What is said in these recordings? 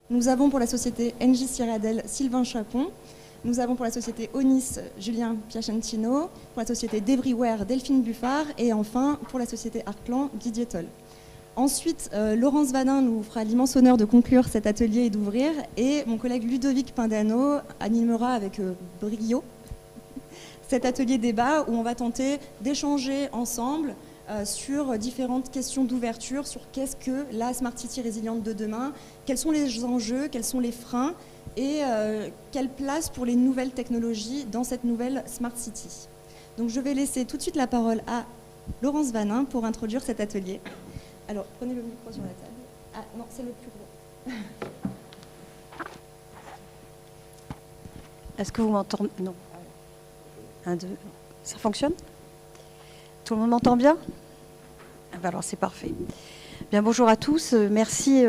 Nous avons pour la société Engie Cyradiel Sylvain Chapon. Nous avons pour la société Onis Julien Piacentino. Pour la société Devryware Delphine Buffard. Et enfin pour la société Arclan Didier Toll. Ensuite, Laurence Vadin nous fera l'immense honneur de conclure cet atelier et d'ouvrir. Et mon collègue Ludovic Pindano animera avec brio cet atelier débat où on va tenter d'échanger ensemble sur différentes questions d'ouverture, sur qu'est-ce que la Smart City résiliente de demain, quels sont les enjeux, quels sont les freins et quelle place pour les nouvelles technologies dans cette nouvelle Smart City. Donc je vais laisser tout de suite la parole à Laurence Vanin pour introduire cet atelier. Alors prenez le micro sur la table. Ah non, c'est le plus gros. Est-ce que vous m'entendez? Non. 1, 2. Ça fonctionne? Tout le monde m'entend bien? Alors c'est parfait. Bien, bonjour à tous. Merci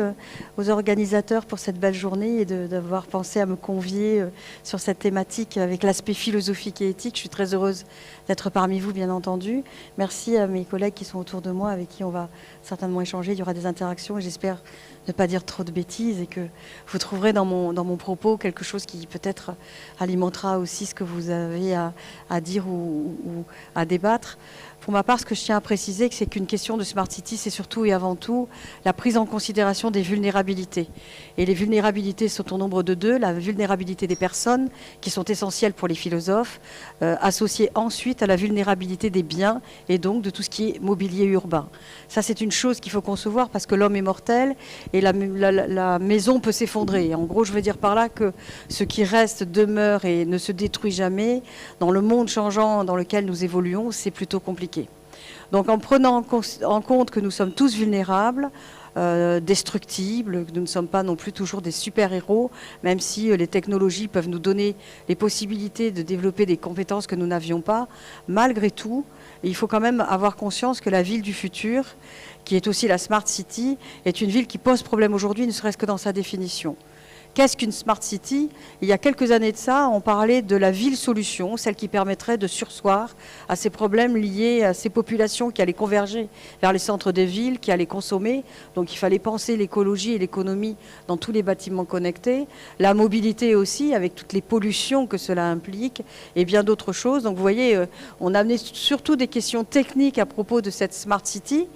aux organisateurs pour cette belle journée et d'avoir pensé à me convier sur cette thématique avec l'aspect philosophique et éthique. Je suis très heureuse d'être parmi vous, bien entendu. Merci à mes collègues qui sont autour de moi, avec qui on va certainement échanger. Il y aura des interactions et j'espère ne pas dire trop de bêtises et que vous trouverez dans mon propos quelque chose qui peut-être alimentera aussi ce que vous avez à dire ou à débattre. Pour ma part, ce que je tiens à préciser, c'est qu'une question de Smart City, c'est surtout et avant tout la prise en considération des vulnérabilités. Et les vulnérabilités sont au nombre de 2. La vulnérabilité des personnes, qui sont essentielles pour les philosophes, associée ensuite à la vulnérabilité des biens et donc de tout ce qui est mobilier urbain. Ça, c'est une chose qu'il faut concevoir parce que l'homme est mortel et la maison peut s'effondrer. En gros, je veux dire par là que ce qui reste demeure et ne se détruit jamais. Dans le monde changeant dans lequel nous évoluons, c'est plutôt compliqué. Donc en prenant en compte que nous sommes tous vulnérables, destructibles, que nous ne sommes pas non plus toujours des super-héros, même si les technologies peuvent nous donner les possibilités de développer des compétences que nous n'avions pas, malgré tout, il faut quand même avoir conscience que la ville du futur, qui est aussi la Smart City, est une ville qui pose problème aujourd'hui, ne serait-ce que dans sa définition. Qu'est-ce qu'une Smart City? Il y a quelques années de ça, on parlait de la ville-solution, celle qui permettrait de surseoir à ces problèmes liés à ces populations qui allaient converger vers les centres des villes, qui allaient consommer. Donc il fallait penser l'écologie et l'économie dans tous les bâtiments connectés. La mobilité aussi, avec toutes les pollutions que cela implique, et bien d'autres choses. Donc vous voyez, on a amené surtout des questions techniques à propos de cette Smart City.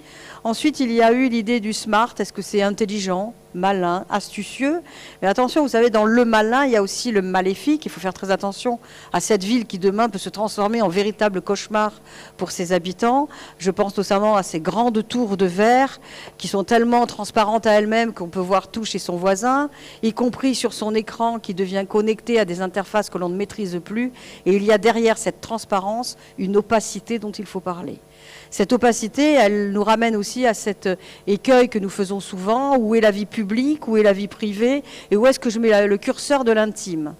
Ensuite, il y a eu l'idée du smart. Est-ce que c'est intelligent, malin, astucieux? Mais attention, vous savez, dans le malin, il y a aussi le maléfique. Il faut faire très attention à cette ville qui, demain, peut se transformer en véritable cauchemar pour ses habitants. Je pense notamment à ces grandes tours de verre qui sont tellement transparentes à elles-mêmes qu'on peut voir tout chez son voisin, y compris sur son écran qui devient connecté à des interfaces que l'on ne maîtrise plus. Et il y a derrière cette transparence une opacité dont il faut parler. Cette opacité, elle nous ramène aussi à cet écueil que nous faisons souvent. Où est la vie publique, où est la vie privée et où est-ce que je mets le curseur de l'intime?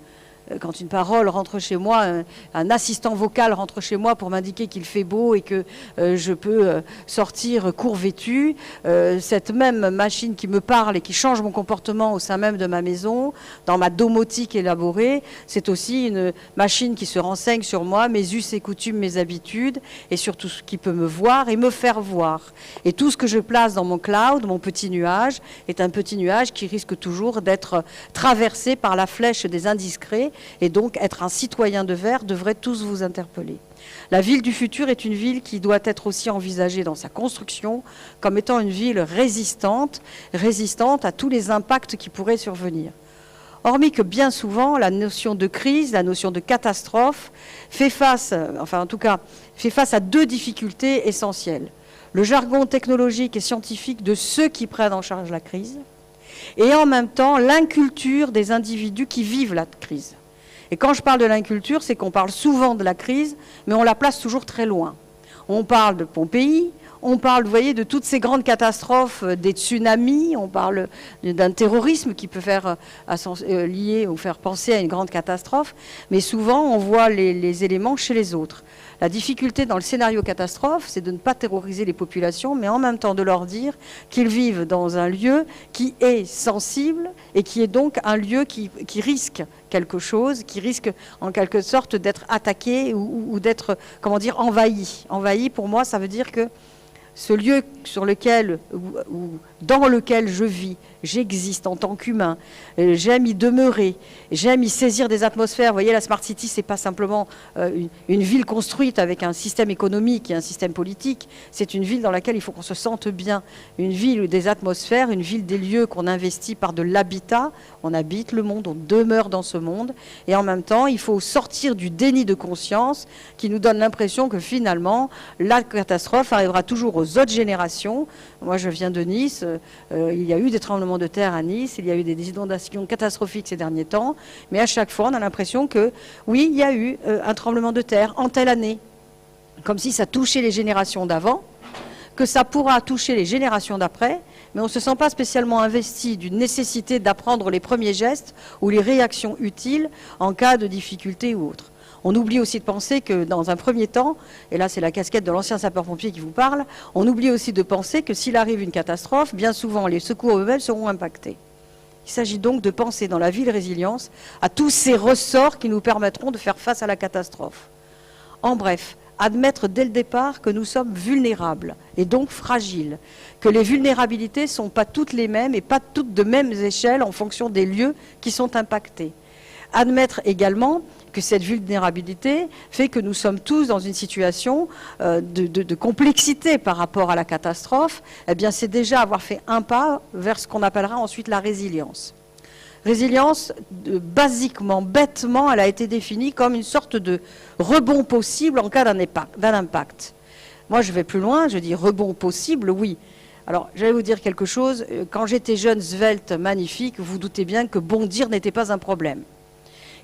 Quand une parole rentre chez moi, un assistant vocal rentre chez moi pour m'indiquer qu'il fait beau et que je peux sortir court vêtu, cette même machine qui me parle et qui change mon comportement au sein même de ma maison, dans ma domotique élaborée, c'est aussi une machine qui se renseigne sur moi, mes us et coutumes, mes habitudes, et sur tout ce qui peut me voir et me faire voir. Et tout ce que je place dans mon cloud, mon petit nuage, est un petit nuage qui risque toujours d'être traversé par la flèche des indiscrets. Et donc, être un citoyen de verre devrait tous vous interpeller. La ville du futur est une ville qui doit être aussi envisagée dans sa construction comme étant une ville résistante à tous les impacts qui pourraient survenir. Hormis que bien souvent, la notion de crise, la notion de catastrophe fait face à 2 difficultés essentielles. Le jargon technologique et scientifique de ceux qui prennent en charge la crise et en même temps l'inculture des individus qui vivent la crise. Et quand je parle de l'inculture, c'est qu'on parle souvent de la crise, mais on la place toujours très loin. On parle de Pompéi, on parle, vous voyez, de toutes ces grandes catastrophes, des tsunamis, on parle d'un terrorisme qui peut faire lier ou faire penser à une grande catastrophe, mais souvent on voit les éléments chez les autres. La difficulté dans le scénario catastrophe, c'est de ne pas terroriser les populations, mais en même temps de leur dire qu'ils vivent dans un lieu qui est sensible et qui est donc un lieu qui risque quelque chose, qui risque en quelque sorte d'être attaqué ou d'être, comment dire, envahi. Envahi, pour moi, ça veut dire que ce lieu sur lequel, ou dans lequel je vis, j'existe en tant qu'humain, j'aime y demeurer, j'aime y saisir des atmosphères. Vous voyez, la Smart City, ce n'est pas simplement une ville construite avec un système économique et un système politique, c'est une ville dans laquelle il faut qu'on se sente bien, une ville des atmosphères, une ville des lieux qu'on investit par de l'habitat, on habite le monde, on demeure dans ce monde, et en même temps, il faut sortir du déni de conscience qui nous donne l'impression que finalement, la catastrophe arrivera toujours aux autres générations. Moi, je viens de Nice, il y a eu des tremblements de terre à Nice, il y a eu des inondations catastrophiques ces derniers temps, mais à chaque fois, on a l'impression que, oui, il y a eu un tremblement de terre en telle année, comme si ça touchait les générations d'avant, que ça pourra toucher les générations d'après, mais on ne se sent pas spécialement investi d'une nécessité d'apprendre les premiers gestes ou les réactions utiles en cas de difficulté ou autre. On oublie aussi de penser que dans un premier temps, et là c'est la casquette de l'ancien sapeur-pompier qui vous parle, on oublie aussi de penser que s'il arrive une catastrophe, bien souvent les secours eux-mêmes seront impactés. Il s'agit donc de penser dans la ville résilience à tous ces ressorts qui nous permettront de faire face à la catastrophe. En bref, admettre dès le départ que nous sommes vulnérables et donc fragiles, que les vulnérabilités ne sont pas toutes les mêmes et pas toutes de mêmes échelles en fonction des lieux qui sont impactés. Admettre également que cette vulnérabilité fait que nous sommes tous dans une situation de complexité par rapport à la catastrophe. Eh bien, c'est déjà avoir fait un pas vers ce qu'on appellera ensuite la résilience. Résilience, basiquement, bêtement, elle a été définie comme une sorte de rebond possible en cas d'un impact. Moi, je vais plus loin, je dis rebond possible, oui. Alors, j'allais vous dire quelque chose. Quand j'étais jeune, svelte, magnifique, vous doutez bien que bondir n'était pas un problème.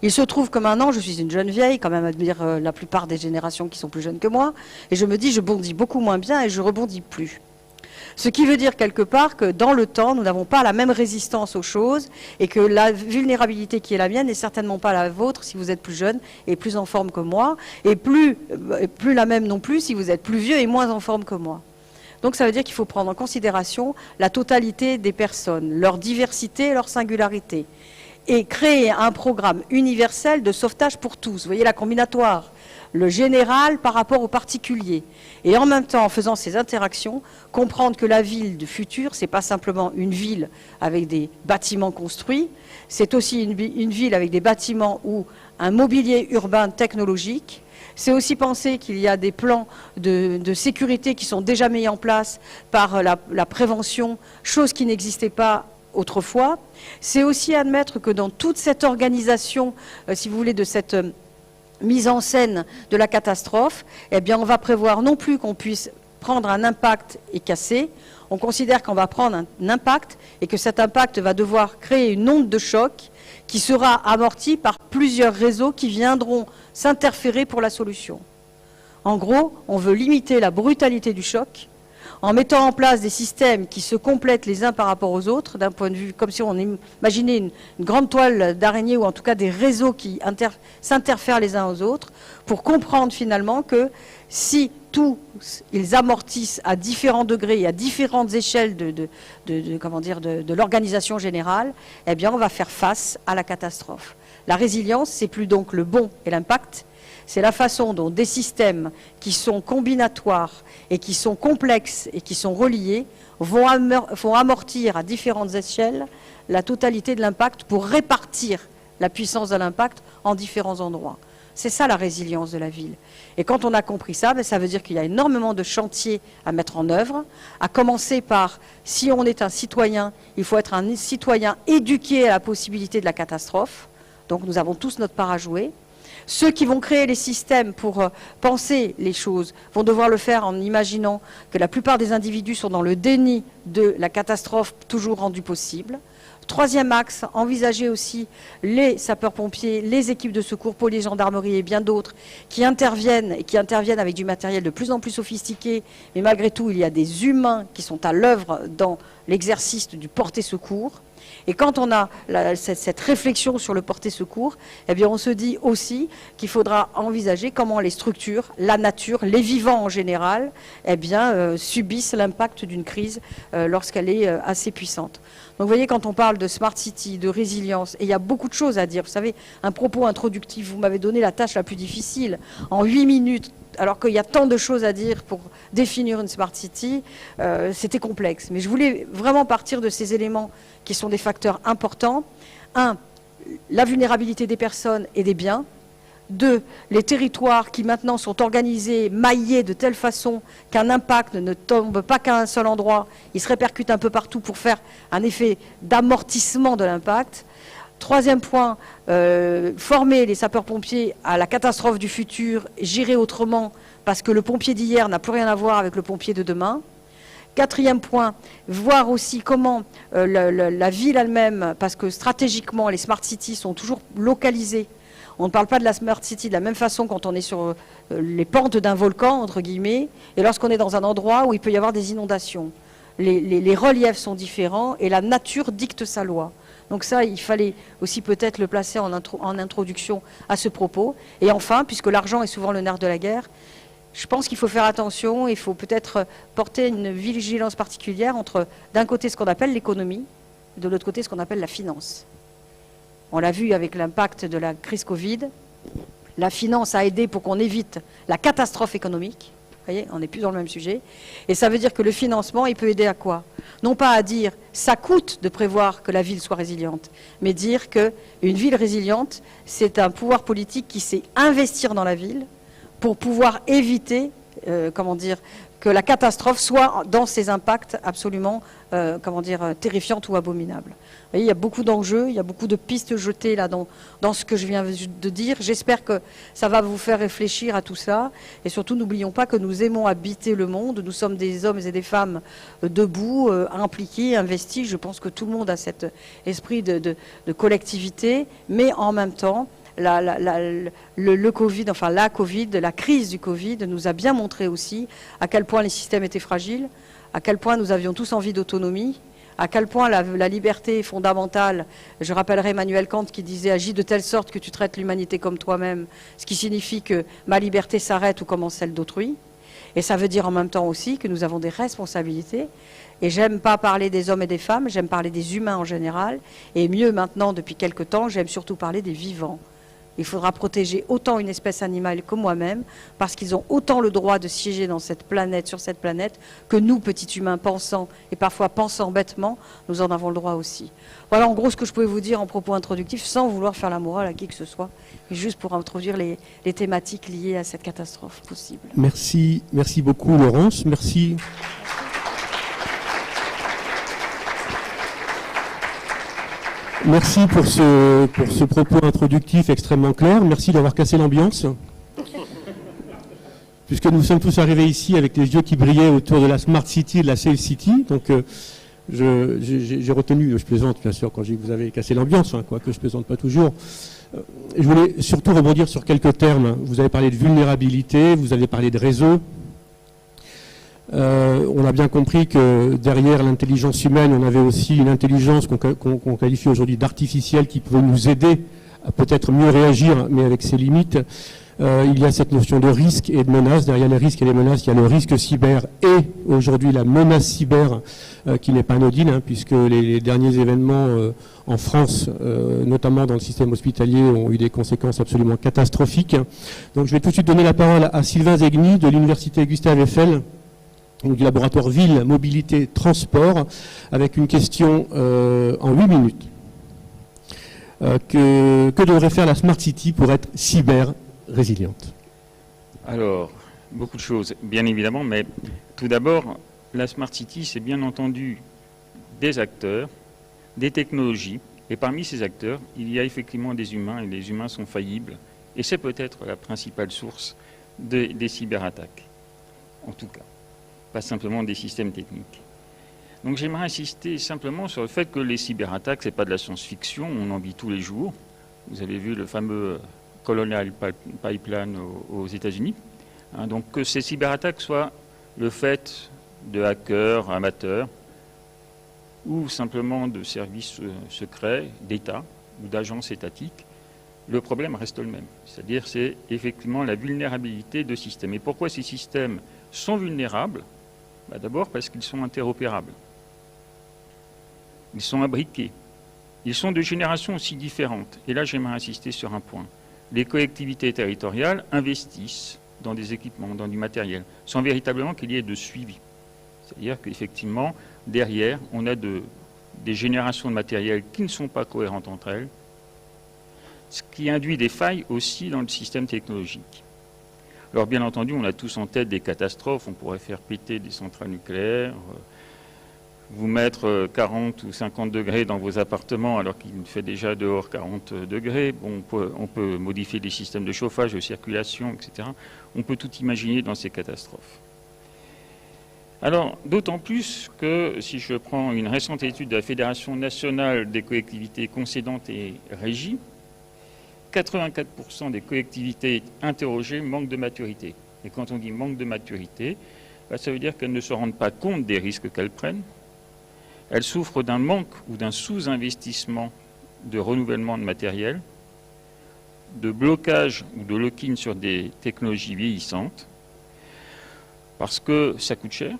Il se trouve que maintenant, je suis une jeune vieille, quand même à dire la plupart des générations qui sont plus jeunes que moi, et je me dis, je bondis beaucoup moins bien et je rebondis plus. Ce qui veut dire quelque part que dans le temps, nous n'avons pas la même résistance aux choses et que la vulnérabilité qui est la mienne n'est certainement pas la vôtre si vous êtes plus jeune et plus en forme que moi, et plus la même non plus si vous êtes plus vieux et moins en forme que moi. Donc ça veut dire qu'il faut prendre en considération la totalité des personnes, leur diversité et leur singularité, et créer un programme universel de sauvetage pour tous. Vous voyez la combinatoire, le général par rapport au particulier. Et en même temps, en faisant ces interactions, comprendre que la ville du futur, ce n'est pas simplement une ville avec des bâtiments construits, c'est aussi une ville avec des bâtiments ou un mobilier urbain technologique. C'est aussi penser qu'il y a des plans de sécurité qui sont déjà mis en place par la prévention, chose qui n'existait pas autrefois. C'est aussi admettre que dans toute cette organisation, si vous voulez, de cette mise en scène de la catastrophe, eh bien, on va prévoir non plus qu'on puisse prendre un impact et casser. On considère qu'on va prendre un impact et que cet impact va devoir créer une onde de choc qui sera amortie par plusieurs réseaux qui viendront s'interférer pour la solution. En gros, on veut limiter la brutalité du choc en mettant en place des systèmes qui se complètent les uns par rapport aux autres, d'un point de vue, comme si on imaginait une grande toile d'araignée, ou en tout cas des réseaux qui s'interfèrent les uns aux autres, pour comprendre finalement que si tous ils amortissent à différents degrés et à différentes échelles de l'organisation générale, eh bien on va faire face à la catastrophe. La résilience, c'est plus donc le bon et l'impact, c'est la façon dont des systèmes qui sont combinatoires et qui sont complexes et qui sont reliés vont amortir à différentes échelles la totalité de l'impact pour répartir la puissance de l'impact en différents endroits. C'est ça la résilience de la ville. Et quand on a compris ça, ça veut dire qu'il y a énormément de chantiers à mettre en œuvre, à commencer par, si on est un citoyen, il faut être un citoyen éduqué à la possibilité de la catastrophe. Donc nous avons tous notre part à jouer. Ceux qui vont créer les systèmes pour penser les choses vont devoir le faire en imaginant que la plupart des individus sont dans le déni de la catastrophe toujours rendue possible. Troisième axe, envisager aussi les sapeurs-pompiers, les équipes de secours, police, gendarmerie et bien d'autres qui interviennent avec du matériel de plus en plus sophistiqué. Mais malgré tout, il y a des humains qui sont à l'œuvre dans l'exercice du porter-secours. Et quand on a cette réflexion sur le porter-secours, eh bien on se dit aussi qu'il faudra envisager comment les structures, la nature, les vivants en général, eh bien, subissent l'impact d'une crise lorsqu'elle est assez puissante. Donc vous voyez, quand on parle de Smart City, de résilience, et il y a beaucoup de choses à dire. Vous savez, un propos introductif, vous m'avez donné la tâche la plus difficile. En 8 minutes, alors qu'il y a tant de choses à dire pour définir une Smart City, c'était complexe. Mais je voulais vraiment partir de ces éléments qui sont des facteurs importants. 1, la vulnérabilité des personnes et des biens. 2, les territoires qui maintenant sont organisés, maillés de telle façon qu'un impact ne tombe pas qu'à un seul endroit, il se répercute un peu partout pour faire un effet d'amortissement de l'impact. 3e point, former les sapeurs-pompiers à la catastrophe du futur, gérer autrement, parce que le pompier d'hier n'a plus rien à voir avec le pompier de demain. 4e point, voir aussi comment la ville elle-même, parce que stratégiquement, les smart cities sont toujours localisées. On ne parle pas de la Smart City de la même façon quand on est sur les pentes d'un volcan, entre guillemets, et lorsqu'on est dans un endroit où il peut y avoir des inondations. Les reliefs sont différents et la nature dicte sa loi. Donc ça, il fallait aussi peut-être le placer en introduction à ce propos. Et enfin, puisque l'argent est souvent le nerf de la guerre, je pense qu'il faut faire attention, il faut peut-être porter une vigilance particulière entre, d'un côté, ce qu'on appelle l'économie, et de l'autre côté, ce qu'on appelle la finance. On l'a vu avec l'impact de la crise Covid. La finance a aidé pour qu'on évite la catastrophe économique. Vous voyez, on n'est plus dans le même sujet. Et ça veut dire que le financement, il peut aider à quoi? Non pas à dire ça coûte de prévoir que la ville soit résiliente, mais dire qu'une ville résiliente, c'est un pouvoir politique qui sait investir dans la ville pour pouvoir éviter, que la catastrophe soit dans ses impacts absolument, terrifiantes ou abominables. Vous voyez, il y a beaucoup d'enjeux, il y a beaucoup de pistes jetées là dans ce que je viens de dire. J'espère que ça va vous faire réfléchir à tout ça. Et surtout, n'oublions pas que nous aimons habiter le monde. Nous sommes des hommes et des femmes debout, impliqués, investis. Je pense que tout le monde a cet esprit de collectivité. Mais en même temps, le Covid, enfin la Covid, la crise du Covid nous a bien montré aussi à quel point les systèmes étaient fragiles, à quel point nous avions tous envie d'autonomie, à quel point la liberté est fondamentale. Je rappellerai Emmanuel Kant qui disait « Agis de telle sorte que tu traites l'humanité comme toi-même », ce qui signifie que ma liberté s'arrête où commence celle d'autrui. Et ça veut dire en même temps aussi que nous avons des responsabilités. Et j'aime pas parler des hommes et des femmes, j'aime parler des humains en général. Et mieux maintenant, depuis quelque temps, j'aime surtout parler des vivants. Il faudra protéger autant une espèce animale que moi-même, parce qu'ils ont autant le droit de siéger dans cette planète, sur cette planète, que nous, petits humains pensants, et parfois pensant bêtement, nous en avons le droit aussi. Voilà en gros ce que je pouvais vous dire en propos introductifs, sans vouloir faire la morale à qui que ce soit, mais juste pour introduire les thématiques liées à cette catastrophe possible. Merci beaucoup Laurence, merci. Merci pour ce propos introductif extrêmement clair. Merci d'avoir cassé l'ambiance. Puisque nous sommes tous arrivés ici avec les yeux qui brillaient autour de la Smart City et de la Safe City. Donc j'ai retenu, je plaisante bien sûr quand je dis que vous avez cassé l'ambiance, hein, quoique je plaisante pas toujours. Je voulais surtout rebondir sur quelques termes. Vous avez parlé de vulnérabilité, vous avez parlé de réseau. On a bien compris que derrière l'intelligence humaine, on avait aussi une intelligence qu'on qualifie aujourd'hui d'artificielle qui pouvait nous aider à peut-être mieux réagir, mais avec ses limites. Il y a cette notion de risque et de menace. Derrière les risques et les menaces, il y a le risque cyber et aujourd'hui la menace cyber qui n'est pas anodine, hein, puisque les derniers événements en France, notamment dans le système hospitalier, ont eu des conséquences absolument catastrophiques. Donc je vais tout de suite donner la parole à Sylvain Zegni de l'Université Gustave Eiffel, donc du laboratoire Ville, Mobilité, Transport, avec une question en 8 minutes. Que devrait faire la Smart City pour être cyber résiliente? Alors, beaucoup de choses, bien évidemment, mais tout d'abord, la Smart City, c'est bien entendu des acteurs, des technologies, et parmi ces acteurs, il y a effectivement des humains, et les humains sont faillibles, et c'est peut-être la principale source des cyberattaques, en tout cas, pas simplement des systèmes techniques. Donc j'aimerais insister simplement sur le fait que les cyberattaques, ce n'est pas de la science-fiction, on en vit tous les jours. Vous avez vu le fameux Colonial Pipeline aux États-Unis. Hein, donc que ces cyberattaques soient le fait de hackers amateurs ou simplement de services secrets d'État ou d'agences étatiques, le problème reste le même. C'est-à-dire c'est effectivement la vulnérabilité de systèmes. Et pourquoi ces systèmes sont vulnérables? D'abord parce qu'ils sont interopérables. Ils sont imbriqués. Ils sont de générations aussi différentes. Et là, j'aimerais insister sur un point. Les collectivités territoriales investissent dans des équipements, dans du matériel, sans véritablement qu'il y ait de suivi. C'est-à-dire qu'effectivement, derrière, on a des générations de matériel qui ne sont pas cohérentes entre elles, ce qui induit des failles aussi dans le système technologique. Alors bien entendu, on a tous en tête des catastrophes, on pourrait faire péter des centrales nucléaires, vous mettre 40 ou 50 degrés dans vos appartements alors qu'il fait déjà dehors 40 degrés. Bon, on peut modifier les systèmes de chauffage, de circulation, etc. On peut tout imaginer dans ces catastrophes. Alors, d'autant plus que si je prends une récente étude de la Fédération nationale des collectivités concédantes et régies, 84% des collectivités interrogées manquent de maturité. Et quand on dit manque de maturité, ça veut dire qu'elles ne se rendent pas compte des risques qu'elles prennent. Elles souffrent d'un manque ou d'un sous-investissement de renouvellement de matériel, de blocage ou de lock-in sur des technologies vieillissantes, parce que ça coûte cher,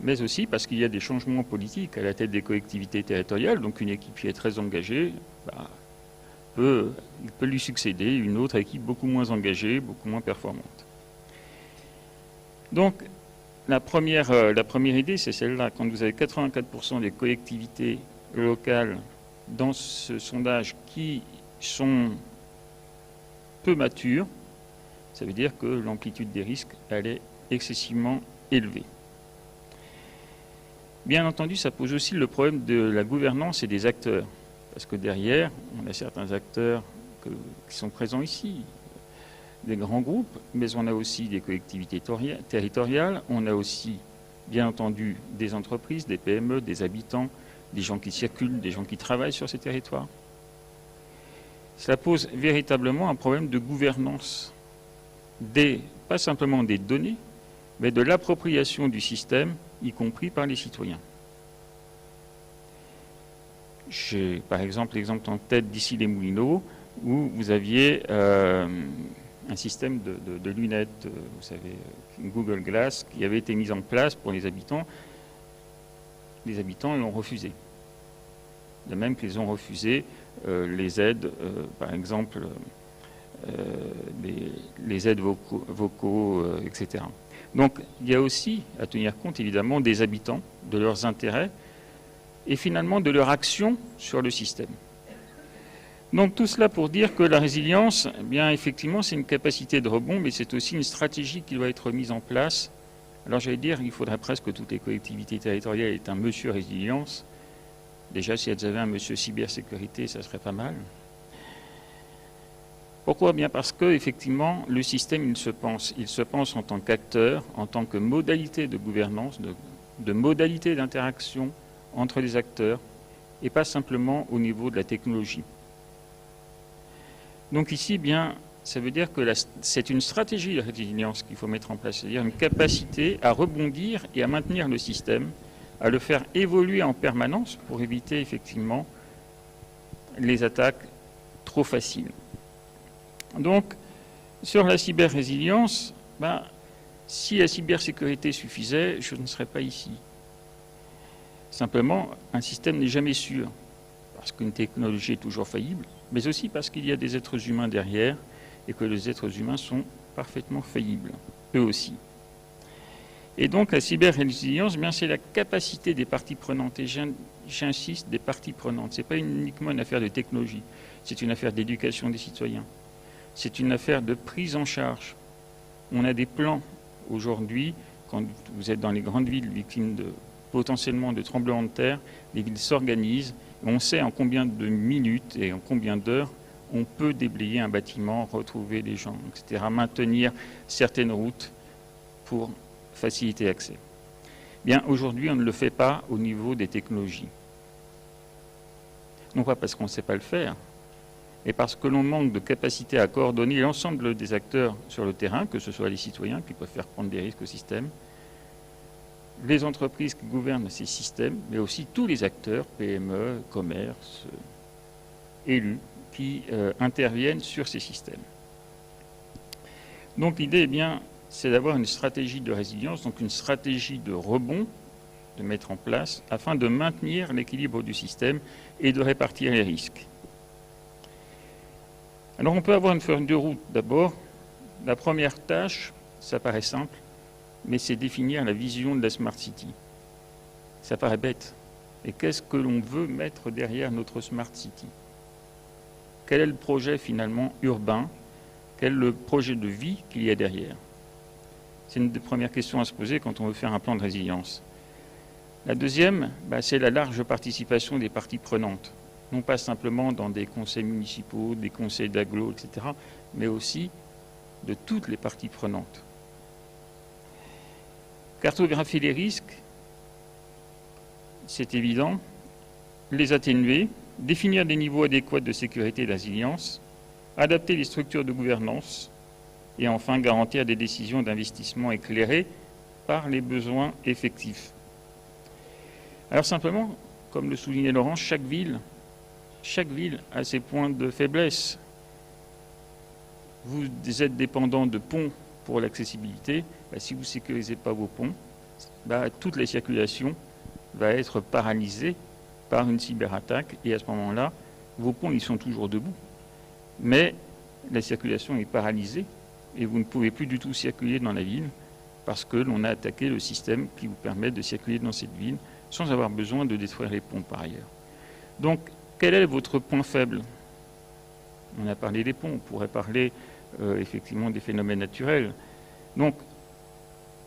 mais aussi parce qu'il y a des changements politiques à la tête des collectivités territoriales. Donc une équipe qui est très engagée, il peut lui succéder une autre équipe beaucoup moins engagée, beaucoup moins performante. Donc la première idée, c'est celle-là. Quand vous avez 84% des collectivités locales dans ce sondage qui sont peu matures, ça veut dire que l'amplitude des risques, elle est excessivement élevée. Bien entendu, ça pose aussi le problème de la gouvernance et des acteurs. Parce que derrière, on a certains acteurs qui sont présents ici, des grands groupes, mais on a aussi des collectivités territoriales, on a aussi, bien entendu, des entreprises, des PME, des habitants, des gens qui circulent, des gens qui travaillent sur ces territoires. Cela pose véritablement un problème de gouvernance, pas simplement des données, mais de l'appropriation du système, y compris par les citoyens. J'ai par exemple l'exemple en tête d'Issy-les-Moulineaux, où vous aviez un système de lunettes, vous savez, Google Glass, qui avait été mis en place pour les habitants. Les habitants l'ont refusé. De même qu'ils ont refusé les aides, par exemple, les aides vocaux, etc. Donc il y a aussi à tenir compte évidemment des habitants, de leurs intérêts et finalement de leur action sur le système. Donc tout cela pour dire que la résilience, eh bien effectivement c'est une capacité de rebond, mais c'est aussi une stratégie qui doit être mise en place. Alors j'allais dire, il faudrait presque que toutes les collectivités territoriales aient un monsieur résilience. Déjà si elles avaient un monsieur cybersécurité, ça serait pas mal. Pourquoi ? Bien parce que effectivement le système il se pense en tant qu'acteur, en tant que modalité de gouvernance, de modalité d'interaction entre les acteurs, et pas simplement au niveau de la technologie. Donc ici, bien, ça veut dire que c'est une stratégie de résilience qu'il faut mettre en place, c'est-à-dire une capacité à rebondir et à maintenir le système, à le faire évoluer en permanence pour éviter effectivement les attaques trop faciles. Donc, sur la cyber-résilience, si la cybersécurité suffisait, je ne serais pas ici. Simplement, un système n'est jamais sûr, parce qu'une technologie est toujours faillible, mais aussi parce qu'il y a des êtres humains derrière, et que les êtres humains sont parfaitement faillibles, eux aussi. Et donc la cyber-résilience, c'est la capacité des parties prenantes, et j'insiste, des parties prenantes. Ce n'est pas uniquement une affaire de technologie, c'est une affaire d'éducation des citoyens. C'est une affaire de prise en charge. On a des plans aujourd'hui, quand vous êtes dans les grandes villes victimes potentiellement de tremblements de terre, les villes s'organisent, on sait en combien de minutes et en combien d'heures on peut déblayer un bâtiment, retrouver les gens, etc., maintenir certaines routes pour faciliter l'accès. Bien, aujourd'hui, on ne le fait pas au niveau des technologies. Non pas parce qu'on ne sait pas le faire, et parce que l'on manque de capacité à coordonner l'ensemble des acteurs sur le terrain, que ce soit les citoyens qui peuvent faire prendre des risques au système, les entreprises qui gouvernent ces systèmes, mais aussi tous les acteurs, PME, commerce, élus, qui interviennent sur ces systèmes. Donc l'idée, c'est d'avoir une stratégie de résilience, donc une stratégie de rebond, de mettre en place, afin de maintenir l'équilibre du système et de répartir les risques. Alors on peut avoir une feuille de route d'abord, La première tâche, ça paraît simple, mais c'est définir la vision de la Smart City. Ça paraît bête. Et qu'est-ce que l'on veut mettre derrière notre Smart City? Quel est le projet finalement urbain? Quel est le projet de vie qu'il y a derrière? C'est une des premières questions à se poser quand on veut faire un plan de résilience. La deuxième, c'est la large participation des parties prenantes. Non pas simplement dans des conseils municipaux, des conseils d'agglo, etc., mais aussi de toutes les parties prenantes. Cartographier les risques, c'est évident, les atténuer, définir des niveaux adéquats de sécurité et de résilience, adapter les structures de gouvernance et enfin garantir des décisions d'investissement éclairées par les besoins effectifs. Alors simplement, comme le soulignait Laurent, chaque ville a ses points de faiblesse. Vous êtes dépendant de ponts pour l'accessibilité. Si vous ne sécurisez pas vos ponts, toute la circulation va être paralysée par une cyberattaque et à ce moment-là, vos ponts ils sont toujours debout. Mais la circulation est paralysée et vous ne pouvez plus du tout circuler dans la ville parce que l'on a attaqué le système qui vous permet de circuler dans cette ville sans avoir besoin de détruire les ponts par ailleurs. Donc, quel est votre point faible? On a parlé des ponts, on pourrait parler effectivement des phénomènes naturels. Donc,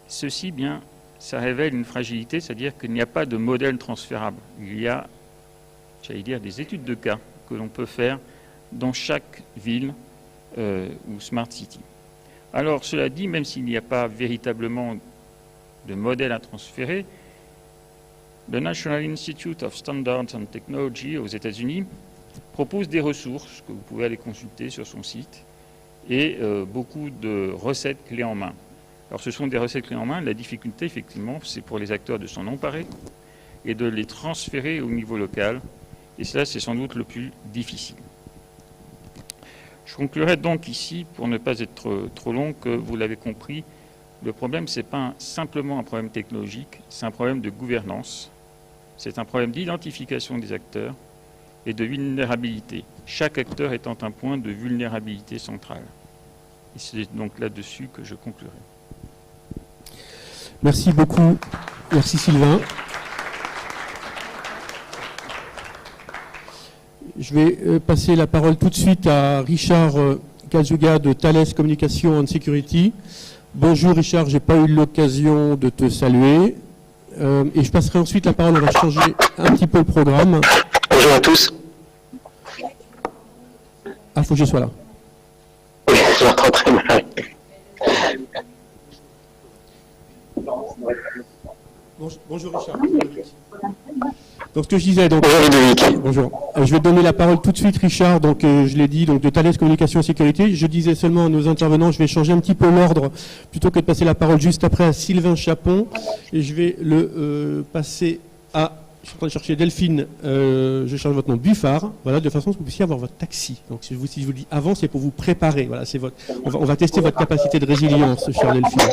ceci, ça révèle une fragilité, c'est-à-dire qu'il n'y a pas de modèle transférable. Il y a, j'allais dire, des études de cas que l'on peut faire dans chaque ville ou Smart City. Alors, cela dit, même s'il n'y a pas véritablement de modèle à transférer, le National Institute of Standards and Technology aux États-Unis propose des ressources que vous pouvez aller consulter sur son site et beaucoup de recettes clés en main. Alors ce sont des recettes clés en main. La difficulté, effectivement, c'est pour les acteurs de s'en emparer et de les transférer au niveau local. Et cela, c'est sans doute le plus difficile. Je conclurai donc ici, pour ne pas être trop long, que vous l'avez compris, le problème, ce n'est pas simplement un problème technologique, c'est un problème de gouvernance, c'est un problème d'identification des acteurs et de vulnérabilité, chaque acteur étant un point de vulnérabilité centrale. Et c'est donc là-dessus que je conclurai. Merci beaucoup. Merci Sylvain. Je vais passer la parole tout de suite à Richard Kazuga de Thales Communication and Security. Bonjour Richard, je n'ai pas eu l'occasion de te saluer. Et je passerai ensuite la parole, on va changer un petit peu le programme. Bonjour à tous. Ah, il faut que je sois là. Oui, je m'entends très mal. Bonjour Richard. Donc ce que je disais, donc, bonjour Ludovic. Bonjour. Je vais donner la parole tout de suite, Richard. Donc je l'ai dit, donc de Thales Communication et Sécurité. Je disais seulement à nos intervenants, je vais changer un petit peu l'ordre plutôt que de passer la parole juste après à Sylvain Chapon. Et je vais le passer à. Je suis en train de chercher Delphine. Je cherche votre nom, Buffard. Voilà, de façon à ce que vous puissiez avoir votre taxi. Donc si je vous le dis avant, c'est pour vous préparer. Voilà, c'est votre. On va tester votre capacité de résilience, chère Delphine.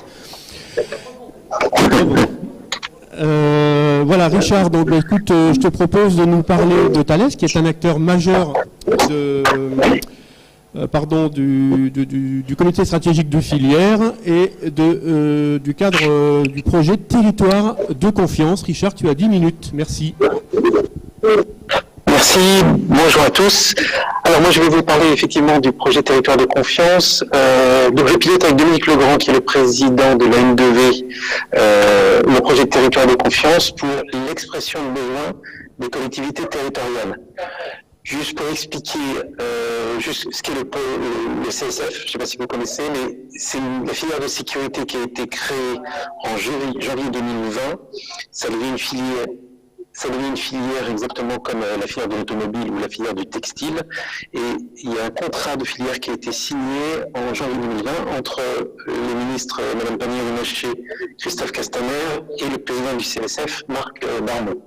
Voilà, Richard, donc écoute, je te propose de nous parler de Thales, qui est un acteur majeur du comité stratégique de filière et du cadre du projet Territoire de confiance. Richard, tu as 10 minutes. Merci. Merci, bonjour à tous. Alors moi je vais vous parler effectivement du projet Territoire de confiance. Donc je pilote avec Dominique Legrand qui est le président de la N2V, le projet Territoire de confiance pour l'expression de besoin des collectivités territoriales. Juste pour expliquer juste ce qu'est le CSF, je ne sais pas si vous connaissez, mais c'est la filière de sécurité qui a été créée en janvier 2020. Ça devient une filière exactement comme la filière de l'automobile ou la filière du textile. Et il y a un contrat de filière qui a été signé en janvier 2020 entre les ministres Mme Pannier-Runacher, Christophe Castaner et le président du CSF, Marc Darmon.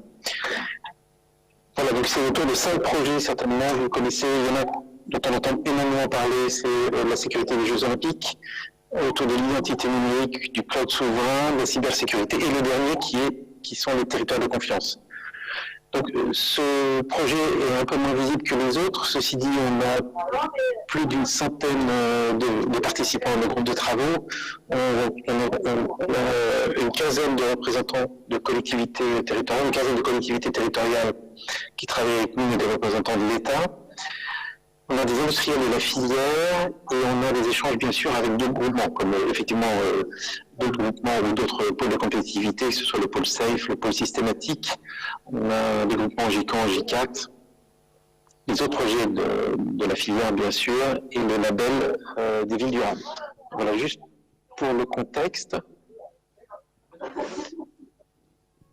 Voilà, donc c'est autour de 5 projets, certainement, vous connaissez, il y en a dont on entend énormément parler, c'est la sécurité des Jeux Olympiques, autour de l'identité numérique, du cloud souverain, de la cybersécurité, et le dernier qui sont les territoires de confiance. Donc ce projet est un peu moins visible que les autres. Ceci dit, on a plus d'une centaine de participants dans le groupe de travaux. On a une quinzaine de représentants de collectivités territoriales, une quinzaine de collectivités territoriales qui travaillent avec nous et des représentants de l'État. On a des industriels de la filière et on a des échanges bien sûr avec d'autres groupements, comme effectivement d'autres groupements ou d'autres pôles de compétitivité, que ce soit le pôle SAFE, le pôle systématique. On a des groupements GICAN, GICAT, les autres projets de la filière bien sûr, et le label des villes durables. Voilà, juste pour le contexte.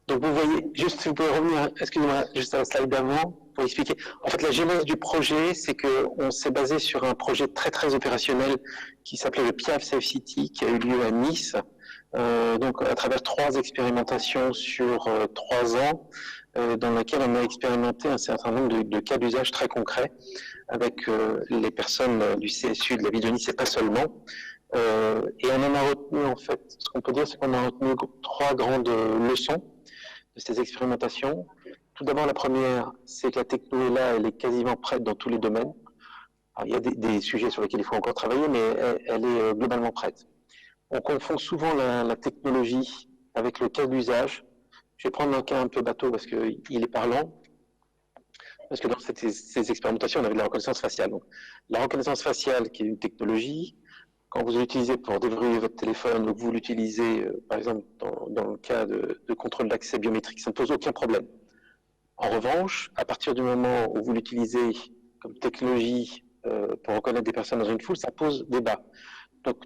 Donc vous voyez, juste si vous pouvez revenir, excusez-moi, juste à la slide d'avant, pour expliquer. En fait, la genèse du projet, c'est qu'on s'est basé sur un projet très très opérationnel qui s'appelait le Piave Safe City, qui a eu lieu à Nice, donc à travers 3 expérimentations sur 3 ans, dans laquelle on a expérimenté un certain nombre de cas d'usage très concrets avec les personnes du CSU de la ville de Nice et pas seulement. Et on en a retenu, en fait, ce qu'on peut dire, c'est qu'on a retenu 3 grandes leçons de ces expérimentations. Tout d'abord, la première, c'est que la techno est là, elle est quasiment prête dans tous les domaines. Alors, il y a des sujets sur lesquels il faut encore travailler, mais elle est globalement prête. On confond souvent la technologie avec le cas d'usage. Je vais prendre un cas un peu bateau parce qu'il est parlant. Parce que dans ces expérimentations, on avait de la reconnaissance faciale. Donc, la reconnaissance faciale, qui est une technologie, quand vous l'utilisez pour déverrouiller votre téléphone ou que vous l'utilisez, par exemple, dans le cas de contrôle d'accès biométrique, ça ne pose aucun problème. En revanche, à partir du moment où vous l'utilisez comme technologie pour reconnaître des personnes dans une foule, ça pose débat. Donc,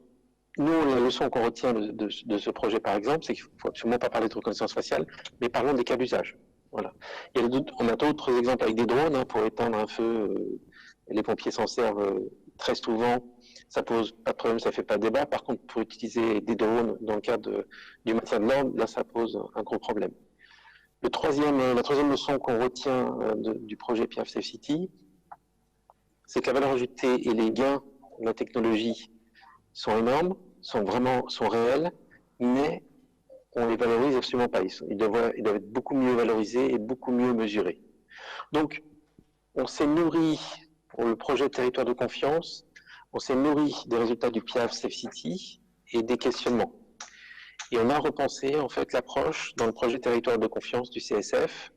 nous, la leçon qu'on retient de ce projet, par exemple, c'est qu'il ne faut absolument pas parler de reconnaissance faciale, mais parlons des cas d'usage. Voilà. On a d'autres exemples avec des drones pour éteindre un feu. Les pompiers s'en servent très souvent. Ça pose pas de problème, ça fait pas de débat. Par contre, pour utiliser des drones dans le cadre du maintien de l'ordre, là, ça pose un gros problème. La troisième leçon qu'on retient du projet Piave Safe City, c'est que la valeur ajoutée et les gains de la technologie sont énormes, sont réels, mais on les valorise absolument pas. Ils doivent être beaucoup mieux valorisés et beaucoup mieux mesurés. Donc, on s'est nourri pour le projet Territoire de confiance, on s'est nourri des résultats du Piave Safe City et des questionnements. Et on a repensé en fait l'approche dans le projet Territoire de confiance du CSF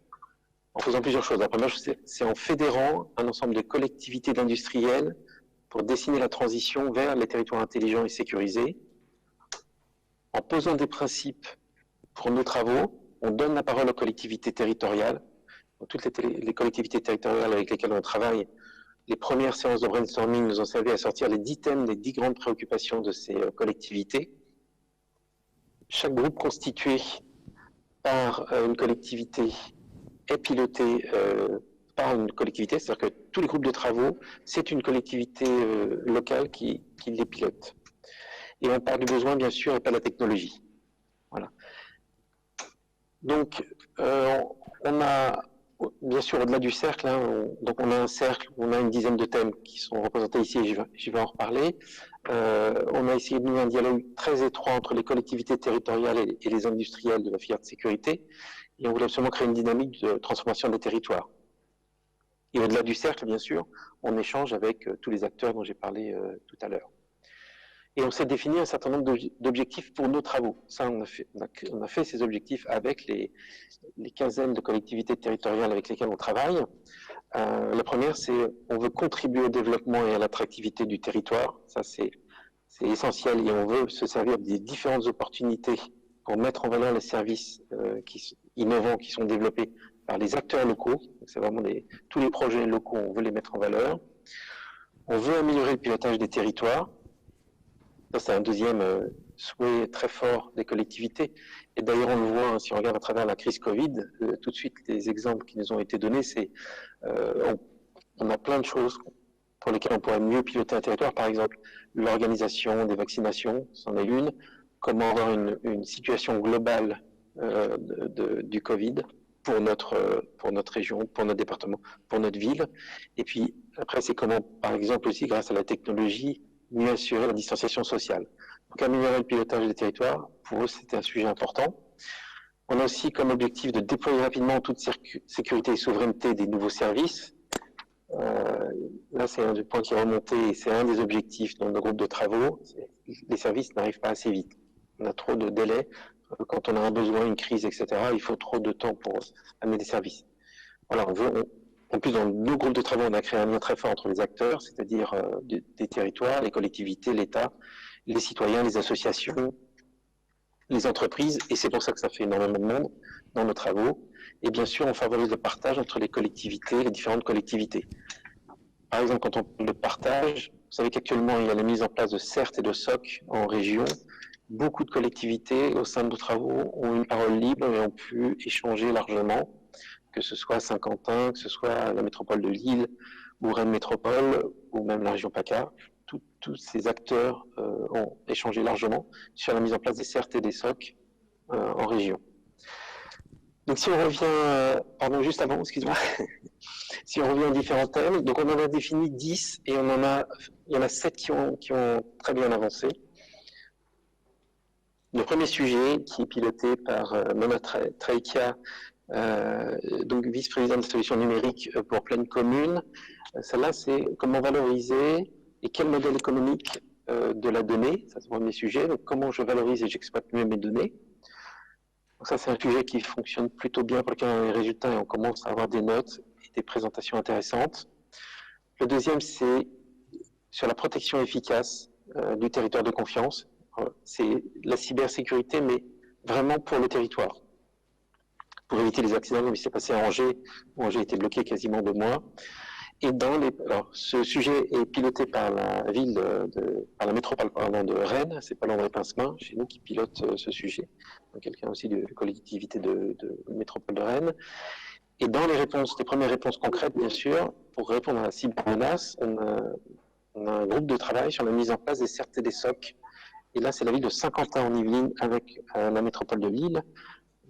en faisant plusieurs choses. La première chose, c'est en fédérant un ensemble de collectivités d'industriels pour dessiner la transition vers les territoires intelligents et sécurisés. En posant des principes pour nos travaux, on donne la parole aux collectivités territoriales. Donc, toutes les collectivités territoriales avec lesquelles on travaille, les premières séances de brainstorming nous ont servi à sortir les 10 thèmes, les 10 grandes préoccupations de ces collectivités. Chaque groupe constitué par une collectivité est piloté par une collectivité, c'est-à-dire que tous les groupes de travaux, c'est une collectivité locale qui les pilote. Et on part du besoin, bien sûr, et pas de la technologie. Voilà. Donc, on a, bien sûr, au-delà du cercle, donc on a un cercle, on a une dizaine de thèmes qui sont représentés ici, et je vais en reparler. On a essayé de nouer un dialogue très étroit entre les collectivités territoriales et les industriels de la filière de sécurité, et on voulait absolument créer une dynamique de transformation des territoires. Et au-delà du cercle, bien sûr, on échange avec tous les acteurs dont j'ai parlé tout à l'heure. Et on s'est défini un certain nombre d'objectifs pour nos travaux. Ça, on a fait ces objectifs avec les quinzaines de collectivités territoriales avec lesquelles on travaille. La première, c'est on veut contribuer au développement et à l'attractivité du territoire. Ça, c'est essentiel et on veut se servir des différentes opportunités pour mettre en valeur les services innovants qui sont développés par les acteurs locaux. C'est vraiment tous les projets locaux, on veut les mettre en valeur. On veut améliorer le pilotage des territoires. Ça, c'est un deuxième souhait très fort des collectivités. Et d'ailleurs, on le voit, si on regarde à travers la crise Covid, tout de suite, les exemples qui nous ont été donnés, c'est on a plein de choses pour lesquelles on pourrait mieux piloter un territoire. Par exemple, l'organisation des vaccinations, c'en est une. Comment avoir une situation globale du Covid pour notre région, pour notre département, pour notre ville. Et puis, après, c'est comment, par exemple, aussi, grâce à la technologie, mieux assurer la distanciation sociale. Donc, améliorer le pilotage des territoires, pour eux, c'était un sujet important. On a aussi comme objectif de déployer rapidement en toute sécurité et souveraineté des nouveaux services. Là, c'est un des points qui est remonté et c'est un des objectifs dans nos groupes de travaux. Les services n'arrivent pas assez vite. On a trop de délais. Quand on a un besoin, une crise, etc., il faut trop de temps pour amener des services. Voilà, en plus, dans nos groupes de travaux, on a créé un lien très fort entre les acteurs, c'est-à-dire des territoires, les collectivités, l'État, les citoyens, les associations, les entreprises, et c'est pour ça que ça fait énormément de monde dans nos travaux. Et bien sûr, on favorise le partage entre les collectivités, les différentes collectivités. Par exemple, quand on parle de partage, vous savez qu'actuellement, il y a la mise en place de CERT et de SOC en région. Beaucoup de collectivités, au sein de nos travaux, ont une parole libre et ont pu échanger largement, que ce soit Saint-Quentin, que ce soit la métropole de Lille, ou Rennes Métropole, ou même la région PACA. Tous ces acteurs ont échangé largement sur la mise en place des CERT et des SOC en région. Donc si on revient, pardon, juste avant, excuse-moi, si on revient aux différents thèmes, donc on en a défini 10 et il y en a 7 qui ont très bien avancé. Le premier sujet, qui est piloté par Mona Treikia, donc vice-présidente de solutions numériques pour Pleine Commune, celle-là c'est comment valoriser et quel modèle économique de la donnée, ça c'est le premier sujet, donc comment je valorise et j'exploite mieux mes données. Donc ça c'est un sujet qui fonctionne plutôt bien pour lequel on a les résultats et on commence à avoir des notes et des présentations intéressantes. Le deuxième c'est sur la protection efficace du territoire de confiance. C'est la cybersécurité mais vraiment pour le territoire. Pour éviter les accidents comme il s'est passé à Angers, où Angers a été bloqué quasiment 2 mois. Et alors, ce sujet est piloté par la ville par la métropole de Rennes, c'est Paul-André Pincemin, chez nous, qui pilote ce sujet. Donc, quelqu'un aussi de collectivité de métropole de Rennes. Et dans les premières réponses concrètes, bien sûr, pour répondre à la cybermenace, on a un groupe de travail sur la mise en place des CERT et des SOC. Et là, c'est la ville de Saint-Quentin en Yvelines avec la métropole de Lille,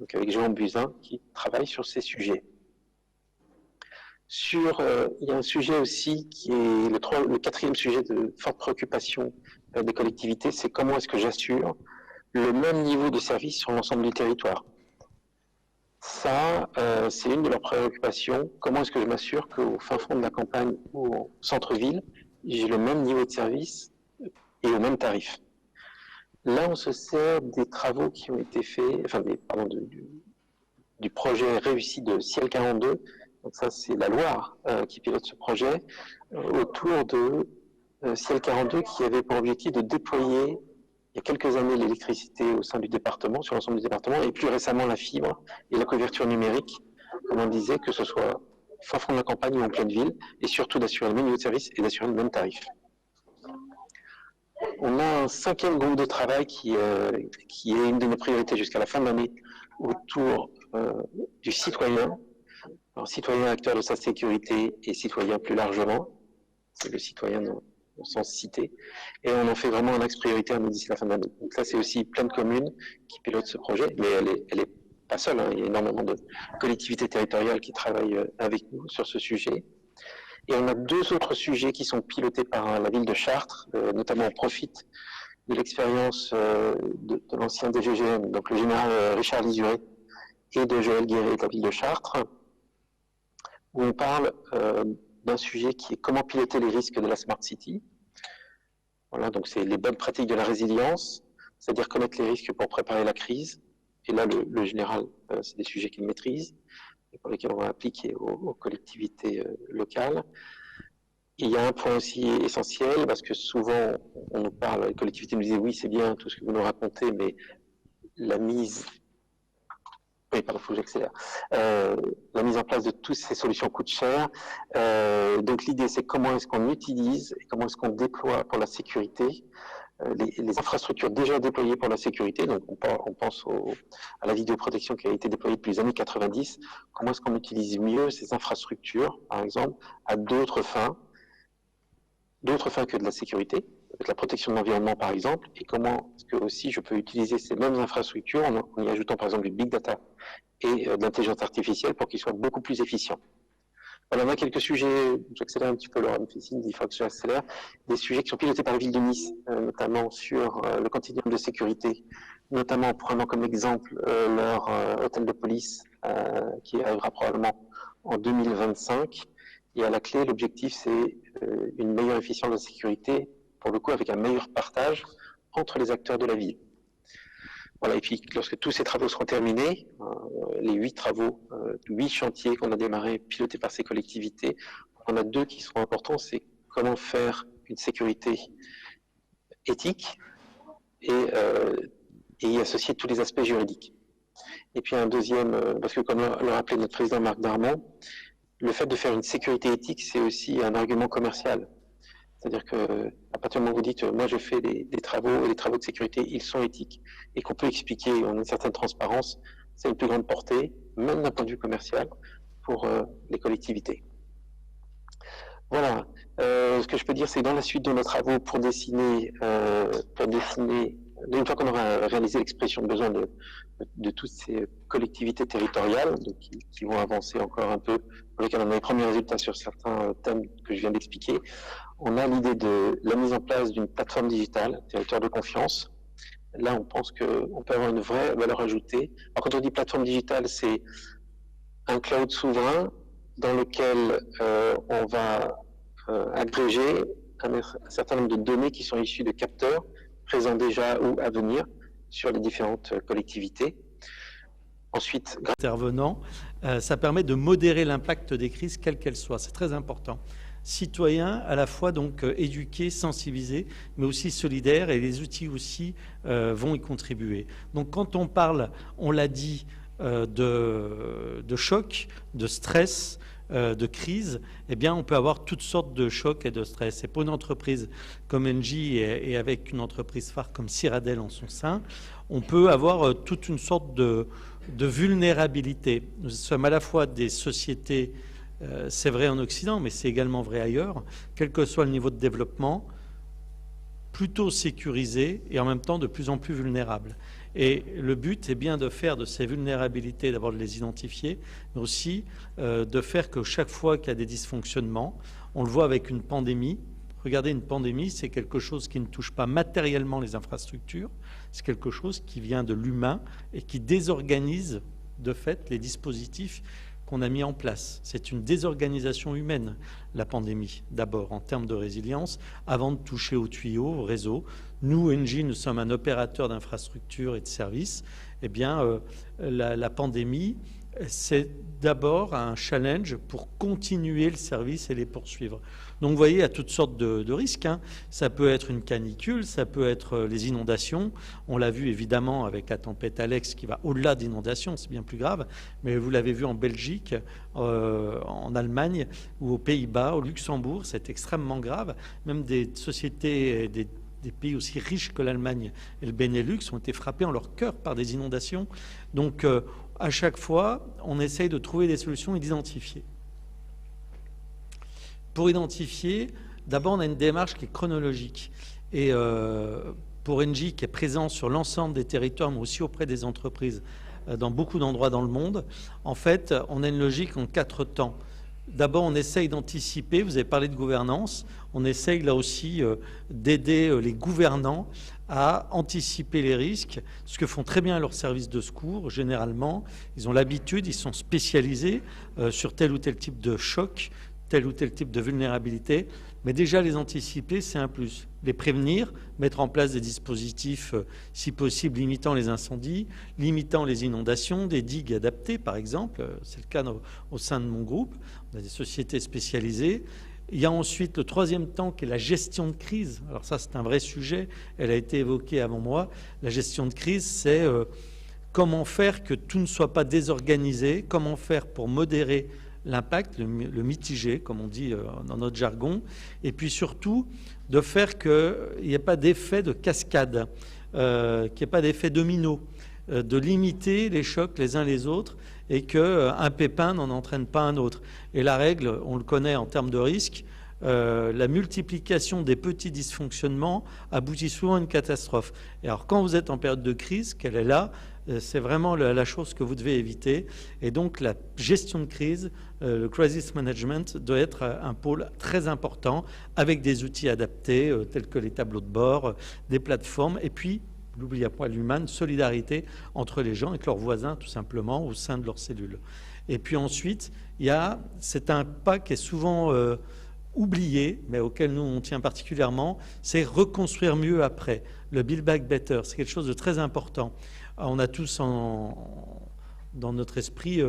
donc avec Jérôme Buzyn, qui travaille sur ces sujets. Il y a un sujet aussi qui est le quatrième sujet de forte préoccupation des collectivités, c'est comment est-ce que j'assure le même niveau de service sur l'ensemble du territoire. Ça, c'est une de leurs préoccupations. Comment est-ce que je m'assure qu'au fin fond de la campagne ou au centre-ville, j'ai le même niveau de service et au même tarif. Là, on se sert des travaux qui ont été faits, du projet réussi de Ciel 42. Donc ça, c'est la Loire qui pilote ce projet, autour de Ciel 42, qui avait pour objectif de déployer, il y a quelques années, l'électricité au sein du département, sur l'ensemble du département, et plus récemment la fibre et la couverture numérique, comme on disait, que ce soit fin fond de la campagne ou en pleine ville, et surtout d'assurer le même niveau de service et d'assurer le même tarif. On a un 5e groupe de travail qui est une de nos priorités jusqu'à la fin de l'année, autour du citoyen. Alors, citoyen acteur de sa sécurité et citoyen plus largement, c'est le citoyen au sens cité, et on en fait vraiment un axe prioritaire d'ici la fin de l'année. Donc là, c'est aussi Pleine Commune qui pilote ce projet, mais elle est pas seule, hein. Il y a énormément de collectivités territoriales qui travaillent avec nous sur ce sujet. Et on a 2 autres sujets qui sont pilotés par la ville de Chartres, notamment on profite de l'expérience de l'ancien DGGM, donc le général Richard Lizuret, et de Joël Guéret de la ville de Chartres, où on parle d'un sujet qui est comment piloter les risques de la Smart City. Voilà, donc c'est les bonnes pratiques de la résilience, c'est-à-dire connaître les risques pour préparer la crise. Et là, le général, c'est des sujets qu'il maîtrise, et pour lesquels on va appliquer aux collectivités locales. Et il y a un point aussi essentiel, parce que souvent, on nous parle, les collectivités nous disent oui, c'est bien tout ce que vous nous racontez, mais la mise... Oui, pardon, faut que j'accélère. La mise en place de toutes ces solutions coûte cher. Donc l'idée, c'est comment est-ce qu'on utilise et comment est-ce qu'on déploie pour la sécurité les infrastructures déjà déployées pour la sécurité. Donc on pense à la vidéoprotection qui a été déployée depuis les années 90. Comment est-ce qu'on utilise mieux ces infrastructures, par exemple, à d'autres fins que de la sécurité, avec la protection de l'environnement par exemple, et comment est-ce que aussi je peux utiliser ces mêmes infrastructures en y ajoutant par exemple du big data et de l'intelligence artificielle pour qu'ils soient beaucoup plus efficients. Voilà, on a quelques sujets, j'accélère un petit peu, Laura me fait signe, il faut que j'accélère, des sujets qui sont pilotés par la ville de Nice, notamment sur le continuum de sécurité notamment en prenant comme exemple leur hôtel de police qui arrivera probablement en 2025. Et à la clé, l'objectif, c'est une meilleure efficience de sécurité, pour le coup avec un meilleur partage entre les acteurs de la ville. Voilà, et puis lorsque tous ces travaux seront terminés, les 8 chantiers qu'on a démarrés, pilotés par ces collectivités, on a 2 qui seront importants, c'est comment faire une sécurité éthique et y associer tous les aspects juridiques. Et puis un deuxième, parce que comme le rappelait notre président Marc Darmon, le fait de faire une sécurité éthique, c'est aussi un argument commercial. C'est-à-dire qu'à partir du moment où vous dites, moi je fais des travaux, et les travaux de sécurité, ils sont éthiques, et qu'on peut expliquer en une certaine transparence, c'est une plus grande portée, même d'un point de vue commercial, pour les collectivités. Voilà. Ce que je peux dire, c'est dans la suite de nos travaux pour dessiner, une fois qu'on aura réalisé l'expression de besoin de toutes ces collectivités territoriales, donc, qui vont avancer encore un peu, pour lesquelles on a les premiers résultats sur certains thèmes que je viens d'expliquer, on a l'idée de la mise en place d'une plateforme digitale, territoire de confiance. Là, on pense qu'on peut avoir une vraie valeur ajoutée. Alors, quand on dit plateforme digitale, c'est un cloud souverain dans lequel on va agréger un certain nombre de données qui sont issues de capteurs présents déjà ou à venir sur les différentes collectivités. Ensuite, intervenant, ça permet de modérer l'impact des crises, quelles qu'elles soient. C'est très important. Citoyens, à la fois donc éduqués, sensibilisés, mais aussi solidaires, et les outils aussi vont y contribuer. Donc quand on parle, on l'a dit, de choc, de stress, de crise, eh bien, on peut avoir toutes sortes de chocs et de stress. Et pour une entreprise comme Engie et avec une entreprise phare comme Cyradiel en son sein, on peut avoir toute une sorte de vulnérabilité. Nous sommes à la fois des sociétés, c'est vrai en Occident, mais c'est également vrai ailleurs, quel que soit le niveau de développement, plutôt sécurisées et en même temps de plus en plus vulnérables. Et le but est bien de faire de ces vulnérabilités, d'abord de les identifier, mais aussi de faire que chaque fois qu'il y a des dysfonctionnements, on le voit avec une pandémie. Regardez, une pandémie, c'est quelque chose qui ne touche pas matériellement les infrastructures, c'est quelque chose qui vient de l'humain et qui désorganise de fait les dispositifs qu'on a mis en place. C'est une désorganisation humaine, la pandémie, d'abord en termes de résilience, avant de toucher aux tuyaux, au réseau. Nous, Engie, nous sommes un opérateur d'infrastructures et de services. Eh bien, la pandémie, c'est d'abord un challenge pour continuer le service et les poursuivre. Donc, vous voyez, il y a toutes sortes de risques. Hein. Ça peut être une canicule, ça peut être les inondations. On l'a vu évidemment avec la tempête Alex qui va au-delà d'inondations, c'est bien plus grave. Mais vous l'avez vu en Belgique, en Allemagne ou aux Pays-Bas, au Luxembourg, c'est extrêmement grave. Même des sociétés, des pays aussi riches que l'Allemagne et le Benelux ont été frappés en leur cœur par des inondations. Donc, à chaque fois, on essaye de trouver des solutions et d'identifier. Pour identifier, d'abord, on a une démarche qui est chronologique. Et pour Engie, qui est présent sur l'ensemble des territoires, mais aussi auprès des entreprises, dans beaucoup d'endroits dans le monde, en fait, on a une logique en 4 temps. D'abord, on essaye d'anticiper, vous avez parlé de gouvernance, on essaye là aussi d'aider les gouvernants à anticiper les risques, ce que font très bien leurs services de secours, généralement. Ils ont l'habitude, ils sont spécialisés sur tel ou tel type de choc, tel ou tel type de vulnérabilité, mais déjà les anticiper, c'est un plus. Les prévenir, mettre en place des dispositifs, si possible, limitant les incendies, limitant les inondations, des digues adaptées, par exemple. C'est le cas au sein de mon groupe. On a des sociétés spécialisées. Il y a ensuite le troisième temps qui est la gestion de crise. Alors ça, c'est un vrai sujet. Elle a été évoquée avant moi. La gestion de crise, c'est comment faire que tout ne soit pas désorganisé, comment faire pour modérer l'impact, le mitiger, comme on dit dans notre jargon, et puis surtout de faire qu'il n'y ait pas d'effet de cascade, qu'il n'y ait pas d'effet domino, de limiter les chocs les uns les autres et qu'un pépin n'en entraîne pas un autre. Et la règle, on le connaît en termes de risque, la multiplication des petits dysfonctionnements aboutit souvent à une catastrophe. Et alors quand vous êtes en période de crise, qu'elle est là, c'est vraiment la chose que vous devez éviter. Et donc la gestion de crise, le crisis management doit être un pôle très important avec des outils adaptés tels que les tableaux de bord, des plateformes et puis n'oubliez pas l'humain, solidarité entre les gens, avec leurs voisins, tout simplement, au sein de leur cellule. Et puis ensuite, c'est un pas qui est souvent oublié, mais auquel nous, on tient particulièrement, c'est reconstruire mieux après. Le Build Back Better, c'est quelque chose de très important. On a tous dans notre esprit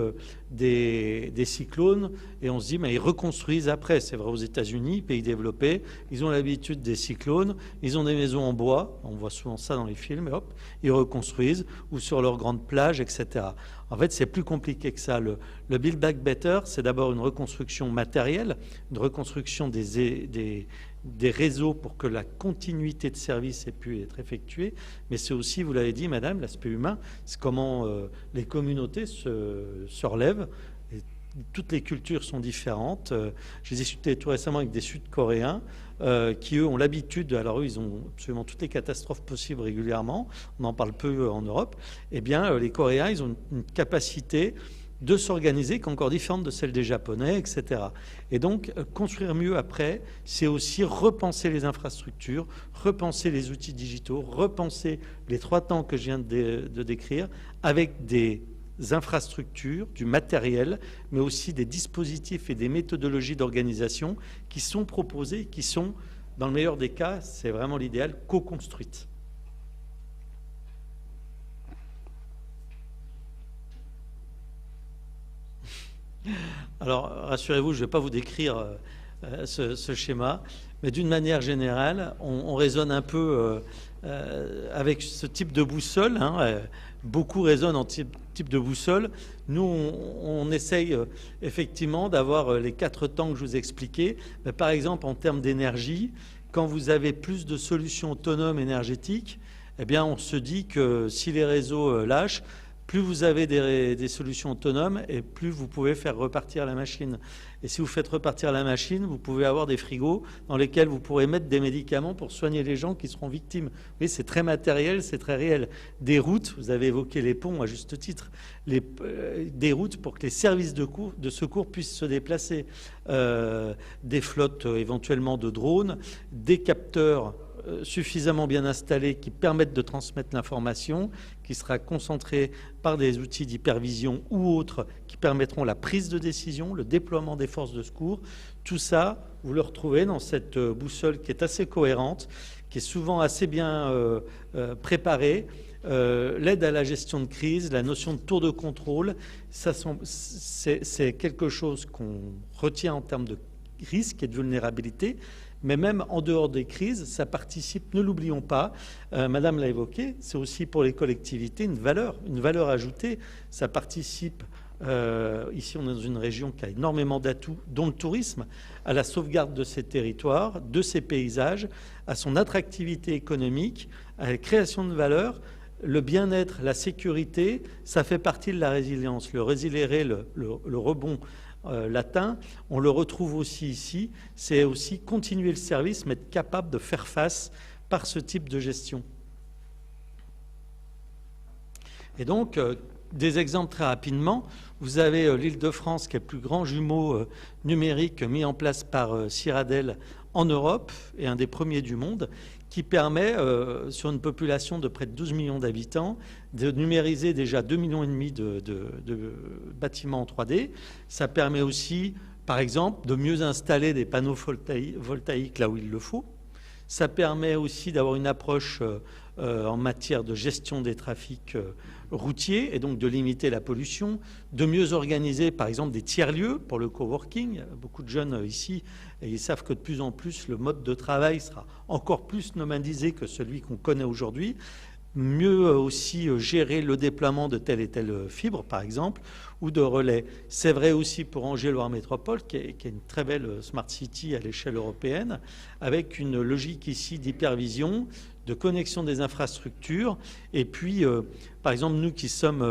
des cyclones et on se dit mais ils reconstruisent après. C'est vrai aux États-Unis, pays développés, ils ont l'habitude des cyclones, ils ont des maisons en bois, on voit souvent ça dans les films, et hop, ils reconstruisent ou sur leurs grandes plages, etc. En fait, c'est plus compliqué que ça. Le Build Back Better, c'est d'abord une reconstruction matérielle, une reconstruction des réseaux pour que la continuité de service ait pu être effectuée, mais c'est aussi, vous l'avez dit, madame, l'aspect humain, c'est comment les communautés se relèvent. Et toutes les cultures sont différentes. J'ai discuté tout récemment avec des Sud-Coréens qui, eux, ont l'habitude, alors eux, ils ont absolument toutes les catastrophes possibles régulièrement, on en parle peu en Europe, eh bien, les Coréens, ils ont une capacité de s'organiser, qui est encore différente de celle des Japonais, etc. Et donc, construire mieux après, c'est aussi repenser les infrastructures, repenser les outils digitaux, repenser les 3 temps que je viens de décrire, avec des infrastructures, du matériel, mais aussi des dispositifs et des méthodologies d'organisation qui sont proposées, qui sont, dans le meilleur des cas, c'est vraiment l'idéal, co-construites. Alors, rassurez-vous, je ne vais pas vous décrire ce schéma, mais d'une manière générale, on raisonne un peu avec ce type de boussole. Beaucoup raisonnent en type de boussole. Nous, on essaye effectivement d'avoir les 4 temps que je vous ai expliqués. Mais par exemple, en termes d'énergie, quand vous avez plus de solutions autonomes énergétiques, eh bien, on se dit que si les réseaux lâchent, plus vous avez des solutions autonomes et plus vous pouvez faire repartir la machine. Et si vous faites repartir la machine, vous pouvez avoir des frigos dans lesquels vous pourrez mettre des médicaments pour soigner les gens qui seront victimes. Vous voyez, c'est très matériel, c'est très réel. Des routes, vous avez évoqué les ponts à juste titre, des routes pour que les services de secours puissent se déplacer, des flottes éventuellement de drones, des capteurs suffisamment bien installés qui permettent de transmettre l'information, qui sera concentrée par des outils d'hypervision ou autres qui permettront la prise de décision, le déploiement des forces de secours. Tout ça, vous le retrouvez dans cette boussole qui est assez cohérente, qui est souvent assez bien préparée. L'aide à la gestion de crise, la notion de tour de contrôle, c'est quelque chose qu'on retient en termes de risque et de vulnérabilité. Mais même en dehors des crises, ça participe, ne l'oublions pas, Madame l'a évoqué, c'est aussi pour les collectivités une valeur ajoutée. Ça participe, ici on est dans une région qui a énormément d'atouts, dont le tourisme, à la sauvegarde de ces territoires, de ces paysages, à son attractivité économique, à la création de valeur. Le bien-être, la sécurité, ça fait partie de la résilience. Le résiliere, le rebond latin, on le retrouve aussi ici, c'est aussi continuer le service, mais être capable de faire face par ce type de gestion. Et donc, des exemples très rapidement, vous avez l'Île-de-France qui est le plus grand jumeau numérique mis en place par Cyradail en Europe et un des premiers du monde, qui permet, sur une population de près de 12 millions d'habitants, de numériser déjà 2,5 millions de bâtiments en 3D. Ça permet aussi, par exemple, de mieux installer des panneaux voltaïques là où il le faut. Ça permet aussi d'avoir une approche en matière de gestion des trafics routiers et donc de limiter la pollution, de mieux organiser par exemple des tiers-lieux pour le coworking. Beaucoup de jeunes ici, et ils savent que de plus en plus le mode de travail sera encore plus nomadisé que celui qu'on connaît aujourd'hui. Mieux aussi gérer le déploiement de telle et telle fibre, par exemple, ou de relais. C'est vrai aussi pour Angers-Loire Métropole, qui est une très belle smart city à l'échelle européenne, avec une logique ici d'hypervision, de connexion des infrastructures. Et puis, par exemple, nous qui sommes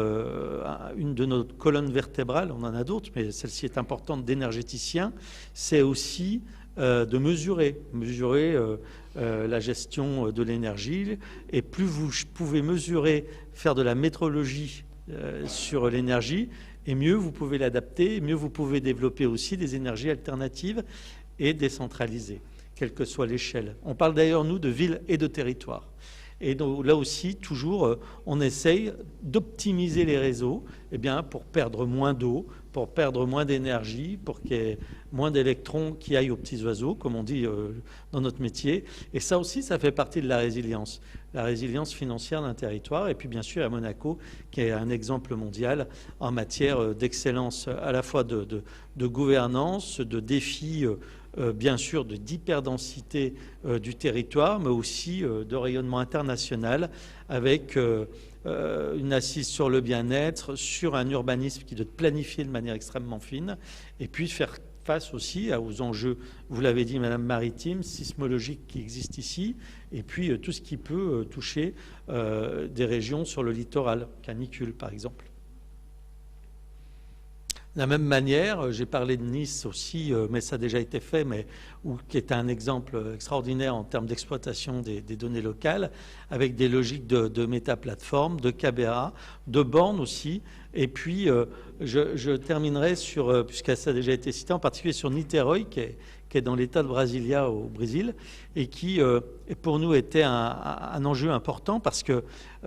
une de nos colonnes vertébrales, on en a d'autres, mais celle-ci est importante d'énergéticiens, c'est aussi de mesurer la gestion de l'énergie. Et plus vous pouvez mesurer, faire de la métrologie sur l'énergie, et mieux vous pouvez l'adapter, mieux vous pouvez développer aussi des énergies alternatives et décentralisées, quelle que soit l'échelle. On parle d'ailleurs, nous, de ville et de territoire. Et donc, là aussi, toujours, on essaye d'optimiser les réseaux pour perdre moins d'eau, pour perdre moins d'énergie, pour qu'il y ait moins d'électrons qui aillent aux petits oiseaux, comme on dit dans notre métier. Et ça aussi, ça fait partie de la résilience financière d'un territoire. Et puis bien sûr, à Monaco, qui est un exemple mondial en matière d'excellence à la fois de gouvernance, de défis bien sûr d'hyperdensité du territoire, mais aussi de rayonnement international avec une assise sur le bien-être, sur un urbanisme qui doit être planifié de manière extrêmement fine, et puis faire face aussi aux enjeux, vous l'avez dit Madame, maritimes, sismologiques qui existent ici, et puis tout ce qui peut toucher des régions sur le littoral, canicule par exemple. De la même manière, j'ai parlé de Nice aussi, mais ça a déjà été fait, qui est un exemple extraordinaire en termes d'exploitation des données locales, avec des logiques de méta-plateforme, de caméras, de bornes aussi. Et puis, je terminerai sur, puisque ça a déjà été cité, en particulier sur Niterói, qui est dans l'état de Brasilia au Brésil, et qui, pour nous, était un enjeu important parce que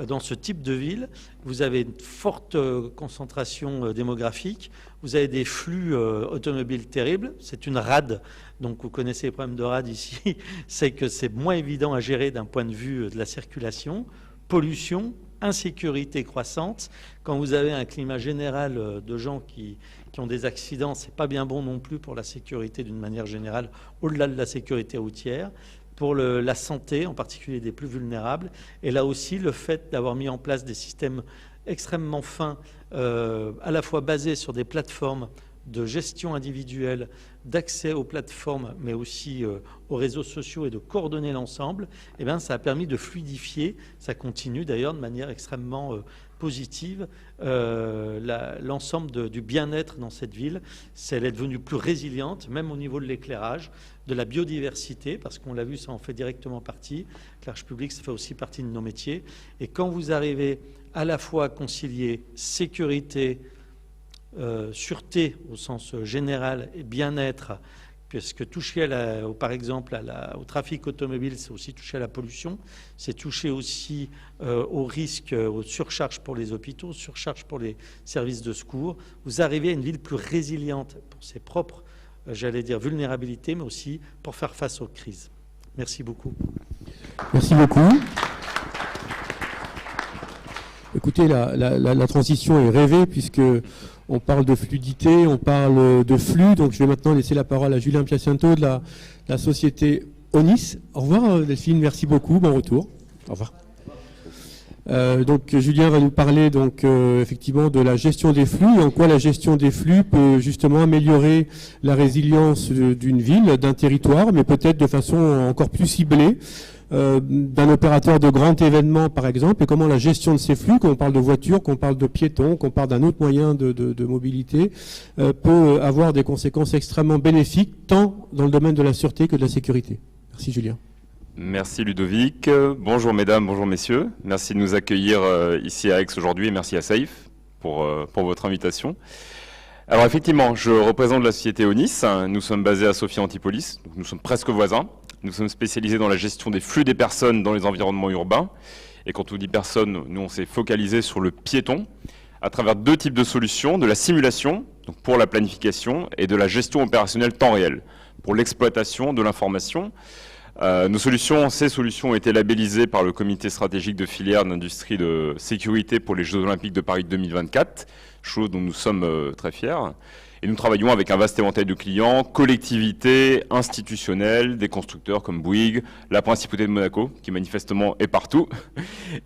dans ce type de ville, vous avez une forte concentration démographique, vous avez des flux automobiles terribles, c'est une rade, donc vous connaissez les problèmes de rade ici, c'est que c'est moins évident à gérer d'un point de vue de la circulation, pollution, insécurité croissante. Quand vous avez un climat général de gens qui ont des accidents, c'est pas bien bon non plus pour la sécurité d'une manière générale, au-delà de la sécurité routière, pour la santé, en particulier des plus vulnérables. Et là aussi, le fait d'avoir mis en place des systèmes extrêmement fins, à la fois basés sur des plateformes de gestion individuelle, d'accès aux plateformes, mais aussi aux réseaux sociaux et de coordonner l'ensemble, ça a permis de fluidifier, ça continue d'ailleurs de manière extrêmement positive, l'ensemble du bien-être dans cette ville. Elle est devenue plus résiliente, même au niveau de l'éclairage, de la biodiversité, parce qu'on l'a vu, ça en fait directement partie. L'éclairage public, ça fait aussi partie de nos métiers. Et quand vous arrivez à la fois à concilier sécurité, sûreté au sens général et bien-être, puisque toucher par exemple au trafic automobile, c'est aussi toucher à la pollution, c'est toucher aussi au risque, aux surcharges pour les hôpitaux, surcharges pour les services de secours. Vous arrivez à une ville plus résiliente pour ses propres, j'allais dire, vulnérabilités, mais aussi pour faire face aux crises. Merci beaucoup. Merci beaucoup. Écoutez, la transition est rêvée puisque on parle de fluidité, on parle de flux. Donc je vais maintenant laisser la parole à Julien Piacento de la société Onis. Au revoir Delphine, merci beaucoup, bon retour. Au revoir. Donc Julien va nous parler effectivement de la gestion des flux et en quoi la gestion des flux peut justement améliorer la résilience d'une ville, d'un territoire, mais peut-être de façon encore plus ciblée. D'un opérateur de grand événement par exemple, et comment la gestion de ces flux, qu'on parle de voitures, qu'on parle de piétons, qu'on parle d'un autre moyen de mobilité, peut avoir des conséquences extrêmement bénéfiques, tant dans le domaine de la sûreté que de la sécurité. Merci Julien. Merci Ludovic. Bonjour mesdames, bonjour messieurs. Merci de nous accueillir ici à Aix aujourd'hui et merci à Safe pour votre invitation. Alors effectivement, je représente la société Onis. Nous sommes basés à Sophia Antipolis, donc nous sommes presque voisins. Nous sommes spécialisés dans la gestion des flux des personnes dans les environnements urbains. Et quand on dit personnes, nous on s'est focalisé sur le piéton à travers deux types de solutions, de la simulation, donc pour la planification, et de la gestion opérationnelle temps réel, pour l'exploitation de l'information. Ces solutions ont été labellisées par le comité stratégique de filière d'industrie de sécurité pour les Jeux Olympiques de Paris 2024, chose dont nous sommes très fiers. Et nous travaillons avec un vaste éventail de clients, collectivités, institutionnels, des constructeurs comme Bouygues, la Principauté de Monaco, qui manifestement est partout,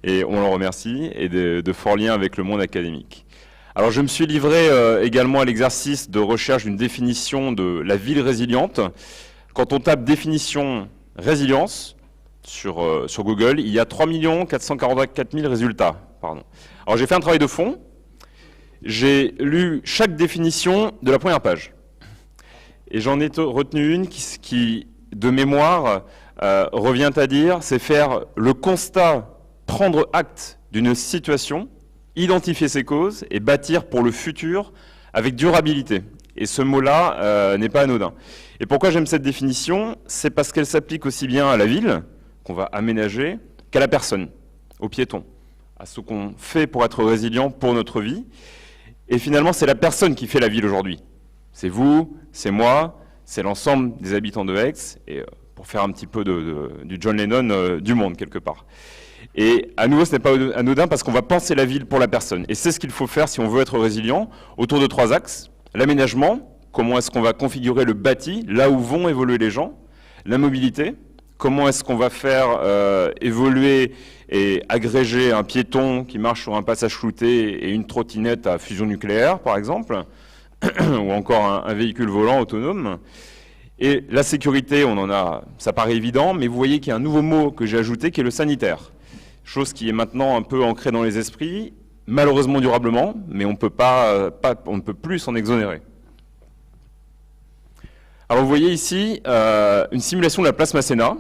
et on leur remercie, et de forts liens avec le monde académique. Alors je me suis livré également à l'exercice de recherche d'une définition de la ville résiliente. Quand on tape définition résilience sur Google, il y a 3 444 000 résultats. Alors j'ai fait un travail de fond. J'ai lu chaque définition de la première page. Et j'en ai retenu une qui de mémoire, revient à dire, c'est faire le constat, prendre acte d'une situation, identifier ses causes et bâtir pour le futur avec durabilité. Et ce mot-là n'est pas anodin. Et pourquoi j'aime cette définition? C'est parce qu'elle s'applique aussi bien à la ville, qu'on va aménager, qu'à la personne, au piéton, à ce qu'on fait pour être résilient pour notre vie. Et finalement, c'est la personne qui fait la ville aujourd'hui. C'est vous, c'est moi, c'est l'ensemble des habitants de Aix, et pour faire un petit peu du John Lennon du monde, quelque part. Et à nouveau, ce n'est pas anodin parce qu'on va penser la ville pour la personne. Et c'est ce qu'il faut faire si on veut être résilient, autour de 3 axes. L'aménagement, comment est-ce qu'on va configurer le bâti, là où vont évoluer les gens. La mobilité, comment est-ce qu'on va faire évoluer et agréger un piéton qui marche sur un passage flouté et une trottinette à fusion nucléaire, par exemple, ou encore un véhicule volant autonome. Et la sécurité, ça paraît évident, mais vous voyez qu'il y a un nouveau mot que j'ai ajouté qui est le sanitaire. Chose qui est maintenant un peu ancrée dans les esprits, malheureusement durablement, mais on ne peut plus s'en exonérer. Alors vous voyez ici une simulation de la place Masséna,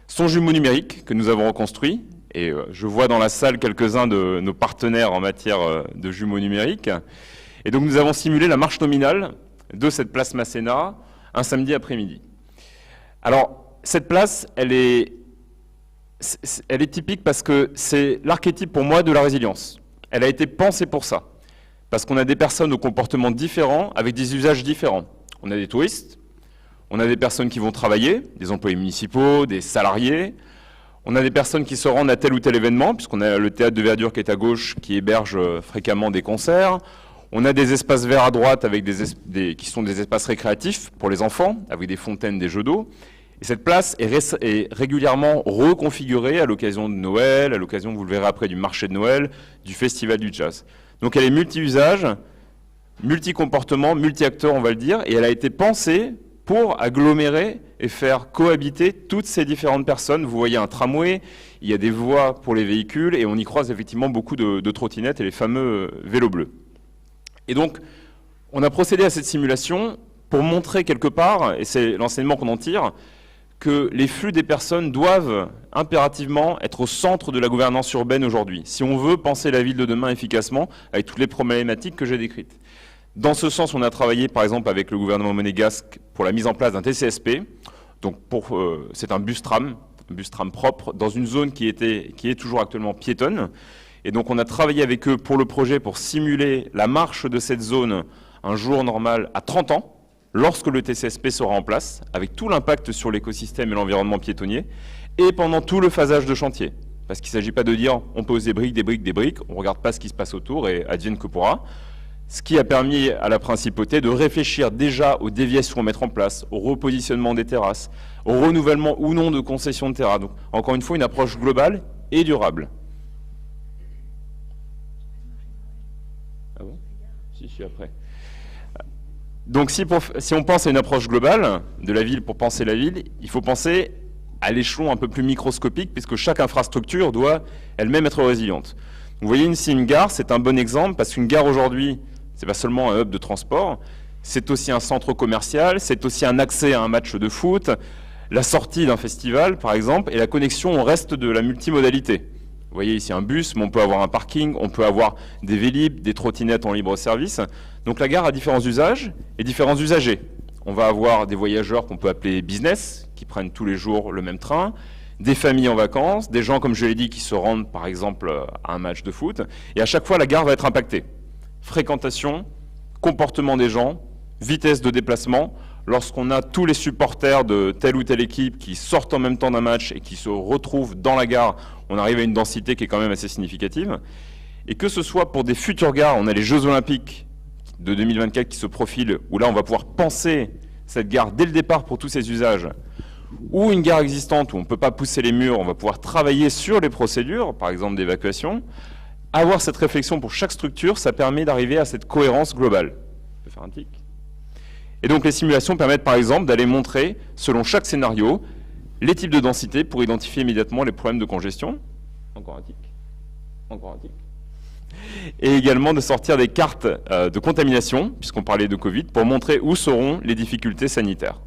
son jumeau numérique que nous avons reconstruit, et je vois dans la salle quelques-uns de nos partenaires en matière de jumeaux numériques. Et donc nous avons simulé la marche nominale de cette place Masséna un samedi après-midi. Alors cette place, elle est typique parce que c'est l'archétype pour moi de la résilience. Elle a été pensée pour ça, parce qu'on a des personnes aux comportements différents, avec des usages différents. On a des touristes, on a des personnes qui vont travailler, des employés municipaux, des salariés, on a des personnes qui se rendent à tel ou tel événement, puisqu'on a le théâtre de verdure qui est à gauche, qui héberge fréquemment des concerts, on a des espaces verts à droite avec qui sont des espaces récréatifs pour les enfants, avec des fontaines, des jeux d'eau. Et cette place est régulièrement reconfigurée à l'occasion de Noël, à l'occasion, vous le verrez après, du marché de Noël, du festival du jazz. Donc elle est multi-usage, multi-comportement, multi-acteur, on va le dire, et elle a été pensée pour agglomérer et faire cohabiter toutes ces différentes personnes. Vous voyez un tramway, il y a des voies pour les véhicules, et on y croise effectivement beaucoup de trottinettes et les fameux vélos bleus. Et donc, on a procédé à cette simulation pour montrer quelque part, et c'est l'enseignement qu'on en tire, que les flux des personnes doivent impérativement être au centre de la gouvernance urbaine aujourd'hui, si on veut penser la ville de demain efficacement, avec toutes les problématiques que j'ai décrites. Dans ce sens, on a travaillé par exemple avec le gouvernement monégasque pour la mise en place d'un TCSP, donc c'est un bus-tram propre, dans une zone qui est toujours actuellement piétonne. Et donc on a travaillé avec eux pour le projet pour simuler la marche de cette zone un jour normal à 30 ans, lorsque le TCSP sera en place, avec tout l'impact sur l'écosystème et l'environnement piétonnier, et pendant tout le phasage de chantier. Parce qu'il ne s'agit pas de dire on pose des briques, on ne regarde pas ce qui se passe autour et advienne que pourra. Ce qui a permis à la principauté de réfléchir déjà aux déviations à mettre en place, au repositionnement des terrasses, au renouvellement ou non de concessions de terrain. Donc encore une fois, une approche globale et durable. Ah bon ? Si, après. Donc si on pense à une approche globale de la ville pour penser la ville, il faut penser à l'échelon un peu plus microscopique, puisque chaque infrastructure doit elle-même être résiliente. Vous voyez ici une gare, c'est un bon exemple, parce qu'une gare aujourd'hui, c'est pas seulement un hub de transport, c'est aussi un centre commercial, c'est aussi un accès à un match de foot, la sortie d'un festival par exemple, et la connexion au reste de la multimodalité. Vous voyez ici un bus, mais on peut avoir un parking, on peut avoir des vélib, des trottinettes en libre service. Donc la gare a différents usages et différents usagers. On va avoir des voyageurs qu'on peut appeler business, qui prennent tous les jours le même train, des familles en vacances, des gens, comme je l'ai dit, qui se rendent par exemple à un match de foot. Et à chaque fois, la gare va être impactée. Fréquentation, comportement des gens, vitesse de déplacement. Lorsqu'on a tous les supporters de telle ou telle équipe qui sortent en même temps d'un match et qui se retrouvent dans la gare, on arrive à une densité qui est quand même assez significative. Et que ce soit pour des futures gares, on a les Jeux Olympiques de 2024 qui se profilent, où là on va pouvoir penser cette gare dès le départ pour tous ses usages, ou une gare existante où on ne peut pas pousser les murs, on va pouvoir travailler sur les procédures, par exemple d'évacuation. Avoir cette réflexion pour chaque structure, ça permet d'arriver à cette cohérence globale. Je peux faire un tic. Et donc les simulations permettent par exemple d'aller montrer, selon chaque scénario, les types de densité pour identifier immédiatement les problèmes de congestion. Encore un tic. Encore un tic. Et également de sortir des cartes de contamination, puisqu'on parlait de Covid, pour montrer où seront les difficultés sanitaires.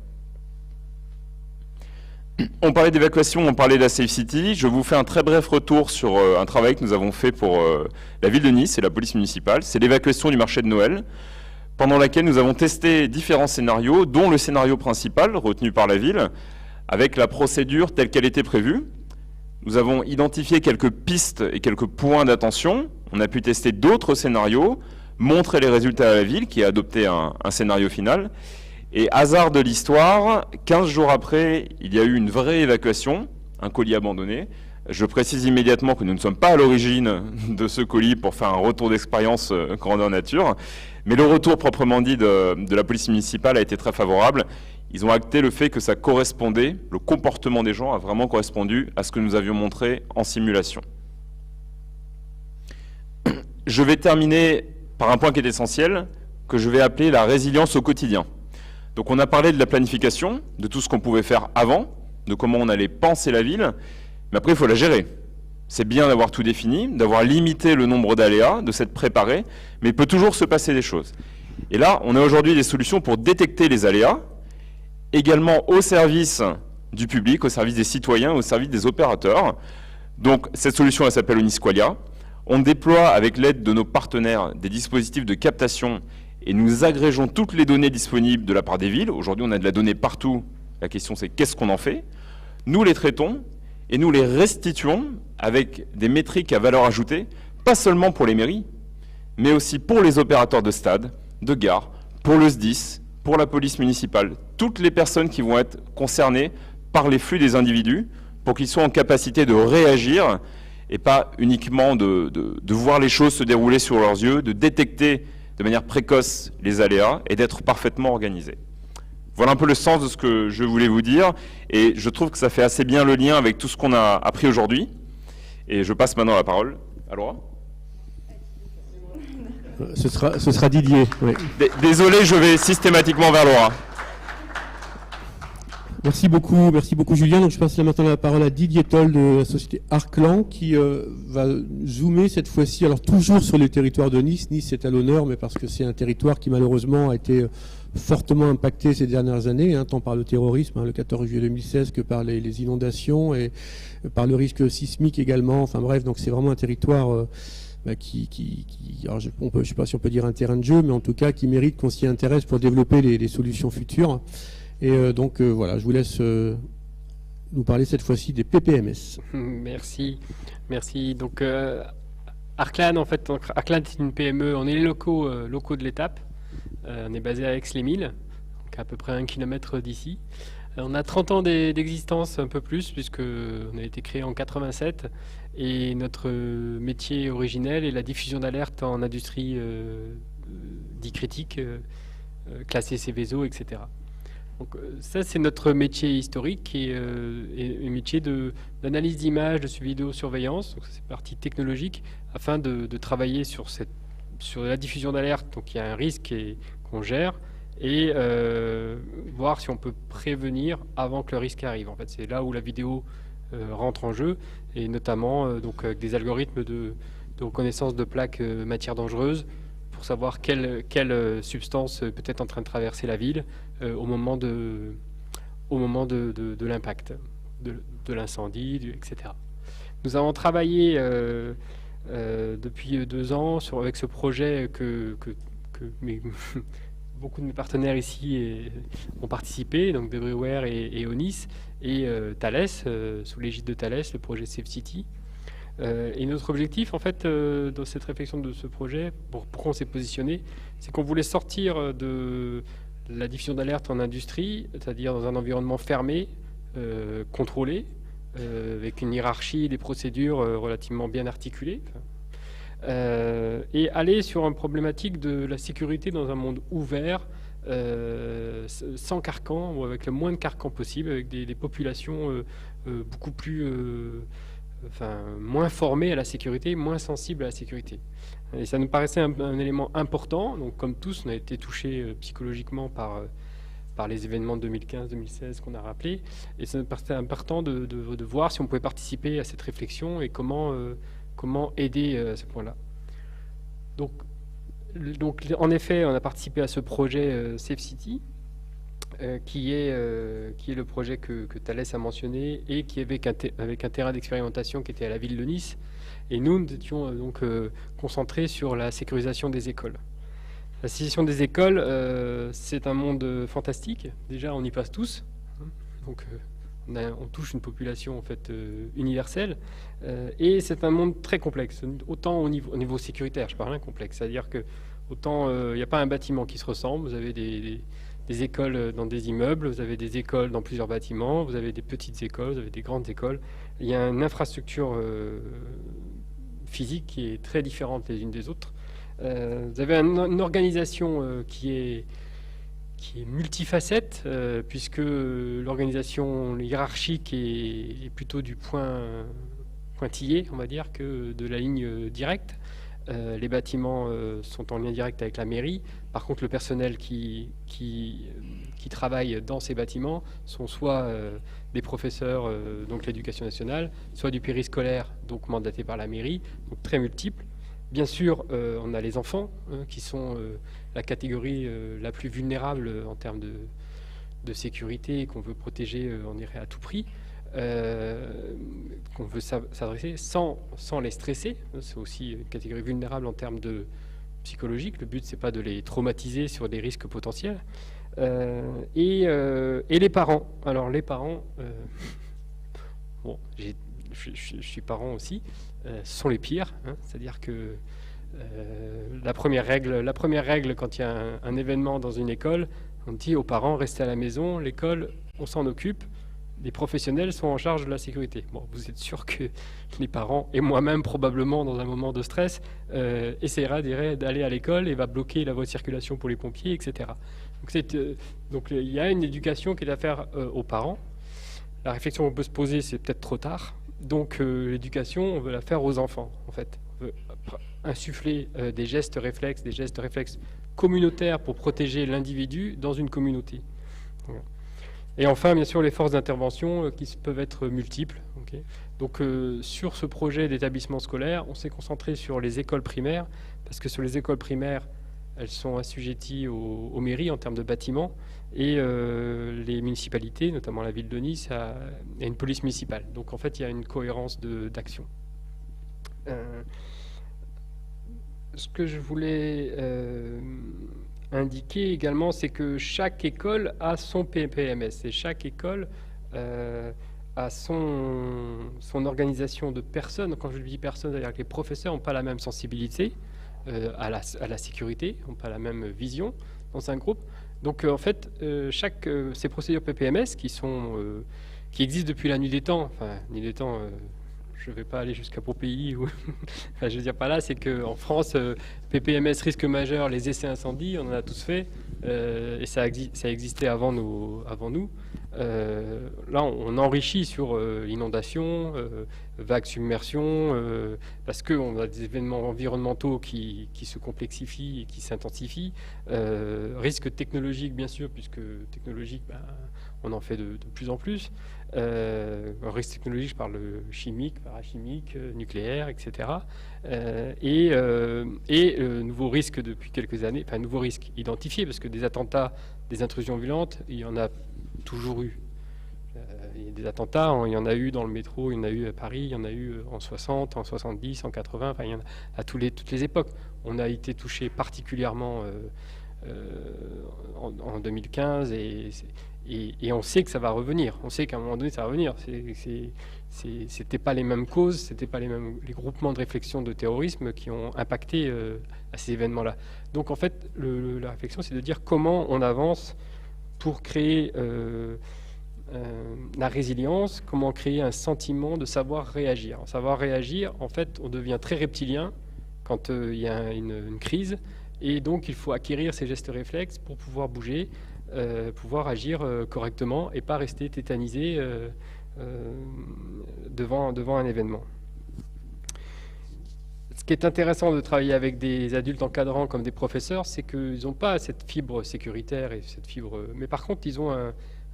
On parlait d'évacuation, on parlait de la Safe City. Je vous fais un très bref retour sur un travail que nous avons fait pour la ville de Nice et la police municipale. C'est l'évacuation du marché de Noël, pendant laquelle nous avons testé différents scénarios, dont le scénario principal retenu par la ville, avec la procédure telle qu'elle était prévue. nous avons identifié quelques pistes et quelques points d'attention. On a pu tester d'autres scénarios, montrer les résultats à la ville qui a adopté un scénario final. Et hasard de l'histoire, 15 jours après, il y a eu une vraie évacuation, un colis abandonné. Je précise immédiatement que nous ne sommes pas à l'origine de ce colis pour faire un retour d'expérience grandeur nature, mais le retour proprement dit de la police municipale a été très favorable. Ils ont acté le fait que ça correspondait, le comportement des gens a vraiment correspondu à ce que nous avions montré en simulation. Je vais terminer par un point qui est essentiel, que je vais appeler la résilience au quotidien. Donc on a parlé de la planification, de tout ce qu'on pouvait faire avant, de comment on allait penser la ville, mais après il faut la gérer. C'est bien d'avoir tout défini, d'avoir limité le nombre d'aléas, de s'être préparé, mais il peut toujours se passer des choses. Et là, on a aujourd'hui des solutions pour détecter les aléas, également au service du public, au service des citoyens, au service des opérateurs. Donc cette solution, elle s'appelle Onisqualia. On déploie avec l'aide de nos partenaires des dispositifs de captation et nous agrégeons toutes les données disponibles de la part des villes. Aujourd'hui, on a de la donnée partout. La question, c'est qu'est-ce qu'on en fait? Nous les traitons et nous les restituons avec des métriques à valeur ajoutée, pas seulement pour les mairies, mais aussi pour les opérateurs de stades, de gares, pour le SDIS, pour la police municipale, toutes les personnes qui vont être concernées par les flux des individus pour qu'ils soient en capacité de réagir et pas uniquement de voir les choses se dérouler sur leurs yeux, de détecter de manière précoce les aléas et d'être parfaitement organisés. Voilà un peu le sens de ce que je voulais vous dire et je trouve que ça fait assez bien le lien avec tout ce qu'on a appris aujourd'hui. Et je passe maintenant la parole à Laura. Ce sera Didier. Oui. Désolé, je vais systématiquement vers Laura. Merci beaucoup Julien. Donc je passe là maintenant la parole à Didier Toll de la société Arclan qui va zoomer cette fois-ci, alors toujours sur le territoire de Nice. Nice est à l'honneur, mais parce que c'est un territoire qui malheureusement a été fortement impacté ces dernières années, tant par le terrorisme, le 14 juillet 2016, que par les inondations et par le risque sismique également. Enfin bref, donc c'est vraiment un territoire alors je ne sais pas si on peut dire un terrain de jeu, mais en tout cas qui mérite qu'on s'y intéresse pour développer les solutions futures. Et donc voilà, je vous laisse nous parler cette fois-ci des PPMS. Merci. Donc Arclan, en fait, Arclan est une PME, on est les locaux de l'étape. On est basé à Aix-les-Milles, donc à peu près 1 km d'ici. On a 30 ans d'existence, un peu plus, puisqu'on a été créé en 87. Et notre métier originel est la diffusion d'alerte en industrie dite critique, classée Céveso, etc. Donc ça, c'est notre métier historique, qui est un métier d'analyse d'images, de vidéosurveillance. Donc ça, c'est partie technologique, afin de travailler sur la diffusion d'alerte. Donc il y a un risque qu'on gère, et voir si on peut prévenir avant que le risque arrive. En fait, c'est là où la vidéo rentre en jeu, et notamment donc avec des algorithmes de reconnaissance de plaques matières dangereuses pour savoir quelle substance peut être en train de traverser la ville au moment de l'impact, de l'incendie, etc. Nous avons travaillé depuis 2 ans avec ce projet que beaucoup de mes partenaires ici ont participé, donc Devryware et Onis, et Thales, sous l'égide de Thales, le projet Safe City. Et notre objectif, en fait, dans cette réflexion de ce projet, pourquoi on s'est positionné, c'est qu'on voulait sortir de la diffusion d'alerte en industrie, c'est-à-dire dans un environnement fermé, contrôlé, avec une hiérarchie, des procédures relativement bien articulées, et aller sur une problématique de la sécurité dans un monde ouvert, sans carcan, ou avec le moins de carcan possible, avec des populations beaucoup plus... moins formées à la sécurité, moins sensibles à la sécurité. Et ça nous paraissait un élément important. Donc, comme tous, on a été touchés psychologiquement par les événements de 2015-2016 qu'on a rappelés. Et ça nous paraissait important de voir si on pouvait participer à cette réflexion et comment aider à ce point-là. Donc, en effet, on a participé à ce projet Safe City, qui est le projet que Thales a mentionné, et qui est avec un terrain d'expérimentation qui était à la ville de Nice. Et nous étions donc concentrés sur la sécurisation des écoles. La sécurisation des écoles, c'est un monde fantastique. Déjà, on y passe tous. Donc, on touche une population en fait universelle, et c'est un monde très complexe, autant au niveau sécuritaire, je parle complexe, c'est-à-dire que autant il n'y a pas un bâtiment qui se ressemble, vous avez des écoles dans des immeubles, vous avez des écoles dans plusieurs bâtiments, vous avez des petites écoles, vous avez des grandes écoles, il y a une infrastructure physique qui est très différente les unes des autres. Vous avez une organisation qui est multifacette, puisque l'organisation hiérarchique est plutôt du pointillé, on va dire, que de la ligne directe. Les bâtiments sont en lien direct avec la mairie. Par contre, le personnel qui travaille dans ces bâtiments sont soit des professeurs, donc l'éducation nationale, soit du périscolaire, donc mandaté par la mairie, donc très multiples. Bien sûr, on a les enfants, qui sont la catégorie la plus vulnérable en termes de sécurité, qu'on veut protéger, on dirait, à tout prix, qu'on veut s'adresser sans les stresser. C'est aussi une catégorie vulnérable en termes de psychologique. Le but, c'est pas de les traumatiser sur des risques potentiels. Et les parents. Alors, les parents, bon, je suis parent aussi, sont les pires, hein, c'est-à-dire que la première règle quand il y a un événement dans une école, on dit aux parents restez à la maison, l'école on s'en occupe, les professionnels sont en charge de la sécurité. Bon, vous êtes sûr que les parents et moi-même probablement dans un moment de stress essaiera d'aller à l'école et va bloquer la voie de circulation pour les pompiers, etc. Donc il y a une éducation qui est à faire aux parents. La réflexion qu'on peut se poser, c'est peut-être trop tard. Donc l'éducation, on veut la faire aux enfants, en fait. On veut insuffler des gestes réflexes communautaires pour protéger l'individu dans une communauté. Voilà. Et enfin, bien sûr, les forces d'intervention qui peuvent être multiples. Okay. Donc sur ce projet d'établissement scolaire, on s'est concentré sur les écoles primaires, parce que sur les écoles primaires, elles sont assujetties aux mairies en termes de bâtiments, et les municipalités, notamment la ville de Nice, a une police municipale. Donc en fait, il y a une cohérence d'action. Ce que je voulais indiquer également, c'est que chaque école a son PPMS, et chaque école a son organisation de personnes. Quand je dis personnes, c'est-à-dire que les professeurs n'ont pas la même sensibilité à la sécurité, n'ont pas la même vision dans un groupe. Donc en fait, ces procédures PPMS qui existent depuis la nuit des temps, je ne vais pas aller jusqu'à Pompéi, enfin, je veux dire par là, c'est qu'en France, PPMS risque majeur, les essais incendies, on en a tous fait, et ça existait avant nous. Là, on enrichit sur inondation, vagues, submersion, parce qu'on a des événements environnementaux qui se complexifient et qui s'intensifient. Risque technologique, bien sûr, puisque technologique, on en fait de plus en plus. Risque technologique, je parle chimique, parachimique, nucléaire, etc. Et nouveaux risques depuis quelques années, enfin nouveaux risques identifiés, parce que des attentats, des intrusions violentes, il y en a toujours eu. Il y a des attentats, il y en a eu dans le métro, il y en a eu à Paris, il y en a eu en 60, en 70, en 80, enfin il y en a à toutes les époques. On a été touché particulièrement en 2015 et on sait que ça va revenir. On sait qu'à un moment donné, ça va revenir. C'était pas les mêmes causes, c'était pas les groupements de réflexion de terrorisme qui ont impacté à ces événements-là. Donc en fait, la réflexion, c'est de dire comment on avance pour créer la résilience, comment créer un sentiment de savoir réagir. En savoir réagir, en fait, on devient très reptilien quand il y a une crise, et donc il faut acquérir ces gestes réflexes pour pouvoir bouger, pouvoir agir correctement et pas rester tétanisé devant un événement. Ce qui est intéressant de travailler avec des adultes encadrants comme des professeurs, c'est qu'ils n'ont pas cette fibre sécuritaire et cette fibre, mais par contre ils ont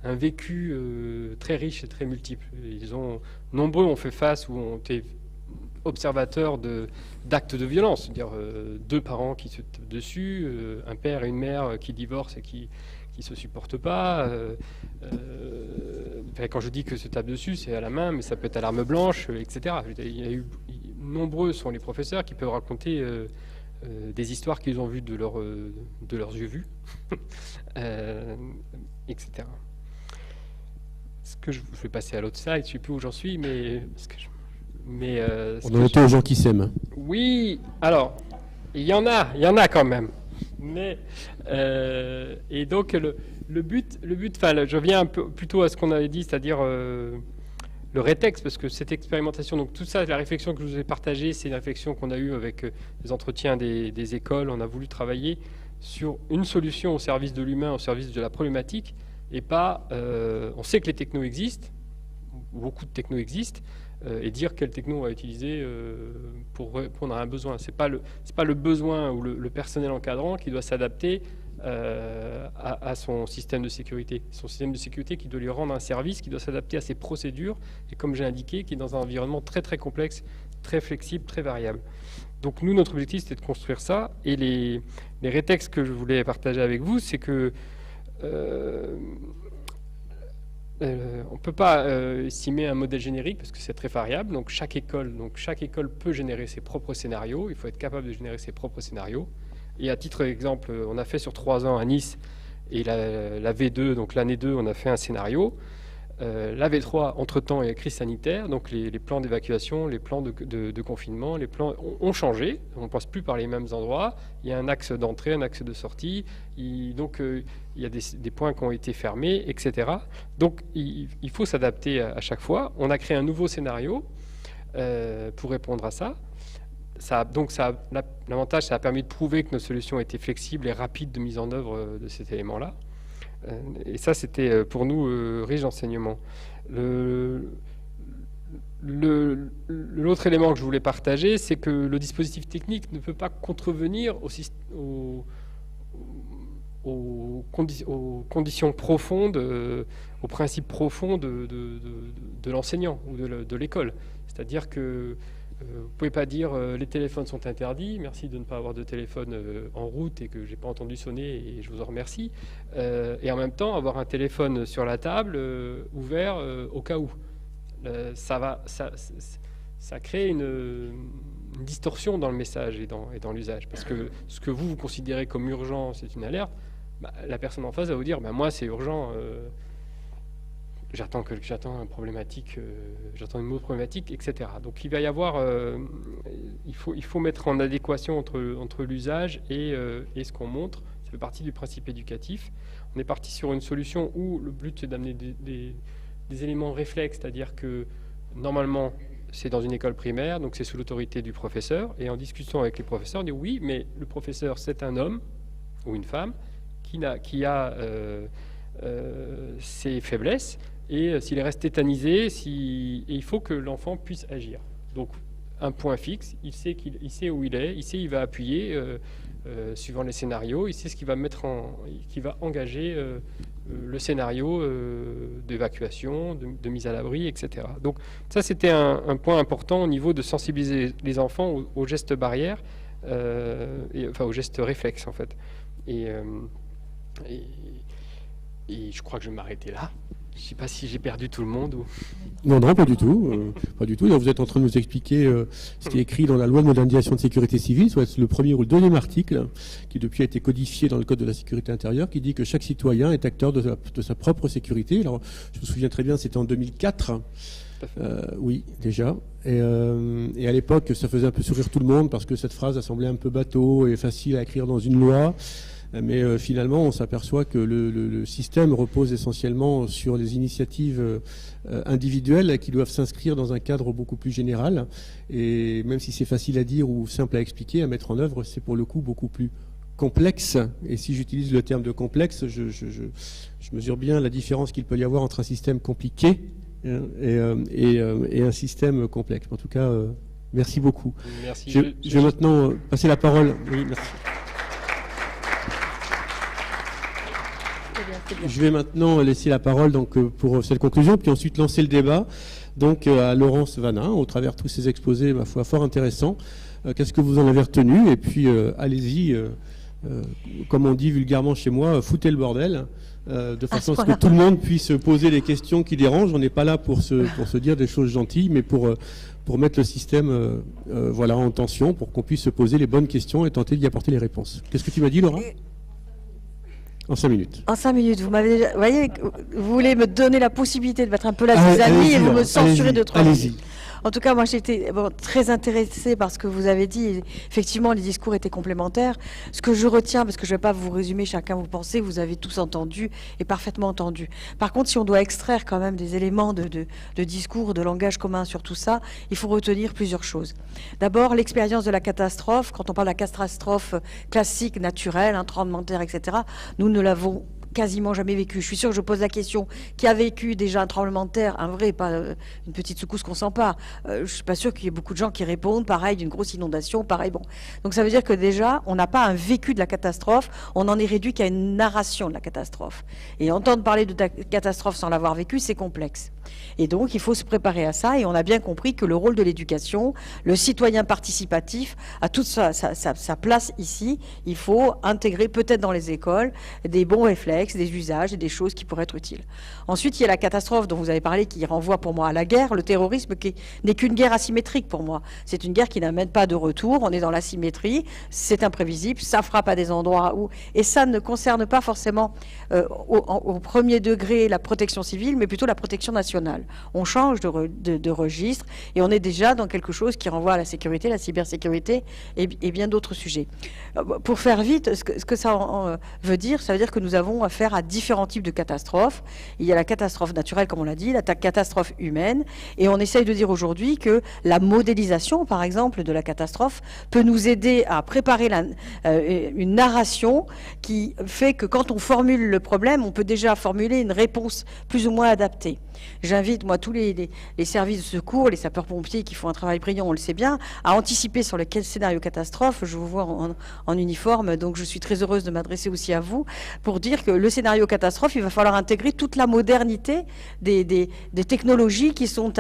un vécu très riche et très multiple. Nombreux ont fait face ou ont été observateurs d'actes de violence, c'est-à-dire deux parents qui se tapent dessus, un père et une mère qui divorcent et qui se supportent pas. Quand je dis que se tape dessus, c'est à la main, mais ça peut être à l'arme blanche, etc. Nombreux sont les professeurs qui peuvent raconter des histoires qu'ils ont vues de leurs yeux vus, etc. je vais passer à l'autre slide, je ne sais plus où j'en suis, mais... On en était aux gens qui s'aiment. Oui, alors, il y en a quand même. Mais, et donc, le but, je reviens un peu plutôt à ce qu'on avait dit, c'est-à-dire le rétexte, parce que cette expérimentation, donc tout ça, la réflexion que je vous ai partagée, c'est une réflexion qu'on a eue avec les entretiens des écoles. On a voulu travailler sur une solution au service de l'humain, au service de la problématique, et pas, on sait que les technos existent, beaucoup de technos existent, et dire quel techno on va utiliser pour répondre à un besoin. C'est pas le besoin ou le personnel encadrant qui doit s'adapter à son système de sécurité. Son système de sécurité qui doit lui rendre un service, qui doit s'adapter à ses procédures, et comme j'ai indiqué, qui est dans un environnement très très complexe, très flexible, très variable. Donc nous, notre objectif, c'était de construire ça, et les rétextes que je voulais partager avec vous, c'est que on ne peut pas estimer un modèle générique parce que c'est très variable. Donc chaque école peut générer ses propres scénarios. Il faut être capable de générer ses propres scénarios. Et à titre d'exemple, on a fait sur 3 ans à Nice et la V2, donc l'année 2, on a fait un scénario. La V3, entre-temps, il y a crise sanitaire, donc les plans d'évacuation, les plans de confinement, les plans ont changé. On ne passe plus par les mêmes endroits. Il y a un axe d'entrée, un axe de sortie. Donc, il y a des points qui ont été fermés, etc. Donc, il faut s'adapter à chaque fois. On a créé un nouveau scénario pour répondre à ça. L'avantage, ça a permis de prouver que nos solutions étaient flexibles et rapides de mise en œuvre de cet élément-là. Et ça, c'était pour nous riche d'enseignements. L'autre élément que je voulais partager, c'est que le dispositif technique ne peut pas contrevenir aux conditions profondes, aux principes profonds de l'enseignant ou de l'école. C'est-à-dire que vous ne pouvez pas dire les téléphones sont interdits, merci de ne pas avoir de téléphone en route et que je n'ai pas entendu sonner et je vous en remercie. Et en même temps, avoir un téléphone sur la table ouvert au cas où. Ça crée une distorsion dans le message et dans l'usage. Parce que ce que vous considérez comme urgent, c'est une alerte, la personne en face va vous dire moi c'est urgent. J'attends une problématique, j'attends une mot problématique, etc. Donc il va y avoir, il faut mettre en adéquation entre l'usage et ce qu'on montre. Ça fait partie du principe éducatif. On est parti sur une solution où le but c'est d'amener des éléments réflexes, c'est-à-dire que normalement c'est dans une école primaire, donc c'est sous l'autorité du professeur. Et en discutant avec les professeurs, on dit oui, mais le professeur c'est un homme ou une femme qui a ses faiblesses. Et s'il reste tétanisé, il faut que l'enfant puisse agir. Donc, un point fixe, il sait où il est, il sait où il va appuyer, suivant les scénarios, il sait ce qu'il va qui va engager le scénario d'évacuation, de mise à l'abri, etc. Donc, ça, c'était un point important au niveau de sensibiliser les enfants aux gestes barrières, enfin, aux gestes réflexes, en fait. Et je crois que je vais m'arrêter là. Je ne sais pas si j'ai perdu tout le monde. Ou... Non, pas du tout. Pas du tout. Là, vous êtes en train de nous expliquer ce qui est écrit dans la loi de modernisation de sécurité civile, soit le premier ou le deuxième article, qui depuis a été codifié dans le Code de la sécurité intérieure, qui dit que chaque citoyen est acteur de sa propre sécurité. Alors, je me souviens très bien, c'était en 2004. Oui, déjà. Et à l'époque, ça faisait un peu sourire tout le monde, parce que cette phrase a semblé un peu bateau et facile à écrire dans une loi. Mais finalement, on s'aperçoit que le système repose essentiellement sur des initiatives individuelles qui doivent s'inscrire dans un cadre beaucoup plus général. Et même si c'est facile à dire ou simple à expliquer, à mettre en œuvre, c'est pour le coup beaucoup plus complexe. Et si j'utilise le terme de complexe, je mesure bien la différence qu'il peut y avoir entre un système compliqué et un système complexe. En tout cas, merci beaucoup. Merci. Je vais maintenant passer la parole. Oui, merci. Je vais maintenant laisser la parole pour cette conclusion, puis ensuite lancer le débat à Laurence Vanin, au travers de tous ces exposés, ma foi, fort intéressants. Qu'est-ce que vous en avez retenu? Et puis, allez-y, comme on dit vulgairement chez moi, foutez le bordel, de façon à ce que tout le monde puisse poser les questions qui dérangent. On n'est pas là pour se dire des choses gentilles, mais pour mettre le système en tension, pour qu'on puisse se poser les bonnes questions et tenter d'y apporter les réponses. Qu'est-ce que tu m'as dit, Laura? En 5 minutes. En 5 minutes, vous m'avez déjà... Vous voyez, vous voulez me donner la possibilité de mettre un peu la zizanie et vous me censurez de 3 minutes. En tout cas, moi, j'ai été très intéressée par ce que vous avez dit. Effectivement, les discours étaient complémentaires. Ce que je retiens, parce que je ne vais pas vous résumer chacun vos pensées, vous avez tous entendu et parfaitement entendu. Par contre, si on doit extraire quand même des éléments de discours, de langage commun sur tout ça, il faut retenir plusieurs choses. D'abord, l'expérience de la catastrophe. Quand on parle de la catastrophe classique, naturelle, tremblement de terre, etc., nous ne l'avons quasiment jamais vécu. Je suis sûre que je pose la question, qui a vécu déjà un tremblement de terre, un vrai, pas une petite secousse qu'on sent pas. Je suis pas sûre qu'il y ait beaucoup de gens qui répondent, pareil, d'une grosse inondation, pareil, bon. Donc ça veut dire que déjà, on n'a pas un vécu de la catastrophe, on en est réduit qu'à une narration de la catastrophe. Et entendre parler de catastrophe sans l'avoir vécu, c'est complexe. Et donc, il faut se préparer à ça, et on a bien compris que le rôle de l'éducation, le citoyen participatif, a toute sa place ici. Il faut intégrer peut-être dans les écoles des bons réflexes, des usages et des choses qui pourraient être utiles. Ensuite, il y a la catastrophe dont vous avez parlé, qui renvoie pour moi à la guerre, le terrorisme, qui n'est qu'une guerre asymétrique pour moi. C'est une guerre qui n'amène pas de retour, on est dans l'asymétrie, c'est imprévisible, ça frappe à des endroits où... Et ça ne concerne pas forcément au premier degré la protection civile, mais plutôt la protection nationale. On change de registre et on est déjà dans quelque chose qui renvoie à la sécurité, la cybersécurité et bien d'autres sujets. Pour faire vite, ce que ça veut dire, ça veut dire que nous avons affaire à différents types de catastrophes. Il y a la catastrophe naturelle, comme on l'a dit, la catastrophe humaine, et on essaye de dire aujourd'hui que la modélisation, par exemple, de la catastrophe peut nous aider à préparer une narration qui fait que quand on formule le problème, on peut déjà formuler une réponse plus ou moins adaptée. J'invite, moi, tous les services de secours, les sapeurs-pompiers qui font un travail brillant, on le sait bien, à anticiper sur le scénario catastrophe. Je vous vois en uniforme, donc je suis très heureuse de m'adresser aussi à vous pour dire que le scénario catastrophe, il va falloir intégrer toute la modernité des technologies qui sont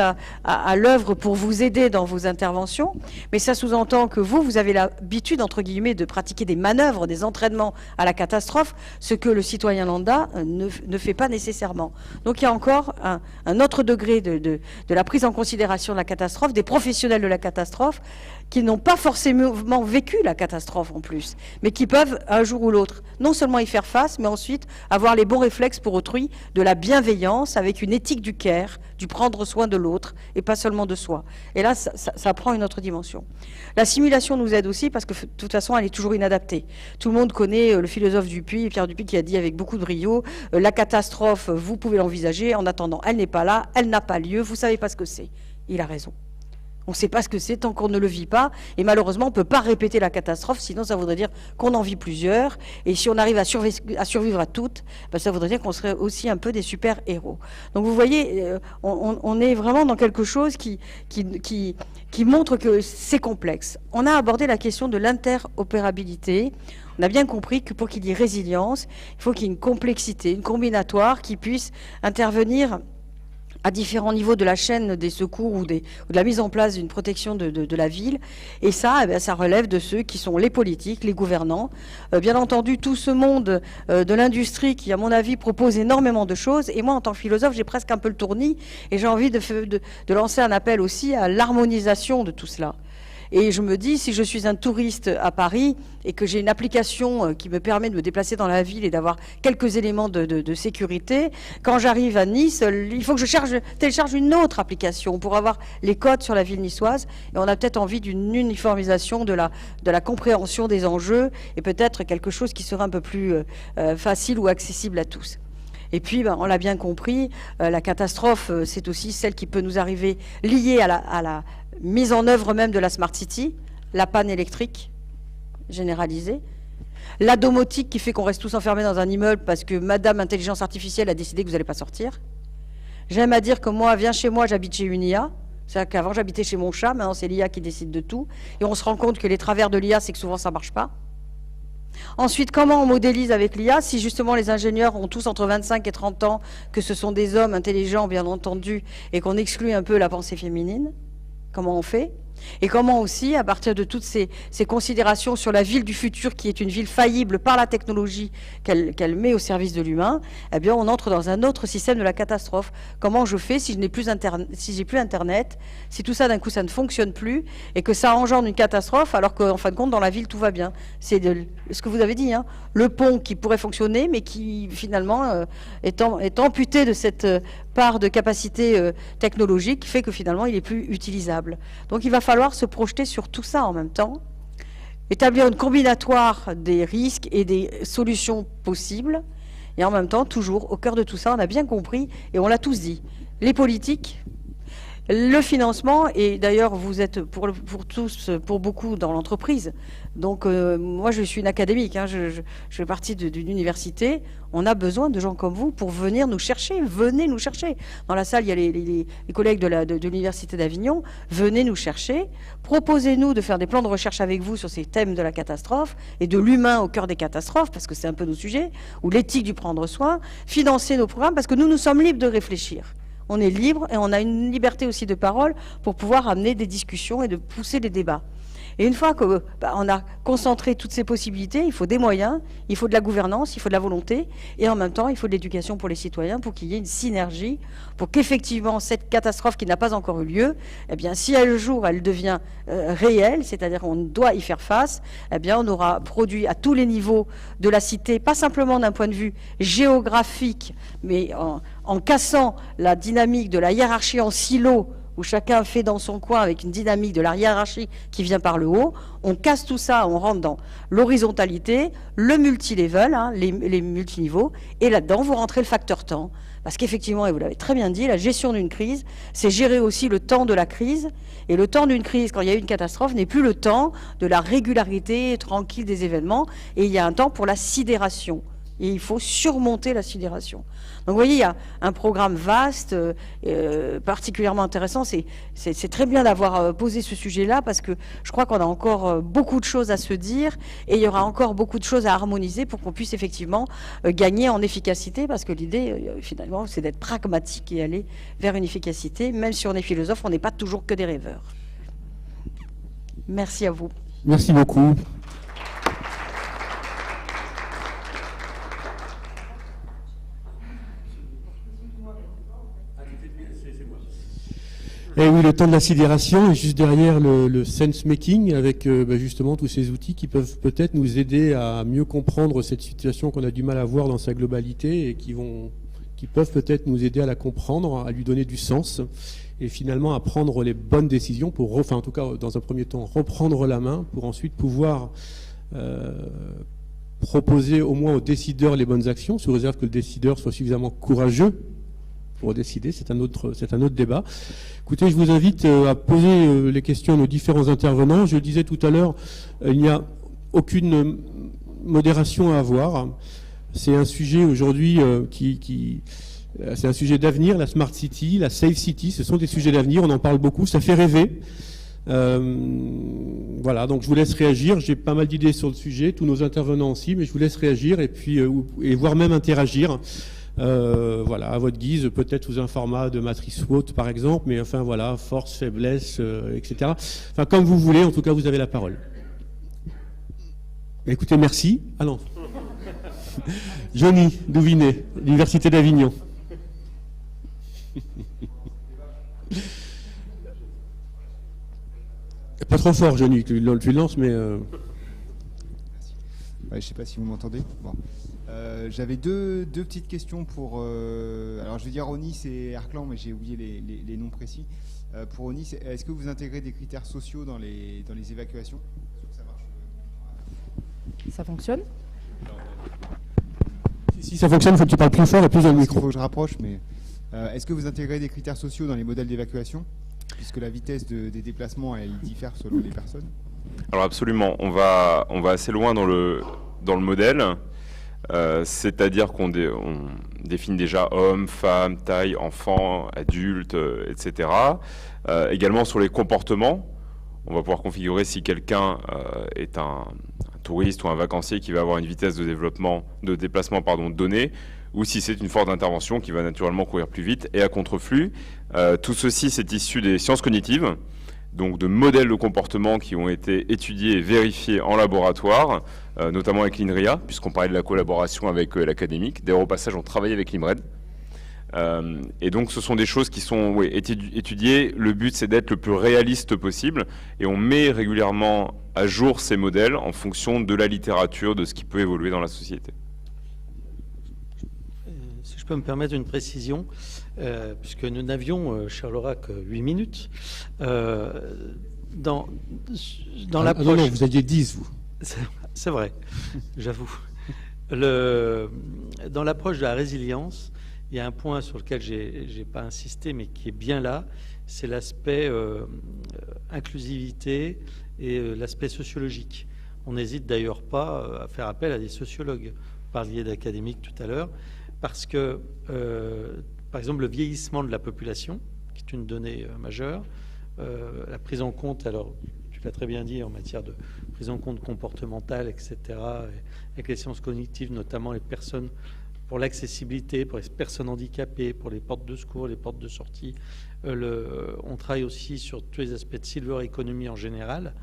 à l'œuvre pour vous aider dans vos interventions. Mais ça sous-entend que vous avez l'habitude, entre guillemets, de pratiquer des manœuvres, des entraînements à la catastrophe, ce que le citoyen lambda ne fait pas nécessairement. Donc il y a encore un autre degré de la prise en considération de la catastrophe, des professionnels de la catastrophe, qui n'ont pas forcément vécu la catastrophe en plus, mais qui peuvent, un jour ou l'autre, non seulement y faire face, mais ensuite avoir les bons réflexes pour autrui, de la bienveillance, avec une éthique du care, du prendre soin de l'autre, et pas seulement de soi. Et là, ça prend une autre dimension. La simulation nous aide aussi, parce que de toute façon, elle est toujours inadaptée. Tout le monde connaît le philosophe Dupuy, Pierre Dupuy, qui a dit avec beaucoup de brio, la catastrophe, vous pouvez l'envisager, en attendant, elle n'est pas là, elle n'a pas lieu, vous savez pas ce que c'est. Il a raison. On ne sait pas ce que c'est tant qu'on ne le vit pas. Et malheureusement, on ne peut pas répéter la catastrophe, sinon ça voudrait dire qu'on en vit plusieurs. Et si on arrive à survivre à toutes, ben ça voudrait dire qu'on serait aussi un peu des super-héros. Donc vous voyez, on est vraiment dans quelque chose qui montre que c'est complexe. On a abordé la question de l'interopérabilité. On a bien compris que pour qu'il y ait résilience, il faut qu'il y ait une complexité, une combinatoire qui puisse intervenir à différents niveaux de la chaîne des secours ou de la mise en place d'une protection de la ville. Et ça, ça relève de ceux qui sont les politiques, les gouvernants. Bien entendu, tout ce monde de l'industrie qui, à mon avis, propose énormément de choses. Et moi, en tant que philosophe, j'ai presque un peu le tournis. Et j'ai envie de lancer un appel aussi à l'harmonisation de tout cela. Et je me dis, si je suis un touriste à Paris et que j'ai une application qui me permet de me déplacer dans la ville et d'avoir quelques éléments de sécurité, quand j'arrive à Nice, il faut que je télécharge une autre application pour avoir les codes sur la ville niçoise. Et on a peut-être envie d'une uniformisation de la compréhension des enjeux et peut-être quelque chose qui serait un peu plus facile ou accessible à tous. Et puis, on l'a bien compris, la catastrophe, c'est aussi celle qui peut nous arriver liée à la mise en œuvre même de la Smart City, la panne électrique généralisée, la domotique qui fait qu'on reste tous enfermés dans un immeuble parce que Madame Intelligence Artificielle a décidé que vous n'allez pas sortir. J'aime à dire que moi, viens chez moi, j'habite chez une IA. C'est-à-dire qu'avant, j'habitais chez mon chat, maintenant c'est l'IA qui décide de tout. Et on se rend compte que les travers de l'IA, c'est que souvent ça ne marche pas. Ensuite, comment on modélise avec l'IA si justement les ingénieurs ont tous entre 25 et 30 ans, que ce sont des hommes intelligents bien entendu et qu'on exclut un peu la pensée féminine? Comment on fait? Et comment aussi, à partir de toutes ces considérations sur la ville du futur, qui est une ville faillible par la technologie qu'elle met au service de l'humain, eh bien, on entre dans un autre système de la catastrophe. Comment je fais si je n'ai plus si j'ai plus Internet, si tout ça d'un coup ça ne fonctionne plus, et que ça engendre une catastrophe, alors qu'en fin de compte, dans la ville, tout va bien. C'est ce que vous avez dit, hein, le pont qui pourrait fonctionner, mais qui finalement est amputé de cette part de capacité technologique, fait que finalement, il est plus utilisable. Donc, il va falloir se projeter sur tout ça en même temps, établir une combinatoire des risques et des solutions possibles, et en même temps, toujours, au cœur de tout ça, on a bien compris, et on l'a tous dit, les politiques, le financement, et d'ailleurs vous êtes pour tous, pour beaucoup dans l'entreprise, donc moi je suis une académique, hein, je fais partie d'une université, on a besoin de gens comme vous pour venir nous chercher, venez nous chercher. Dans la salle il y a les collègues de l'université d'Avignon, venez nous chercher, proposez-nous de faire des plans de recherche avec vous sur ces thèmes de la catastrophe et de l'humain au cœur des catastrophes, parce que c'est un peu nos sujets, ou l'éthique du prendre soin, financez nos programmes, parce que nous sommes libres de réfléchir. On est libre et on a une liberté aussi de parole pour pouvoir amener des discussions et de pousser les débats. Et une fois qu'on a concentré toutes ces possibilités, il faut des moyens, il faut de la gouvernance, il faut de la volonté, et en même temps, il faut de l'éducation pour les citoyens, pour qu'il y ait une synergie, pour qu'effectivement, cette catastrophe qui n'a pas encore eu lieu, eh bien, si un jour elle devient réelle, c'est-à-dire qu'on doit y faire face, eh bien, on aura produit à tous les niveaux de la cité, pas simplement d'un point de vue géographique, mais en cassant la dynamique de la hiérarchie en silo, où chacun fait dans son coin avec une dynamique de la hiérarchie qui vient par le haut, on casse tout ça, on rentre dans l'horizontalité, le multilevel, hein, les multiniveaux, et là-dedans, vous rentrez le facteur temps. Parce qu'effectivement, et vous l'avez très bien dit, la gestion d'une crise, c'est gérer aussi le temps de la crise, et le temps d'une crise, quand il y a eu une catastrophe, n'est plus le temps de la régularité tranquille des événements, et il y a un temps pour la sidération. Et il faut surmonter la sidération. Donc vous voyez, il y a un programme vaste, particulièrement intéressant. C'est très bien d'avoir posé ce sujet-là, parce que je crois qu'on a encore beaucoup de choses à se dire, et il y aura encore beaucoup de choses à harmoniser pour qu'on puisse effectivement gagner en efficacité, parce que l'idée, finalement, c'est d'être pragmatique et aller vers une efficacité. Même si on est philosophe, on n'est pas toujours que des rêveurs. Merci à vous. Merci beaucoup. Et oui, le temps de la sidération est juste derrière le sense making, avec justement tous ces outils qui peuvent peut-être nous aider à mieux comprendre cette situation qu'on a du mal à voir dans sa globalité, et qui peuvent peut-être nous aider à la comprendre, à lui donner du sens, et finalement à prendre les bonnes décisions pour, enfin en tout cas dans un premier temps, reprendre la main pour ensuite pouvoir proposer au moins aux décideurs les bonnes actions, sous réserve que le décideur soit suffisamment courageux pour décider. C'est un autre débat. Écoutez, je vous invite à poser les questions à nos différents intervenants. Je le disais tout à l'heure, il n'y a aucune modération à avoir. C'est un sujet aujourd'hui c'est un sujet d'avenir, la Smart City, la Safe City, ce sont des sujets d'avenir, on en parle beaucoup, ça fait rêver. Voilà, donc je vous laisse réagir. J'ai pas mal d'idées sur le sujet, tous nos intervenants aussi, mais je vous laisse réagir et voire même interagir. Voilà, à votre guise, peut-être sous un format de matrice SWOT par exemple, mais enfin voilà, force, faiblesse, etc. Enfin, comme vous voulez, en tout cas, vous avez la parole. Écoutez, merci. Allons. Johnny Douvinet, l'Université d'Avignon. Pas trop fort, Johnny, tu le lances, mais... Ouais, je ne sais pas si vous m'entendez. Bon. J'avais deux petites questions pour... alors je vais dire Onis et Arclan, mais j'ai oublié les noms précis. Pour Onis, est-ce que vous intégrez des critères sociaux dans les évacuations? Ça marche. Ça fonctionne? Si ça fonctionne, il faut que tu parles plus fort et plus dans le micro. Il faut que je rapproche, mais est-ce que vous intégrez des critères sociaux dans les modèles d'évacuation, puisque la vitesse des déplacements, elle diffère selon les personnes? Alors absolument, on va assez loin dans le modèle, c'est-à-dire qu'on définit déjà hommes, femmes, taille, enfants, adultes, etc. Également sur les comportements, on va pouvoir configurer si quelqu'un est un touriste ou un vacancier qui va avoir une vitesse de déplacement donnée, ou si c'est une force d'intervention qui va naturellement courir plus vite et à contre-flux. Tout ceci, c'est issu des sciences cognitives, donc de modèles de comportement qui ont été étudiés et vérifiés en laboratoire, notamment avec l'INRIA, puisqu'on parlait de la collaboration avec l'académique. D'ailleurs, au passage, on travaille avec l'IMRED. Et donc, ce sont des choses qui sont étudiées. Le but, c'est d'être le plus réaliste possible. Et on met régulièrement à jour ces modèles en fonction de la littérature, de ce qui peut évoluer dans la société. Si je peux me permettre une précision, puisque nous n'avions, cher Laura, que 8 minutes, dans l'approche... Non, vous aviez 10, vous. C'est vrai, j'avoue. Dans l'approche de la résilience, il y a un point sur lequel je n'ai pas insisté, mais qui est bien là, c'est l'aspect inclusivité et l'aspect sociologique. On n'hésite d'ailleurs pas à faire appel à des sociologues. Vous parliez d'académiques tout à l'heure, parce que, par exemple, le vieillissement de la population, qui est une donnée majeure, la prise en compte, alors tu l'as très bien dit, en matière de prise en compte comportementale, etc., avec les sciences cognitives, notamment les personnes, pour l'accessibilité, pour les personnes handicapées, pour les portes de secours, les portes de sortie. On travaille aussi sur tous les aspects de silver economy en général.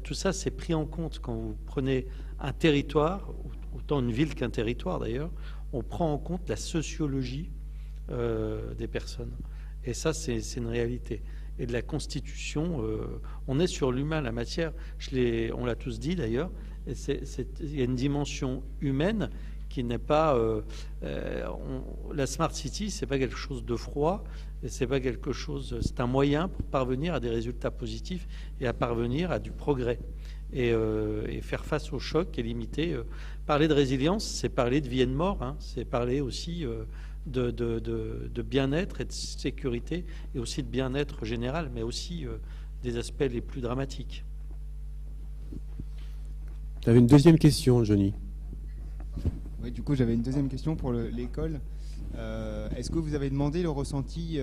Tout ça, c'est pris en compte quand vous prenez un territoire, autant une ville qu'un territoire d'ailleurs, on prend en compte la sociologie des personnes. Et ça, c'est une réalité. Et de la constitution, on est sur l'humain, la matière, on l'a tous dit d'ailleurs, il y a une dimension humaine qui n'est pas... la Smart City, c'est pas quelque chose de froid, et c'est pas quelque chose... C'est un moyen pour parvenir à des résultats positifs et à parvenir à du progrès. Et faire face au choc et limiter... parler de résilience, c'est parler de vie et de mort, hein, c'est parler aussi de bien-être et de sécurité, et aussi de bien-être général, mais aussi des aspects les plus dramatiques. Tu avais une deuxième question, Johnny. Oui, du coup, j'avais une deuxième question pour l'école. Est-ce que vous avez demandé le ressenti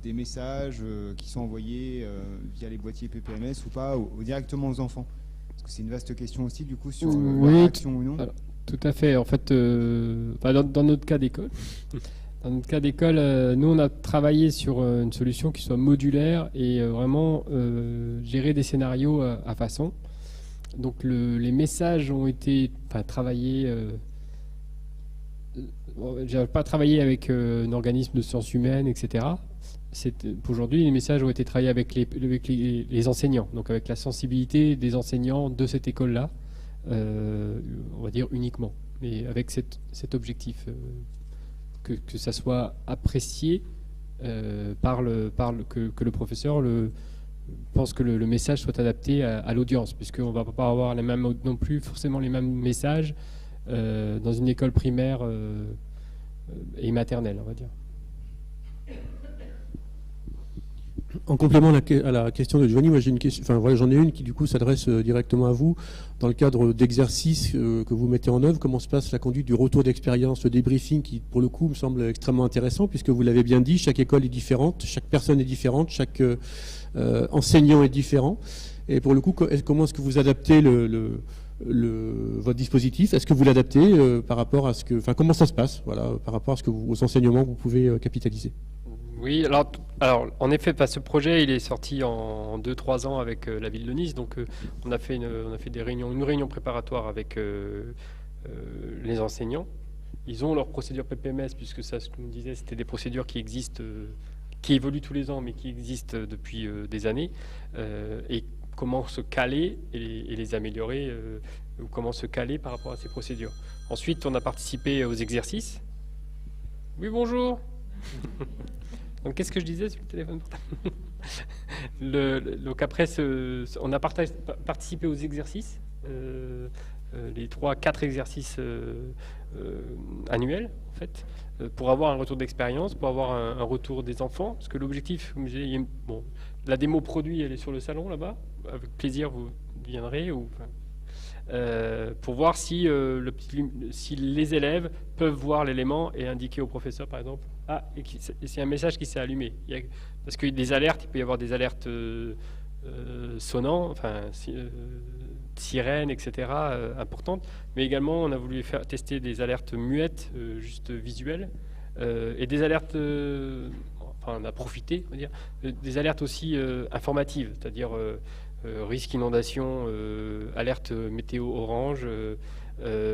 des messages qui sont envoyés via les boîtiers PPMS ou pas, ou directement aux enfants? Parce que c'est une vaste question aussi, du coup, sur la réaction ou non. Alors, tout à fait. En fait, dans notre cas d'école, nous, on a travaillé sur une solution qui soit modulaire et vraiment gérer des scénarios à façon. Donc, les messages ont été travaillés... je n'ai pas travaillé avec un organisme de sciences humaines, etc. Aujourd'hui, les messages ont été travaillés avec les enseignants, donc avec la sensibilité des enseignants de cette école-là, on va dire uniquement, mais avec cet objectif, que ça soit apprécié que le professeur pense que le message soit adapté à l'audience, puisqu'on ne va pas avoir non plus forcément les mêmes messages dans une école primaire et maternelle, on va dire. En complément à la question de Johnny, moi j'ai une question, j'en ai une qui du coup s'adresse directement à vous. Dans le cadre d'exercices que vous mettez en œuvre, comment se passe la conduite du retour d'expérience, le débriefing, qui pour le coup me semble extrêmement intéressant, puisque vous l'avez bien dit, chaque école est différente, chaque personne est différente, chaque enseignant est différent. Et pour le coup, comment est-ce que vous adaptez votre dispositif? Est-ce que vous l'adaptez par rapport à comment ça se passe, par rapport à aux enseignements que vous pouvez capitaliser? Oui, alors en effet, ce projet il est sorti en 2-3 ans avec la ville de Nice, donc on a fait une réunion préparatoire avec les enseignants. Ils ont leur procédure PPMS, puisque ça, ce que nous disait, c'était des procédures qui existent, qui évoluent tous les ans, mais qui existent depuis des années, et comment se caler et les améliorer, ou comment se caler par rapport à ces procédures. Ensuite, on a participé aux exercices. Oui, bonjour. Donc, qu'est-ce que je disais sur le téléphone portable? Donc après, on a participé aux exercices, les 3-4 exercices annuels, en fait, pour avoir un retour d'expérience, pour avoir un retour des enfants, parce que l'objectif, la démo produit, elle est sur le salon là-bas, avec plaisir vous viendrez, pour voir si les élèves peuvent voir l'élément et indiquer au professeur, par exemple, et c'est un message qui s'est allumé. Parce qu'il y a des alertes, il peut y avoir des alertes sonnantes, sirènes, etc., importantes, mais également on a voulu tester des alertes muettes, juste visuelles, et des alertes on a profité, on va dire, des alertes aussi informatives, c'est-à-dire risque inondation, alerte météo orange,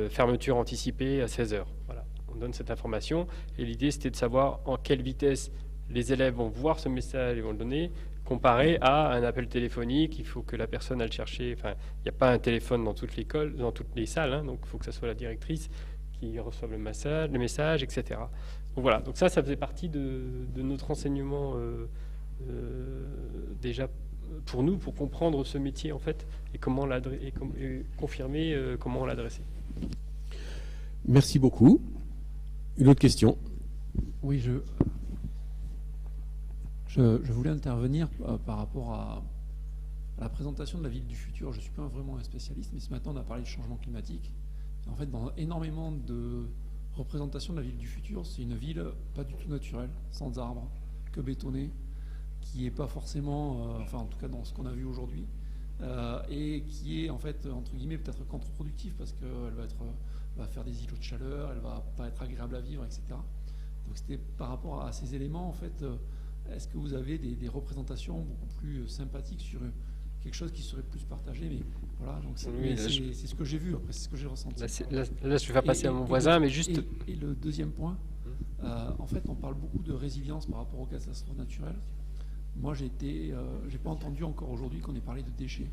fermeture anticipée à 16h. Voilà, on donne cette information et l'idée c'était de savoir en quelle vitesse les élèves vont voir ce message et vont le donner, comparé à un appel téléphonique. Il faut que la personne aille chercher, enfin, il n'y a pas un téléphone dans toute l'école, dans toutes les salles, hein, donc il faut que ce soit la directrice qui reçoive le message, etc. Donc voilà, donc ça faisait partie de notre enseignement déjà pour nous, pour comprendre ce métier en fait, et comment l'adresser, et confirmer comment l'adresser. Merci beaucoup. Une autre question? Oui, je voulais intervenir par rapport à la présentation de la ville du futur. Je ne suis pas vraiment un spécialiste, mais ce matin on a parlé de changement climatique. En fait, dans énormément de représentations de la ville du futur, c'est une ville pas du tout naturelle, sans arbres, que bétonnée, qui n'est pas forcément, enfin en tout cas dans ce qu'on a vu aujourd'hui, et qui est en fait, entre guillemets, peut-être contre-productive parce qu'elle va faire des îlots de chaleur, elle va pas être agréable à vivre, etc. Donc c'était par rapport à ces éléments, en fait, est-ce que vous avez des représentations beaucoup plus sympathiques sur quelque chose qui serait plus partagé, mais voilà, donc c'est ce que j'ai vu, après c'est ce que j'ai ressenti. Là, je vais faire passer à mon voisin, mais juste... Et le deuxième point, en fait, on parle beaucoup de résilience par rapport aux catastrophes naturelles. Moi, j'ai pas entendu encore aujourd'hui qu'on ait parlé de déchets.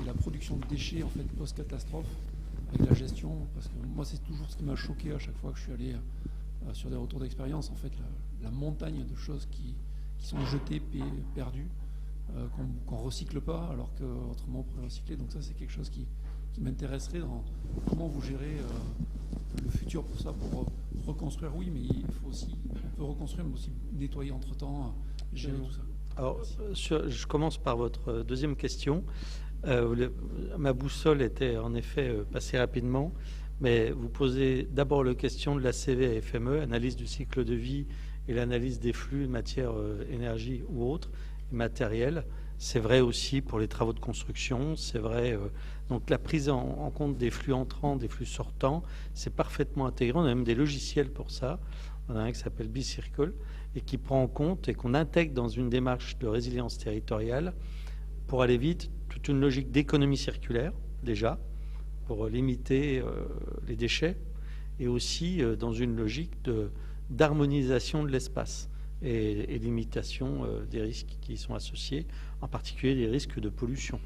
Et la production de déchets, en fait, post-catastrophe, avec la gestion, parce que moi, c'est toujours ce qui m'a choqué à chaque fois que je suis allé sur des retours d'expérience, en fait, la montagne de choses qui sont jetées, perdues, qu'on recycle pas, alors qu'autrement on pourrait recycler. Donc ça, c'est quelque chose qui m'intéresserait dans comment vous gérez le futur pour ça, pour reconstruire, oui, mais il faut aussi, on peut reconstruire, mais aussi nettoyer entre-temps, gérer tout ça. Alors, je commence par votre deuxième question. Ma boussole était en effet passée rapidement, mais vous posez d'abord la question de la CV à FME, analyse du cycle de vie et l'analyse des flux, matière, énergie ou autres, matériel. C'est vrai aussi pour les travaux de construction, c'est vrai. Donc la prise en compte des flux entrants, des flux sortants, c'est parfaitement intégré. On a même des logiciels pour ça. On a un qui s'appelle B-Circle et qui prend en compte et qu'on intègre dans une démarche de résilience territoriale pour aller vite, toute une logique d'économie circulaire déjà, pour limiter les déchets, et aussi dans une logique d'harmonisation de l'espace et limitation des risques qui y sont associés, en particulier les risques de pollution.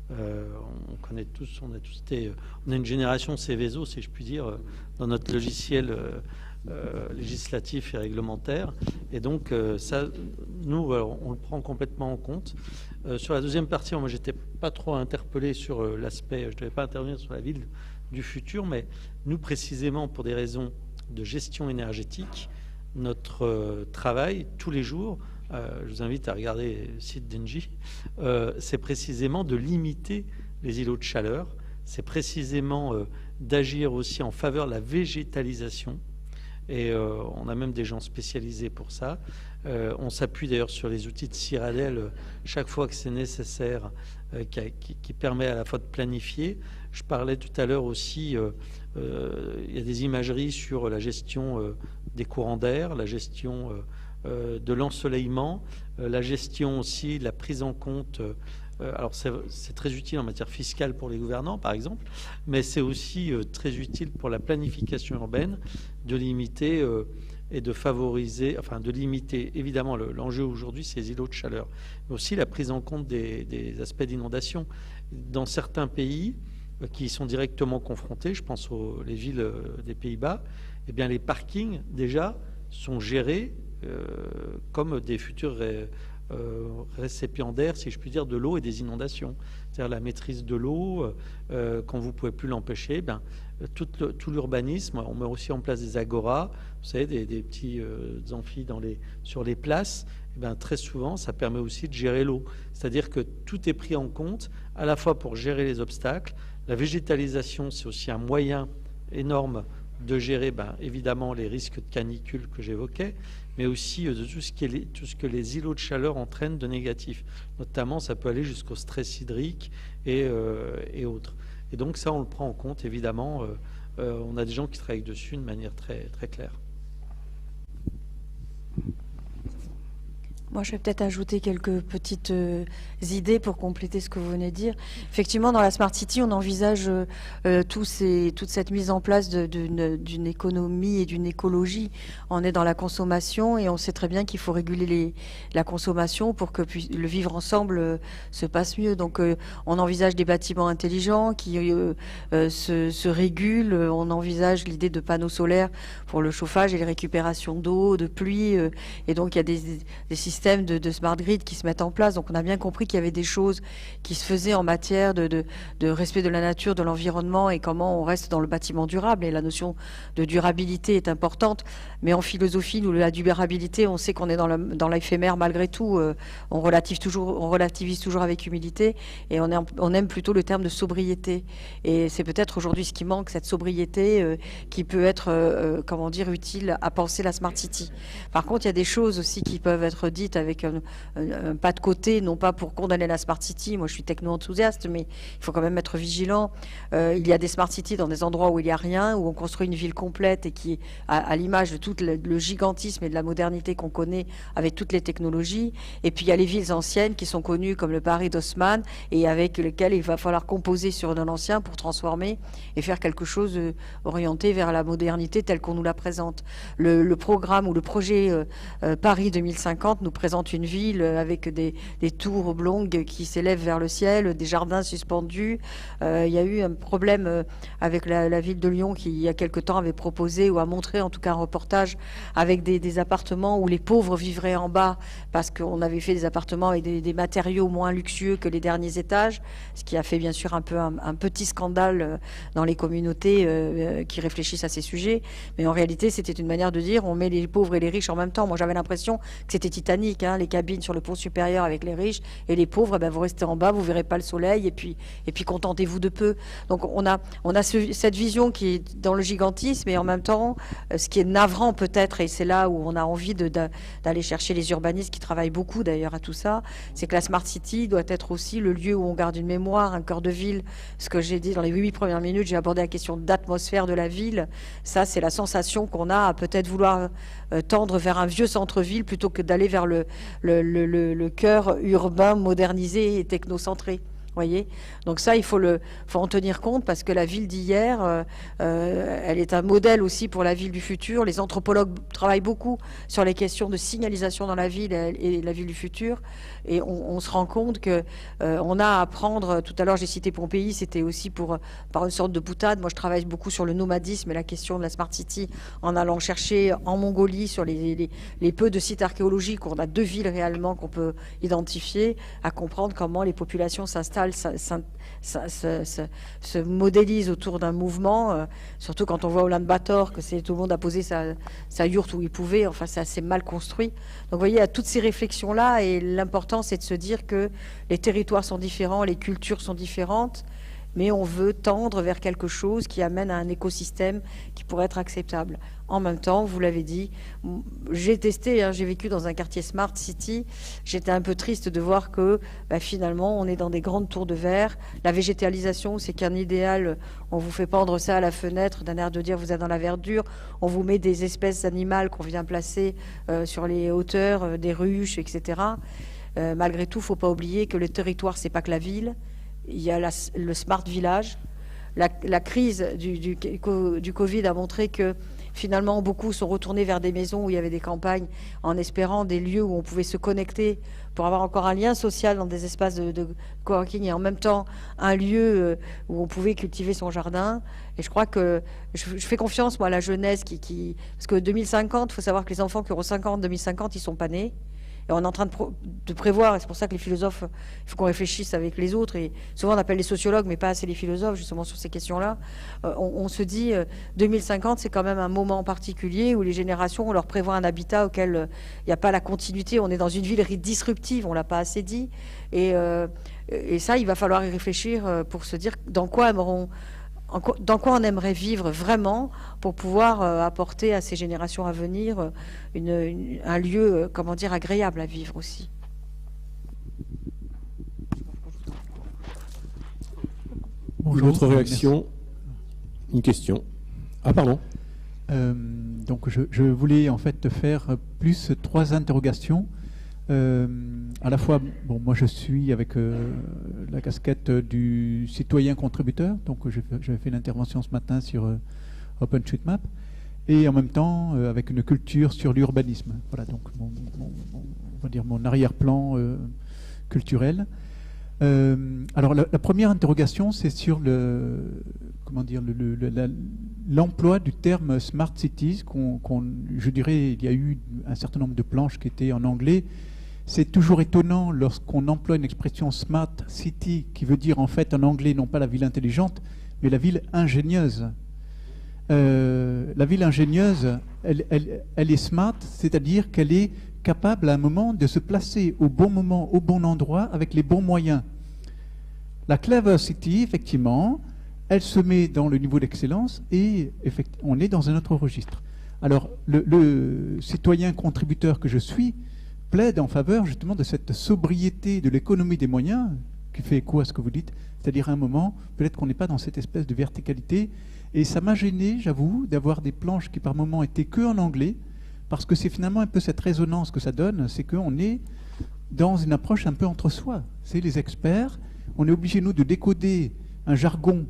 On connaît tous, on a une génération Céveso, si je puis dire, dans notre logiciel législatif et réglementaire. Et donc, ça, nous, alors, on le prend complètement en compte. Sur la deuxième partie, moi, j'étais pas trop interpellé sur l'aspect, je ne devais pas intervenir sur la ville du futur, mais nous, précisément, pour des raisons de gestion énergétique, notre travail, tous les jours, je vous invite à regarder le site d'Engie, c'est précisément de limiter les îlots de chaleur, c'est précisément d'agir aussi en faveur de la végétalisation. Et on a même des gens spécialisés pour ça. On s'appuie d'ailleurs sur les outils de Cyrajel chaque fois que c'est nécessaire, qui permet à la fois de planifier. Je parlais tout à l'heure aussi, il y a des imageries sur la gestion des courants d'air, la gestion de l'ensoleillement, la gestion aussi, la prise en compte. Alors c'est très utile en matière fiscale pour les gouvernants, par exemple, mais c'est aussi très utile pour la planification urbaine de limiter et de favoriser, enfin de limiter, évidemment, l'enjeu aujourd'hui, c'est les îlots de chaleur, mais aussi la prise en compte des aspects d'inondation. Dans certains pays qui sont directement confrontés, je pense aux les villes des Pays-Bas, eh bien les parkings, déjà, sont gérés comme des futurs récipiendaires, si je puis dire, de l'eau et des inondations. C'est-à-dire la maîtrise de l'eau, quand vous ne pouvez plus l'empêcher, ben, tout l'urbanisme, on met aussi en place des agoras, vous savez, des petits amphis sur les places, et ben, très souvent, ça permet aussi de gérer l'eau. C'est-à-dire que tout est pris en compte, à la fois pour gérer les obstacles. La végétalisation, c'est aussi un moyen énorme de gérer, ben, évidemment, les risques de canicule que j'évoquais, mais aussi de tout ce que les îlots de chaleur entraînent de négatif. Notamment, ça peut aller jusqu'au stress hydrique et autres. Et donc ça, on le prend en compte, évidemment. On a des gens qui travaillent dessus de manière très, très claire. Moi, je vais peut-être ajouter quelques petites idées pour compléter ce que vous venez de dire. Effectivement, dans la Smart City, on envisage toute cette mise en place d'une économie et d'une écologie. On est dans la consommation et on sait très bien qu'il faut réguler la consommation pour que le vivre ensemble se passe mieux. Donc, on envisage des bâtiments intelligents qui se régulent. On envisage l'idée de panneaux solaires pour le chauffage et les récupérations d'eau, de pluie. Et donc, il y a des systèmes de smart grid qui se mettent en place. Donc on a bien compris qu'il y avait des choses qui se faisaient en matière de respect de la nature, de l'environnement et comment on reste dans le bâtiment durable. Et la notion de durabilité est importante. Mais en philosophie, nous, la durabilité, on sait qu'on est dans l'éphémère malgré tout. On relativise toujours avec humilité et on aime plutôt le terme de sobriété. Et c'est peut-être aujourd'hui ce qui manque, cette sobriété qui peut être, comment dire, utile à penser la Smart City. Par contre, il y a des choses aussi qui peuvent être dites avec un pas de côté, non pas pour condamner la Smart City. Moi, je suis techno-enthousiaste, mais il faut quand même être vigilant. Il y a des Smart City dans des endroits où il n'y a rien, où on construit une ville complète et qui, à l'image de tout le gigantisme et de la modernité qu'on connaît avec toutes les technologies. Et puis, il y a les villes anciennes qui sont connues comme le Paris d'Haussmann et avec lesquelles il va falloir composer sur un ancien pour transformer et faire quelque chose orienté vers la modernité telle qu'on nous la présente. Le programme ou le projet Paris 2050 nous présente une ville avec des tours oblongues qui s'élèvent vers le ciel, des jardins suspendus. Il y a eu un problème avec la ville de Lyon qui, il y a quelque temps, avait proposé ou a montré en tout cas un reportage avec des appartements où les pauvres vivraient en bas parce qu'on avait fait des appartements avec des matériaux moins luxueux que les derniers étages, ce qui a fait bien sûr un petit scandale dans les communautés qui réfléchissent à ces sujets. Mais en réalité, c'était une manière de dire on met les pauvres et les riches en même temps. Moi, j'avais l'impression que c'était Titanic, les cabines sur le pont supérieur avec les riches et les pauvres, vous restez en bas, vous verrez pas le soleil et puis contentez-vous de peu. Donc on a cette vision qui est dans le gigantisme et en même temps, ce qui est navrant peut-être, et c'est là où on a envie d'aller chercher les urbanistes qui travaillent beaucoup d'ailleurs à tout ça, c'est que la Smart City doit être aussi le lieu où on garde une mémoire, un cœur de ville. Ce que j'ai dit dans les 8 premières minutes, j'ai abordé la question d'atmosphère de la ville. Ça, c'est la sensation qu'on a à peut-être vouloir tendre vers un vieux centre-ville plutôt que d'aller vers le cœur urbain modernisé et technocentré. Voyez, donc ça, il faut en tenir compte parce que la ville d'hier, elle est un modèle aussi pour la ville du futur. Les anthropologues travaillent beaucoup sur les questions de signalisation dans la ville et la ville du futur. Et on se rend compte que on a à apprendre. Tout à l'heure, j'ai cité Pompéi, c'était aussi par une sorte de boutade. Moi, je travaille beaucoup sur le nomadisme et la question de la Smart City en allant chercher en Mongolie sur les peu de sites archéologiques où on a 2 villes réellement qu'on peut identifier, à comprendre comment les populations s'installent, se modélise autour d'un mouvement, surtout quand on voit Ulaanbaatar que tout le monde a posé sa yourte où il pouvait, enfin c'est assez mal construit. Donc vous voyez, il y a toutes ces réflexions-là et l'important c'est de se dire que les territoires sont différents, les cultures sont différentes, mais on veut tendre vers quelque chose qui amène à un écosystème qui pourrait être acceptable. En même temps, vous l'avez dit, j'ai testé, j'ai vécu dans un quartier Smart City, j'étais un peu triste de voir que finalement on est dans des grandes tours de verre. La végétalisation, c'est qu'un idéal, on vous fait pendre ça à la fenêtre d'un air de dire vous êtes dans la verdure, on vous met des espèces animales qu'on vient placer sur les hauteurs, des ruches, etc. Malgré tout, il ne faut pas oublier que le territoire, c'est pas que la ville. Il y a le Smart Village. La crise du Covid a montré que finalement, beaucoup sont retournés vers des maisons où il y avait des campagnes en espérant des lieux où on pouvait se connecter pour avoir encore un lien social dans des espaces de coworking et en même temps un lieu où on pouvait cultiver son jardin. Et je crois que je fais confiance moi à la jeunesse parce que 2050, il faut savoir que les enfants qui auront 5 ans en 2050, ils sont pas nés. Et on est en train de prévoir, et c'est pour ça que les philosophes, il faut qu'on réfléchisse avec les autres, et souvent on appelle les sociologues, mais pas assez les philosophes, justement sur ces questions-là. On se dit, 2050, c'est quand même un moment particulier où les générations, on leur prévoit un habitat auquel il n'y a pas la continuité, on est dans une ville disruptive, on ne l'a pas assez dit, et ça, il va falloir y réfléchir pour se dire dans quoi on aimerait vivre vraiment pour pouvoir apporter à ces générations à venir un lieu, agréable à vivre aussi. Bonjour. Une autre réaction, une question. Ah pardon. Donc je voulais en fait te faire plus 3 interrogations. À la fois, bon, moi je suis avec la casquette du citoyen contributeur, donc j'avais fait une intervention ce matin sur OpenStreetMap, et en même temps avec une culture sur l'urbanisme. Voilà, donc on va dire mon arrière-plan culturel. Alors la première interrogation, c'est sur l'emploi du terme Smart Cities. Je dirais, il y a eu un certain nombre de planches qui étaient en anglais. C'est toujours étonnant lorsqu'on emploie une expression Smart City, qui veut dire en fait en anglais non pas la ville intelligente, mais la ville ingénieuse. La ville ingénieuse, elle est smart, c'est-à-dire qu'elle est capable à un moment de se placer au bon moment, au bon endroit, avec les bons moyens. La Clever City, effectivement, elle se met dans le niveau d'excellence et on est dans un autre registre. Alors, le citoyen contributeur que je suis plaide en faveur justement de cette sobriété de l'économie des moyens, qui fait écho à ce que vous dites, c'est-à-dire à un moment, peut-être qu'on n'est pas dans cette espèce de verticalité. Et ça m'a gêné, j'avoue, d'avoir des planches qui par moments étaient que en anglais, parce que c'est finalement un peu cette résonance que ça donne, c'est qu'on est dans une approche un peu entre soi. C'est les experts, on est obligé, nous, de décoder un jargon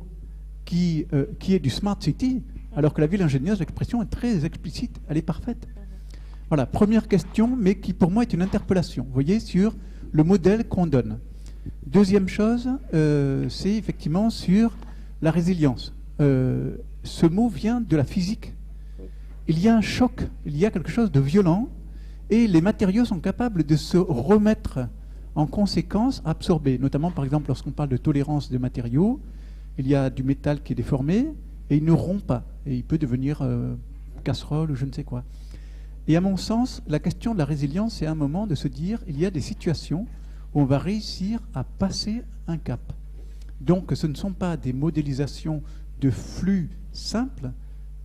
qui est du Smart City, alors que la ville ingénieuse, l'expression est très explicite, elle est parfaite. Voilà, première question, mais qui pour moi est une interpellation, vous voyez, sur le modèle qu'on donne. Deuxième chose, c'est effectivement sur la résilience. Ce mot vient de la physique. Il y a un choc, il y a quelque chose de violent, et les matériaux sont capables de se remettre en conséquence absorbés. Notamment, par exemple, lorsqu'on parle de tolérance des matériaux, il y a du métal qui est déformé, et il ne rompt pas, et il peut devenir casserole ou je ne sais quoi. Et à mon sens, la question de la résilience, c'est un moment de se dire, il y a des situations où on va réussir à passer un cap. Donc, ce ne sont pas des modélisations de flux simples,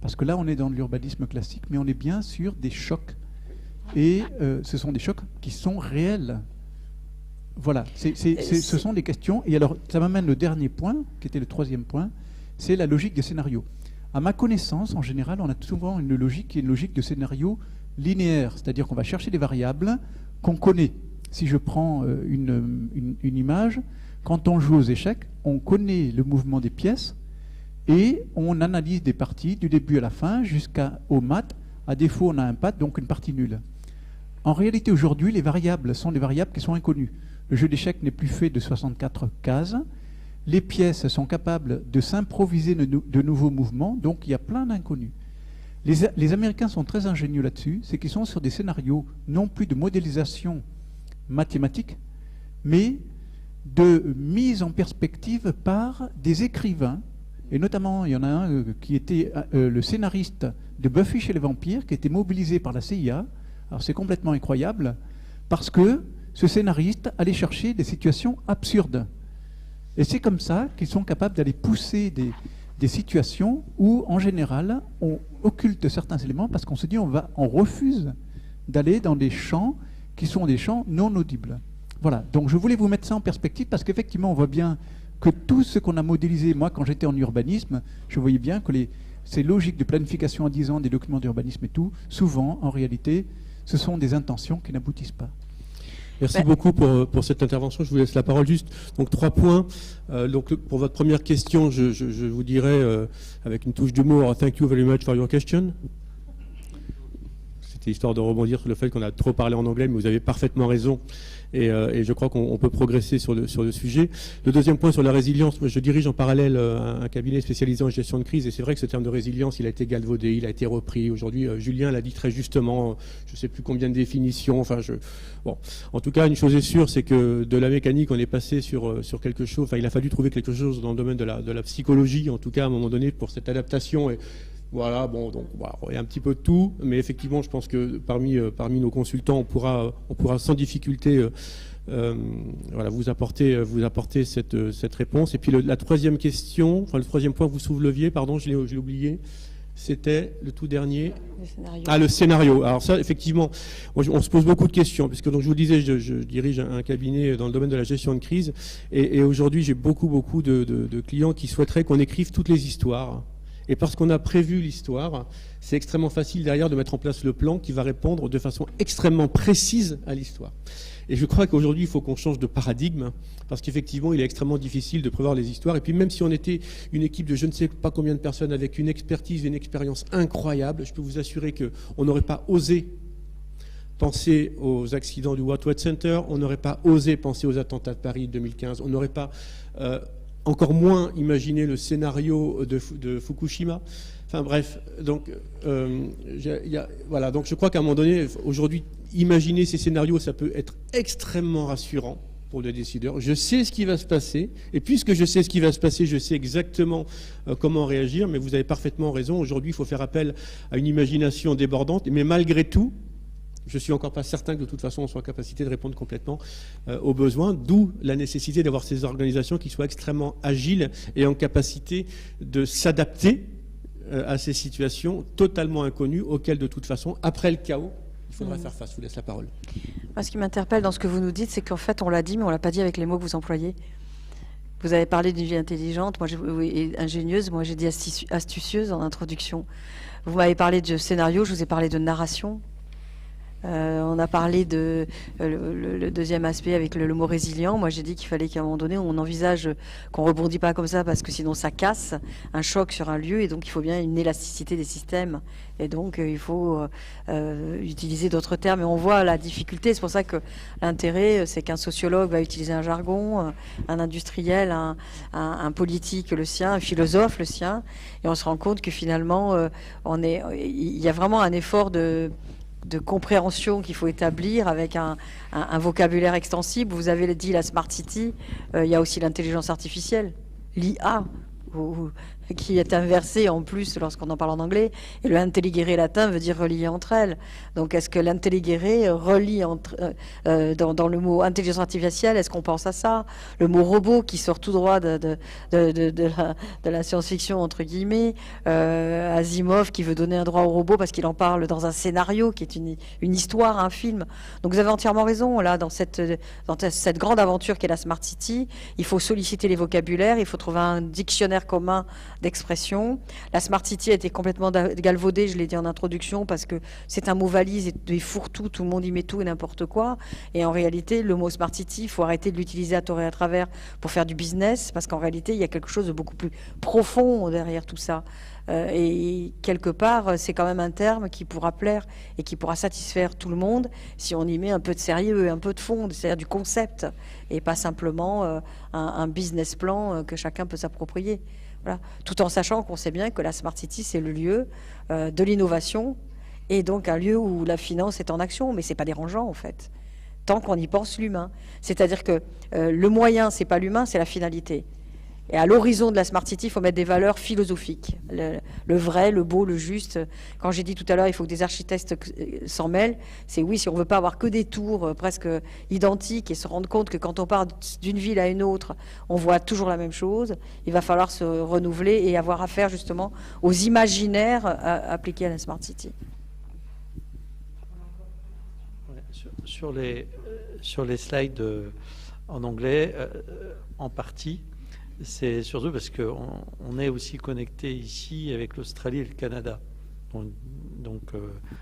parce que là, on est dans l'urbanisme classique, mais on est bien sur des chocs. Et ce sont des chocs qui sont réels. Voilà, ce sont des questions. Et alors, ça m'amène au dernier point, qui était le troisième point, c'est la logique des scénarios. À ma connaissance, en général, on a souvent une logique qui est une logique de scénario linéaire, c'est-à-dire qu'on va chercher des variables qu'on connaît. Si je prends une image, quand on joue aux échecs, on connaît le mouvement des pièces et on analyse des parties du début à la fin jusqu'au mat. À défaut, on a un pat, donc une partie nulle. En réalité, aujourd'hui, les variables sont des variables qui sont inconnues. Le jeu d'échecs n'est plus fait de 64 cases. Les pièces sont capables de s'improviser de nouveaux mouvements, donc il y a plein d'inconnus. Les Américains sont très ingénieux là-dessus, c'est qu'ils sont sur des scénarios non plus de modélisation mathématique, mais de mise en perspective par des écrivains. Et notamment, il y en a un qui était le scénariste de Buffy chez les vampires, qui était mobilisé par la CIA. Alors c'est complètement incroyable, parce que ce scénariste allait chercher des situations absurdes. Et c'est comme ça qu'ils sont capables d'aller pousser des situations où, en général, on occulte certains éléments parce qu'on se dit on refuse d'aller dans des champs qui sont des champs non audibles. Voilà, donc je voulais vous mettre ça en perspective parce qu'effectivement, on voit bien que tout ce qu'on a modélisé, moi, quand j'étais en urbanisme, je voyais bien que ces logiques de planification à 10 ans des documents d'urbanisme et tout, souvent, en réalité, ce sont des intentions qui n'aboutissent pas. Merci beaucoup pour cette intervention. Je vous laisse la parole juste. Donc 3 points. Donc pour votre première question, je vous dirais avec une touche d'humour, thank you very much for your question. C'était histoire de rebondir sur le fait qu'on a trop parlé en anglais, mais vous avez parfaitement raison. Et je crois qu'on peut progresser sur le sujet. Le deuxième point sur la résilience, moi je dirige en parallèle un cabinet spécialisé en gestion de crise, et c'est vrai que ce terme de résilience, il a été galvaudé, il a été repris. Aujourd'hui, Julien l'a dit très justement, je ne sais plus combien de définitions. Bon. En tout cas, une chose est sûre, c'est que de la mécanique, on est passé sur quelque chose, il a fallu trouver quelque chose dans le domaine de la psychologie, en tout cas à un moment donné, pour cette adaptation. Et voilà, bon, donc voilà, il y a un petit peu de tout, mais effectivement, je pense que parmi nos consultants, on pourra sans difficulté vous apporter cette réponse. Et puis la troisième question, le troisième point que vous souleviez, pardon, je l'ai oublié, c'était le tout dernier. Le scénario. Ah, le scénario. Alors ça, effectivement, on se pose beaucoup de questions, puisque donc, je vous le disais, je dirige un cabinet dans le domaine de la gestion de crise, et aujourd'hui, j'ai beaucoup de clients qui souhaiteraient qu'on écrive toutes les histoires. Et parce qu'on a prévu l'histoire, c'est extrêmement facile derrière de mettre en place le plan qui va répondre de façon extrêmement précise à l'histoire. Et je crois qu'aujourd'hui, il faut qu'on change de paradigme, parce qu'effectivement, il est extrêmement difficile de prévoir les histoires. Et puis même si on était une équipe de je ne sais pas combien de personnes avec une expertise et une expérience incroyable, je peux vous assurer qu'on n'aurait pas osé penser aux accidents du World Trade Center, on n'aurait pas osé penser aux attentats de Paris 2015, on n'aurait pas encore moins imaginé le scénario de Fukushima. Enfin bref, donc, voilà. Donc je crois qu'à un moment donné, aujourd'hui, imaginer ces scénarios, ça peut être extrêmement rassurant pour le décideur. Je sais ce qui va se passer, et puisque je sais ce qui va se passer, je sais exactement comment réagir, mais vous avez parfaitement raison. Aujourd'hui, il faut faire appel à une imagination débordante, mais malgré tout, je ne suis encore pas certain que de toute façon on soit en capacité de répondre complètement aux besoins, d'où la nécessité d'avoir ces organisations qui soient extrêmement agiles et en capacité de s'adapter à ces situations totalement inconnues auxquelles de toute façon, après le chaos, il faudra faire face. Je vous laisse la parole. Moi, ce qui m'interpelle dans ce que vous nous dites, c'est qu'en fait on l'a dit, mais on ne l'a pas dit avec les mots que vous employez. Vous avez parlé d'une vie intelligente et ingénieuse, moi j'ai dit astucieuse en introduction. Vous m'avez parlé de scénario, je vous ai parlé de narration. On a parlé de le deuxième aspect avec le mot résilient. Moi, j'ai dit qu'il fallait qu'à un moment donné, on envisage qu'on rebondit pas comme ça parce que sinon ça casse un choc sur un lieu et donc il faut bien une élasticité des systèmes et donc il faut utiliser d'autres termes et on voit la difficulté. C'est pour ça que l'intérêt, c'est qu'un sociologue va utiliser un jargon, un industriel, un politique le sien, un philosophe le sien et on se rend compte que finalement, il y a vraiment un effort de compréhension qu'il faut établir avec un vocabulaire extensible. Vous avez dit la Smart City, il y a aussi l'intelligence artificielle, l'IA, qui est inversée en plus lorsqu'on en parle en anglais, et le intelligere latin veut dire relier entre elles. Donc est-ce que l'intelligere relie dans le mot intelligence artificielle, est-ce qu'on pense à ça? Le mot robot qui sort tout droit de la science-fiction entre guillemets, Asimov qui veut donner un droit au robot parce qu'il en parle dans un scénario qui est une histoire, un film. Donc vous avez entièrement raison, là, dans cette grande aventure qu'est la Smart City, il faut solliciter les vocabulaires, il faut trouver un dictionnaire commun d'expression. La Smart City a été complètement galvaudée, je l'ai dit en introduction, parce que c'est un mot valise et il fourre-tout, tout le monde y met tout et n'importe quoi. Et en réalité, le mot Smart City, il faut arrêter de l'utiliser à tort et à travers pour faire du business, parce qu'en réalité, il y a quelque chose de beaucoup plus profond derrière tout ça. Et quelque part, c'est quand même un terme qui pourra plaire et qui pourra satisfaire tout le monde si on y met un peu de sérieux et un peu de fond, c'est-à-dire du concept, et pas simplement un business plan que chacun peut s'approprier. Voilà. Tout en sachant qu'on sait bien que la Smart City, c'est le lieu de l'innovation et donc un lieu où la finance est en action, mais c'est pas dérangeant en fait, tant qu'on y pense l'humain. C'est-à-dire que le moyen, c'est pas l'humain, c'est la finalité. Et à l'horizon de la Smart City, il faut mettre des valeurs philosophiques, le vrai, le beau, le juste. Quand j'ai dit tout à l'heure, il faut que des architectes s'en mêlent, c'est oui, si on ne veut pas avoir que des tours presque identiques et se rendre compte que quand on part d'une ville à une autre, on voit toujours la même chose, il va falloir se renouveler et avoir affaire justement aux imaginaires appliqués à la Smart City. Sur les slides en anglais, en partie, c'est surtout parce qu'on est aussi connecté ici avec l'Australie et le Canada. Donc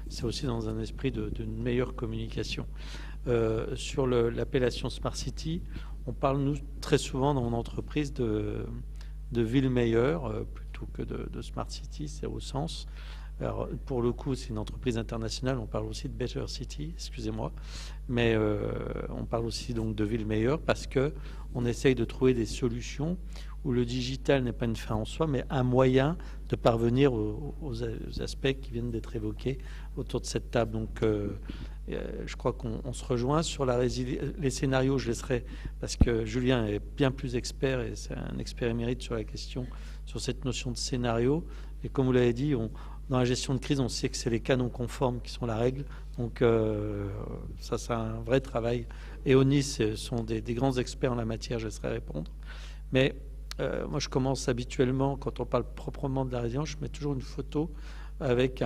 c'est aussi dans un esprit d'une meilleure communication. Sur l'appellation Smart City, on parle, nous, très souvent dans mon entreprise de ville meilleure plutôt que de Smart City, c'est au sens. Alors, pour le coup, c'est une entreprise internationale, on parle aussi de Better City, excusez-moi, mais on parle aussi donc de ville meilleure parce qu'on essaye de trouver des solutions où le digital n'est pas une fin en soi, mais un moyen de parvenir aux aspects qui viennent d'être évoqués autour de cette table. Donc, je crois qu'on se rejoint sur les scénarios. Je laisserai, parce que Julien est bien plus expert, et c'est un expert émérite sur la question, sur cette notion de scénario. Et comme vous l'avez dit, dans la gestion de crise, on sait que c'est les cas non conformes qui sont la règle. Donc, ça, c'est un vrai travail. Et ONIS sont des grands experts en la matière, je laisserai répondre. Mais moi, je commence habituellement, quand on parle proprement de la résilience, je mets toujours une photo avec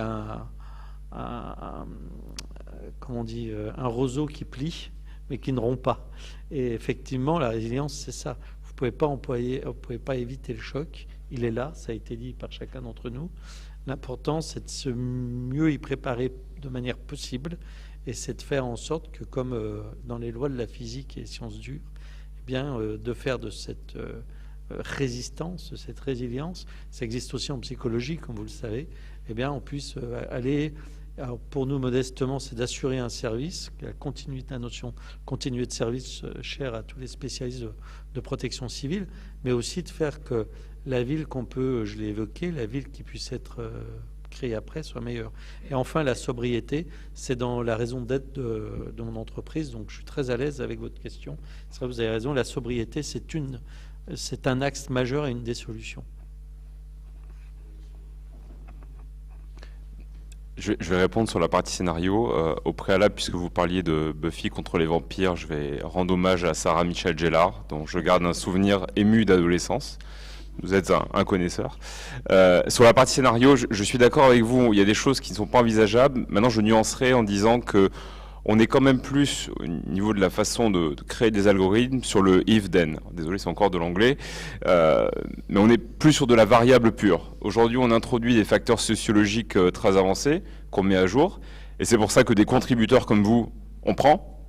comment on dit, un roseau qui plie, mais qui ne rompt pas. Et effectivement, la résilience, c'est ça. Vous ne pouvez pas éviter le choc. il est là, ça a été dit par chacun d'entre nous. L'important, c'est de se mieux y préparer de manière possible, et c'est de faire en sorte que, comme dans les lois de la physique et des sciences dures, eh bien, de faire de cette résistance, de cette résilience, ça existe aussi en psychologie, comme vous le savez, eh bien, on puisse aller... Alors pour nous, modestement, c'est d'assurer un service, la notion continuité de service chère à tous les spécialistes de protection civile, mais aussi de faire que la ville qu'on peut, je l'ai évoqué, la ville qui puisse être créée après soit meilleure. Et enfin, la sobriété, c'est dans la raison d'être de mon entreprise, donc je suis très à l'aise avec votre question. C'est vrai, vous avez raison, la sobriété, c'est un axe majeur et une des solutions. Je vais répondre sur la partie scénario. Au préalable, puisque vous parliez de Buffy contre les vampires, je vais rendre hommage à Sarah Michelle Gellar, dont je garde un souvenir ému d'adolescence. Vous êtes un connaisseur. Sur la partie scénario, je suis d'accord avec vous, il y a des choses qui ne sont pas envisageables. Maintenant, je nuancerai en disant que on est quand même plus, au niveau de la façon de créer des algorithmes, sur le if-then. Désolé, c'est encore de l'anglais. Mais on est plus sur de la variable pure. Aujourd'hui, on introduit des facteurs sociologiques très avancés qu'on met à jour. Et c'est pour ça que des contributeurs comme vous, on prend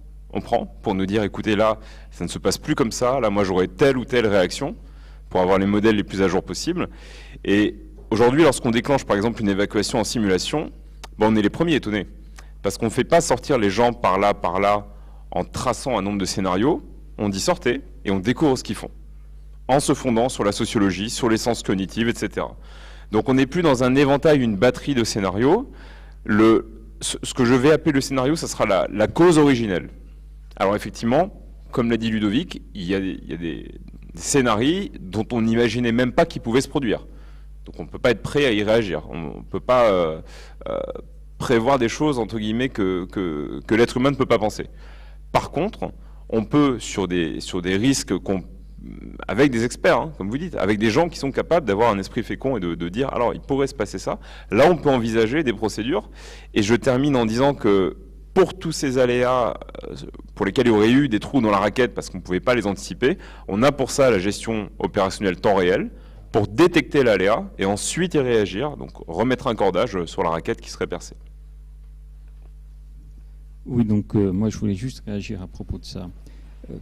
pour nous dire, écoutez, là, ça ne se passe plus comme ça. Là, moi, j'aurais telle ou telle réaction pour avoir les modèles les plus à jour possibles. Et aujourd'hui, lorsqu'on déclenche, par exemple, une évacuation en simulation, on est les premiers étonnés. Parce qu'on ne fait pas sortir les gens par là, en traçant un nombre de scénarios. On dit sortez et on découvre ce qu'ils font, en se fondant sur la sociologie, sur les sciences cognitives, etc. Donc on n'est plus dans un éventail, une batterie de scénarios. Ce que je vais appeler le scénario, ça sera la cause originelle. Alors effectivement, comme l'a dit Ludovic, il y a des scénarios dont on n'imaginait même pas qu'ils pouvaient se produire. Donc on ne peut pas être prêt à y réagir. On ne peut pas... prévoir des choses, entre guillemets, que l'être humain ne peut pas penser. Par contre, on peut, sur des risques, avec des experts, hein, comme vous dites, avec des gens qui sont capables d'avoir un esprit fécond et de dire, alors, il pourrait se passer ça. Là, on peut envisager des procédures. Et je termine en disant que pour tous ces aléas pour lesquels il y aurait eu des trous dans la raquette parce qu'on ne pouvait pas les anticiper, on a pour ça la gestion opérationnelle temps réel, pour détecter l'aléa et ensuite y réagir, donc remettre un cordage sur la raquette qui serait percée. Oui, donc moi je voulais juste réagir à propos de ça.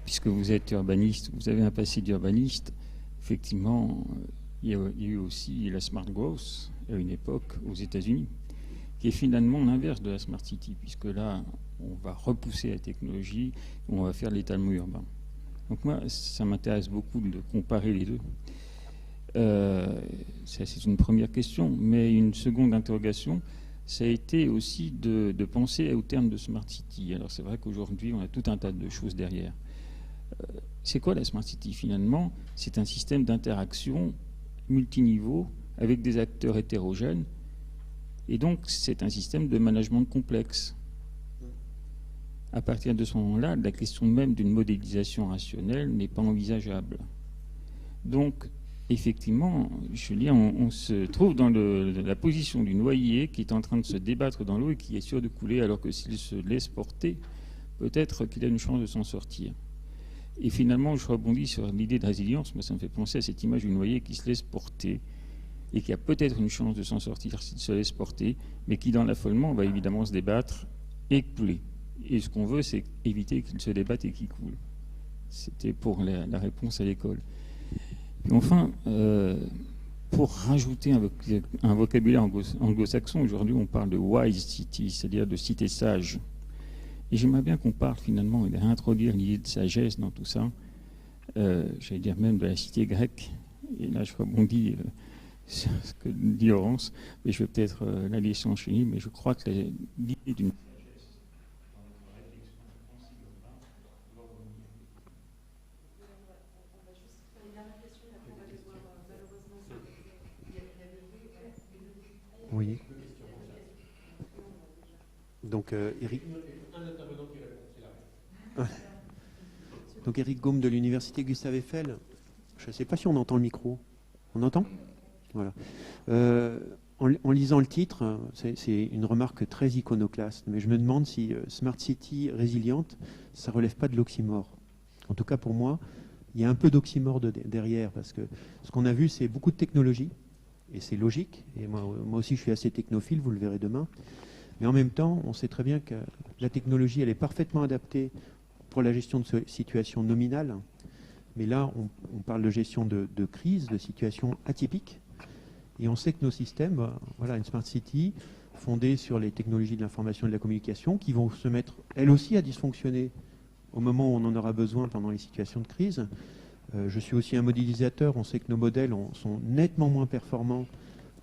Puisque vous êtes urbaniste, vous avez un passé d'urbaniste, effectivement, il y a eu aussi la Smart Growth à une époque aux États-Unis, qui est finalement l'inverse de la Smart City, puisque là, on va repousser la technologie, on va faire l'étalement urbain. Donc moi, ça m'intéresse beaucoup de comparer les deux. Ça, c'est une première question, mais une seconde interrogation, ça a été aussi de penser au terme de Smart City. Alors c'est vrai qu'aujourd'hui, on a tout un tas de choses derrière. C'est quoi la Smart City finalement? C'est un système d'interaction multiniveau avec des acteurs hétérogènes, et donc c'est un système de management complexe. À partir de ce moment-là, la question même d'une modélisation rationnelle n'est pas envisageable. Donc, effectivement, je veux dire, on se trouve dans la position du noyé qui est en train de se débattre dans l'eau et qui est sûr de couler, alors que s'il se laisse porter, peut-être qu'il a une chance de s'en sortir. Et finalement, je rebondis sur l'idée de résilience. Moi, ça me fait penser à cette image du noyé qui se laisse porter et qui a peut-être une chance de s'en sortir s'il se laisse porter, mais qui, dans l'affolement, va évidemment se débattre et couler. Et ce qu'on veut, c'est éviter qu'il se débatte et qu'il coule. C'était pour la réponse à l'école. Et enfin, pour rajouter un vocabulaire anglo-saxon, aujourd'hui on parle de wise city, c'est-à-dire de cité sage. Et j'aimerais bien qu'on parle finalement de réintroduire l'idée de sagesse dans tout ça, j'allais dire même de la cité grecque. Et là je rebondis sur ce que dit Laurence, mais je vais peut-être la laisser enchaîner, mais je crois que l'idée d'une Oui. Donc, Eric. Donc, Eric Gaume de l'Université Gustave Eiffel. Je ne sais pas si on entend le micro. On entend ? Voilà. En lisant le titre, c'est une remarque très iconoclaste, mais je me demande si Smart City résiliente, ça ne relève pas de l'oxymore. En tout cas, pour moi, il y a un peu d'oxymore derrière, parce que ce qu'on a vu, c'est beaucoup de technologie, et c'est logique. Et moi aussi, je suis assez technophile, vous le verrez demain. Mais en même temps, on sait très bien que la technologie, elle est parfaitement adaptée pour la gestion de situations nominales. Mais là, on parle de gestion de crise, de situations atypiques. Et on sait que nos systèmes, voilà, une Smart City, fondée sur les technologies de l'information et de la communication, qui vont se mettre, elles aussi, à dysfonctionner au moment où on en aura besoin pendant les situations de crise. Je suis aussi un modélisateur. On sait que nos modèles sont nettement moins performants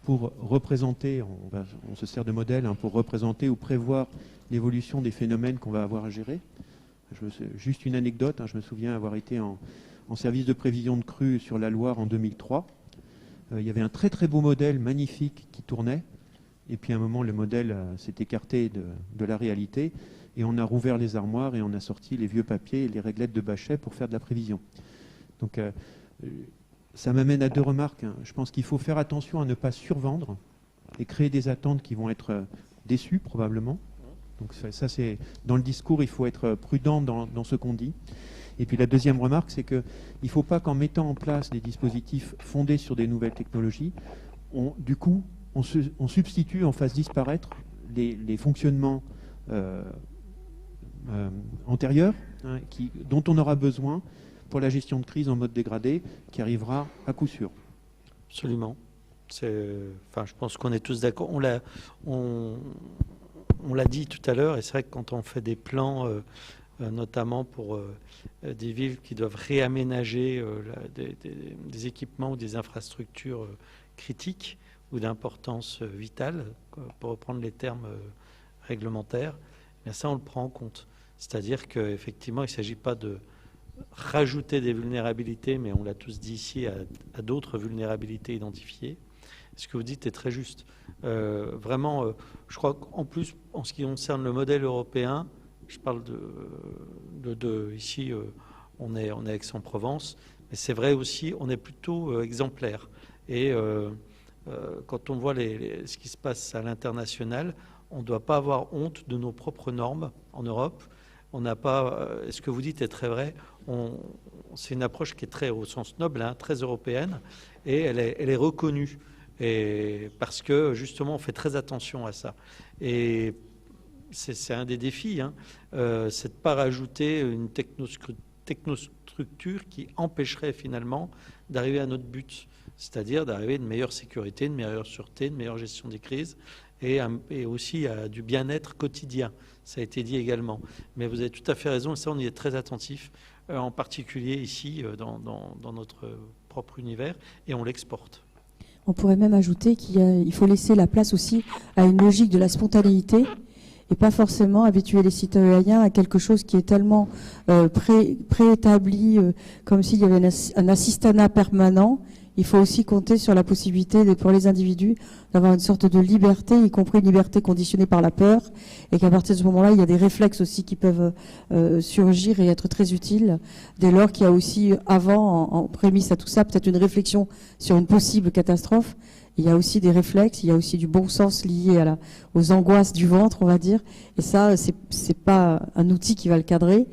pour représenter, on se sert de modèles pour représenter ou prévoir l'évolution des phénomènes qu'on va avoir à gérer. Juste une anecdote, je me souviens avoir été en service de prévision de crue sur la Loire en 2003. Il y avait un très très beau modèle magnifique qui tournait, et puis à un moment le modèle s'est écarté de la réalité, et on a rouvert les armoires et on a sorti les vieux papiers et les réglettes de Bachet pour faire de la prévision. Donc ça m'amène à deux remarques. Je pense qu'il faut faire attention à ne pas survendre et créer des attentes qui vont être déçues probablement. Donc ça c'est dans le discours, il faut être prudent dans ce qu'on dit. Et puis la deuxième remarque, c'est qu'il ne faut pas qu'en mettant en place des dispositifs fondés sur des nouvelles technologies, on substitue, on fasse disparaître les fonctionnements antérieurs dont on aura besoin pour la gestion de crise en mode dégradé, qui arrivera à coup sûr. Absolument. Je pense qu'on est tous d'accord. On l'a dit tout à l'heure, et c'est vrai que quand on fait des plans, notamment pour des villes qui doivent réaménager des équipements ou des infrastructures critiques ou d'importance vitale, pour reprendre les termes réglementaires, bien ça on le prend en compte. C'est-à-dire qu'effectivement, il ne s'agit pas de rajouter des vulnérabilités, mais on l'a tous dit ici, à d'autres vulnérabilités identifiées. Ce que vous dites est très juste. Vraiment, je crois qu'en plus, en ce qui concerne le modèle européen, je parle ici, on est à Aix-en-Provence, mais c'est vrai aussi, on est plutôt exemplaire. Et quand on voit ce qui se passe à l'international, on ne doit pas avoir honte de nos propres normes en Europe. On n'a pas. Ce que vous dites est très vrai. C'est une approche qui est très, au sens noble, très européenne, et elle est reconnue. Et parce que justement, on fait très attention à ça. Et c'est un des défis, c'est de ne pas rajouter une technostructure qui empêcherait finalement d'arriver à notre but, c'est-à-dire d'arriver à une meilleure sécurité, une meilleure sûreté, une meilleure gestion des crises, et aussi à du bien-être quotidien. Ça a été dit également. Mais vous avez tout à fait raison, et ça, on y est très attentif, en particulier ici, dans notre propre univers, et on l'exporte. On pourrait même ajouter qu'il faut laisser la place aussi à une logique de la spontanéité et pas forcément habituer les citoyens à quelque chose qui est tellement préétabli, comme s'il y avait un assistanat permanent. Il faut aussi compter sur la possibilité pour les individus d'avoir une sorte de liberté, y compris une liberté conditionnée par la peur, et qu'à partir de ce moment-là, il y a des réflexes aussi qui peuvent surgir et être très utiles, dès lors qu'il y a aussi, avant, en prémisse à tout ça, peut-être une réflexion sur une possible catastrophe. Il y a aussi des réflexes, il y a aussi du bon sens lié aux angoisses du ventre, on va dire, et ça, c'est pas un outil qui va le cadrer.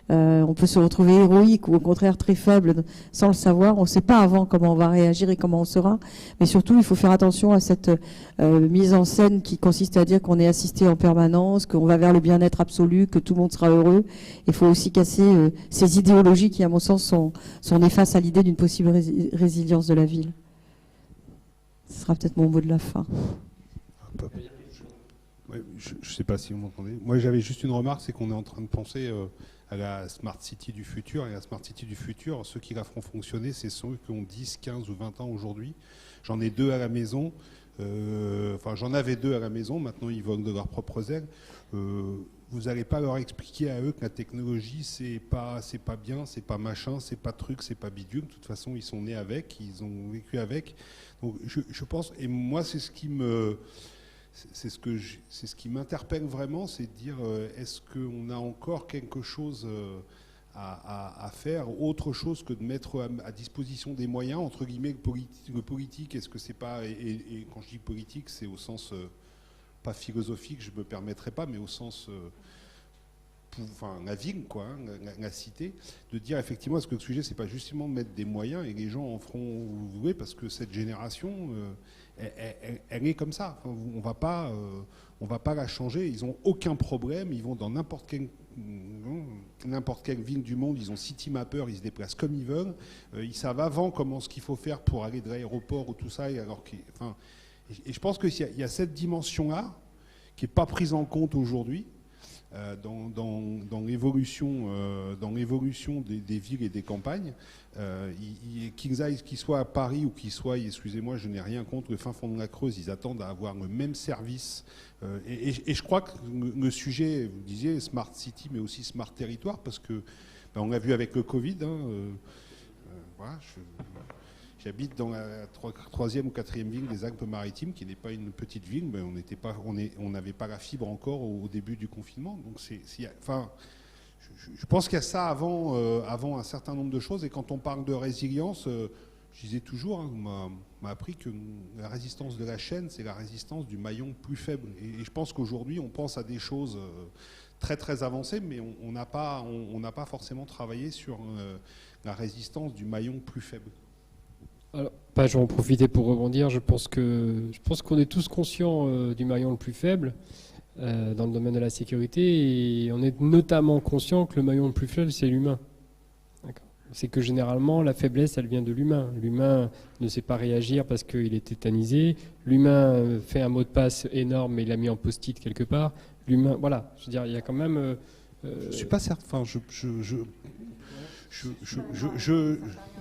On peut se retrouver héroïque ou au contraire très faible sans le savoir. On ne sait pas avant comment on va réagir et comment on sera. Mais surtout, il faut faire attention à cette mise en scène qui consiste à dire qu'on est assisté en permanence, qu'on va vers le bien-être absolu, que tout le monde sera heureux. Il faut aussi casser ces idéologies qui, à mon sens, sont néfastes à l'idée d'une possible résilience de la ville. Ce sera peut-être mon mot de la fin. Ouais, je ne sais pas si vous m'entendez. Moi, j'avais juste une remarque, c'est qu'on est en train de penser à la Smart City du futur. Et la Smart City du futur, ceux qui la feront fonctionner, c'est ceux qui ont 10, 15 ou 20 ans aujourd'hui. J'en ai 2 à la maison. J'en avais 2 à la maison. Maintenant, ils volent de leurs propres ailes. Vous n'allez pas leur expliquer à eux que la technologie, c'est pas bien, c'est pas machin, c'est pas truc, c'est pas bidule. De toute façon, ils sont nés avec, ils ont vécu avec. Donc, je pense, et moi, c'est ce qui m'interpelle vraiment, c'est de dire est-ce qu'on a encore quelque chose à faire, autre chose que de mettre à disposition des moyens, entre guillemets, le politique, est-ce que c'est pas, et quand je dis politique, c'est au sens pas philosophique, je me permettrai pas, mais au sens la ville, quoi, la cité, de dire effectivement est-ce que le sujet c'est pas justement de mettre des moyens et les gens en feront vouer parce que cette génération elle est comme ça. Enfin, on va pas la changer. Ils ont aucun problème. Ils vont dans n'importe quelle ville du monde. Ils ont City Mapper. Ils se déplacent comme ils veulent. Ils savent avant comment ce qu'il faut faire pour aller de l'aéroport ou tout ça. Et je pense qu'il y a cette dimension-là qui n'est pas prise en compte aujourd'hui. Dans l'évolution des villes et des campagnes, qu'ils soient à Paris ou qu'ils soient, excusez-moi, je n'ai rien contre le fin fond de la Creuse, ils attendent à avoir le même service. Et je crois que le sujet, vous disiez, Smart City, mais aussi Smart Territoire, parce que on l'a vu avec le Covid. Voilà, j'habite dans la 3e ou 4e ville des Alpes-Maritimes, qui n'est pas une petite ville, mais on n'avait pas la fibre encore au début du confinement. Donc je pense qu'il y a ça avant un certain nombre de choses. Et quand on parle de résilience, je disais toujours, on m'a appris que la résistance de la chaîne, c'est la résistance du maillon plus faible. Et je pense qu'aujourd'hui, on pense à des choses très très avancées, mais on n'a pas forcément travaillé sur la résistance du maillon plus faible. Alors, je vais en profiter pour rebondir. Je pense qu'on est tous conscients du maillon le plus faible dans le domaine de la sécurité, et on est notamment conscient que le maillon le plus faible, c'est l'humain. C'est que généralement, la faiblesse, elle vient de l'humain. L'humain ne sait pas réagir parce qu'il est tétanisé. L'humain fait un mot de passe énorme, mais il l'a mis en post-it quelque part. L'humain, voilà. Je veux dire, il y a quand même. Je suis pas certain. Enfin,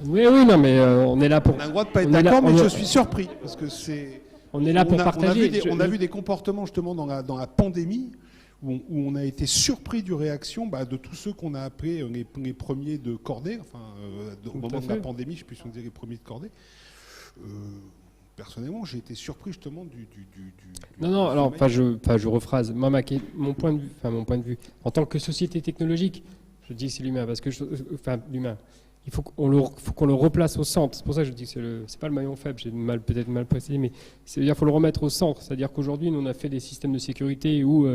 Oui, non, mais on est là pour. On a le droit de pas être d'accord, mais je suis surpris parce que c'est. On est là pour partager. On a vu des comportements justement dans la pandémie où on a été surpris du réaction de tous ceux qu'on a appelés les premiers de cordée. Enfin, au moment de la pandémie, je ne sais plus si on disait les premiers de cordée. Personnellement, j'ai été surpris justement du Non, alors, je rephrase. Moi, mon point de vue, en tant que société technologique. Je dis que c'est l'humain, parce que l'humain, il faut qu'on le replace au centre. C'est pour ça que je dis que c'est pas le maillon faible, j'ai peut-être mal précisé, mais c'est-à-dire qu'il faut le remettre au centre. C'est-à-dire qu'aujourd'hui, nous, on a fait des systèmes de sécurité où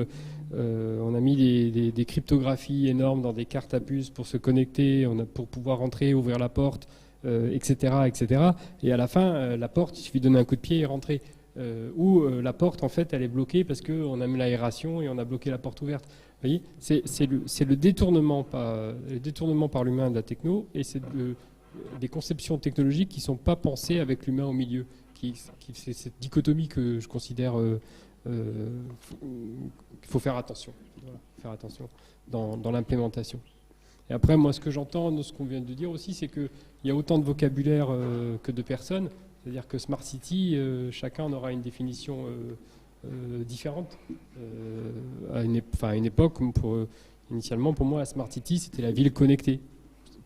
on a mis des cryptographies énormes dans des cartes à puce pour se connecter, pour pouvoir rentrer, ouvrir la porte, etc., etc. Et à la fin, la porte, il suffit de donner un coup de pied et rentrer. Où la porte, en fait, elle est bloquée parce qu'on a mis l'aération et on a bloqué la porte ouverte. Vous voyez, c'est le détournement par l'humain de la techno, et c'est des conceptions technologiques qui ne sont pas pensées avec l'humain au milieu. C'est cette dichotomie que je considère qu'il faut faire attention. Voilà, faire attention dans l'implémentation. Et après, moi, ce que j'entends de ce qu'on vient de dire aussi, c'est qu'il y a autant de vocabulaire que de personnes. C'est-à-dire que Smart City, chacun aura une définition différente. À une époque, initialement, pour moi, la Smart City, c'était la ville connectée,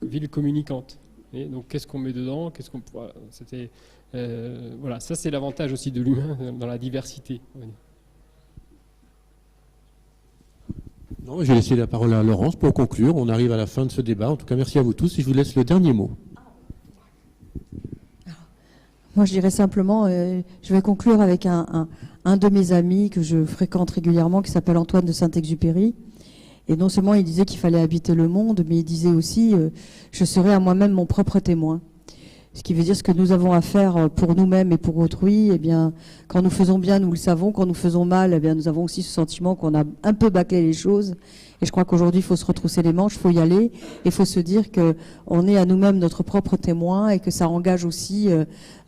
ville communicante. Et donc, qu'est-ce qu'on met dedans ? Voilà, ça, c'est l'avantage aussi de l'humain dans la diversité. Non, j'ai laissé la parole à Laurence pour conclure. On arrive à la fin de ce débat. En tout cas, merci à vous tous et je vous laisse le dernier mot. Moi, je dirais simplement, je vais conclure avec un de mes amis que je fréquente régulièrement, qui s'appelle Antoine de Saint-Exupéry. Et non seulement il disait qu'il fallait habiter le monde, mais il disait aussi je serai à moi-même mon propre témoin. Ce qui veut dire ce que nous avons à faire pour nous-mêmes et pour autrui, eh bien, quand nous faisons bien, nous le savons. Quand nous faisons mal, eh bien, nous avons aussi ce sentiment qu'on a un peu bâclé les choses. Et je crois qu'aujourd'hui, il faut se retrousser les manches, il faut y aller. Et il faut se dire qu'on est à nous-mêmes notre propre témoin et que ça engage aussi,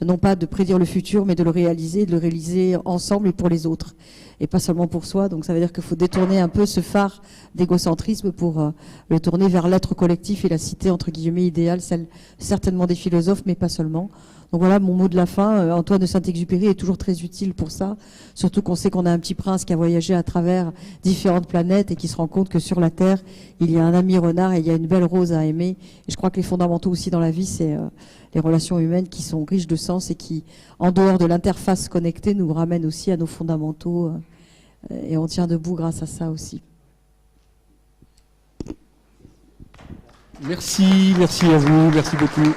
non pas de prédire le futur, mais de le réaliser ensemble et pour les autres. Et pas seulement pour soi. Donc ça veut dire qu'il faut détourner un peu ce phare d'égocentrisme pour le tourner vers l'être collectif et la cité, entre guillemets, idéale, celle certainement des philosophes, mais pas seulement. Donc voilà mon mot de la fin. Antoine de Saint-Exupéry est toujours très utile pour ça, surtout qu'on sait qu'on a un petit prince qui a voyagé à travers différentes planètes et qui se rend compte que sur la Terre, il y a un ami renard et il y a une belle rose à aimer. Et je crois que les fondamentaux aussi dans la vie, c'est les relations humaines qui sont riches de sens et qui, en dehors de l'interface connectée, nous ramènent aussi à nos fondamentaux. Et on tient debout grâce à ça aussi. Merci à vous, merci beaucoup.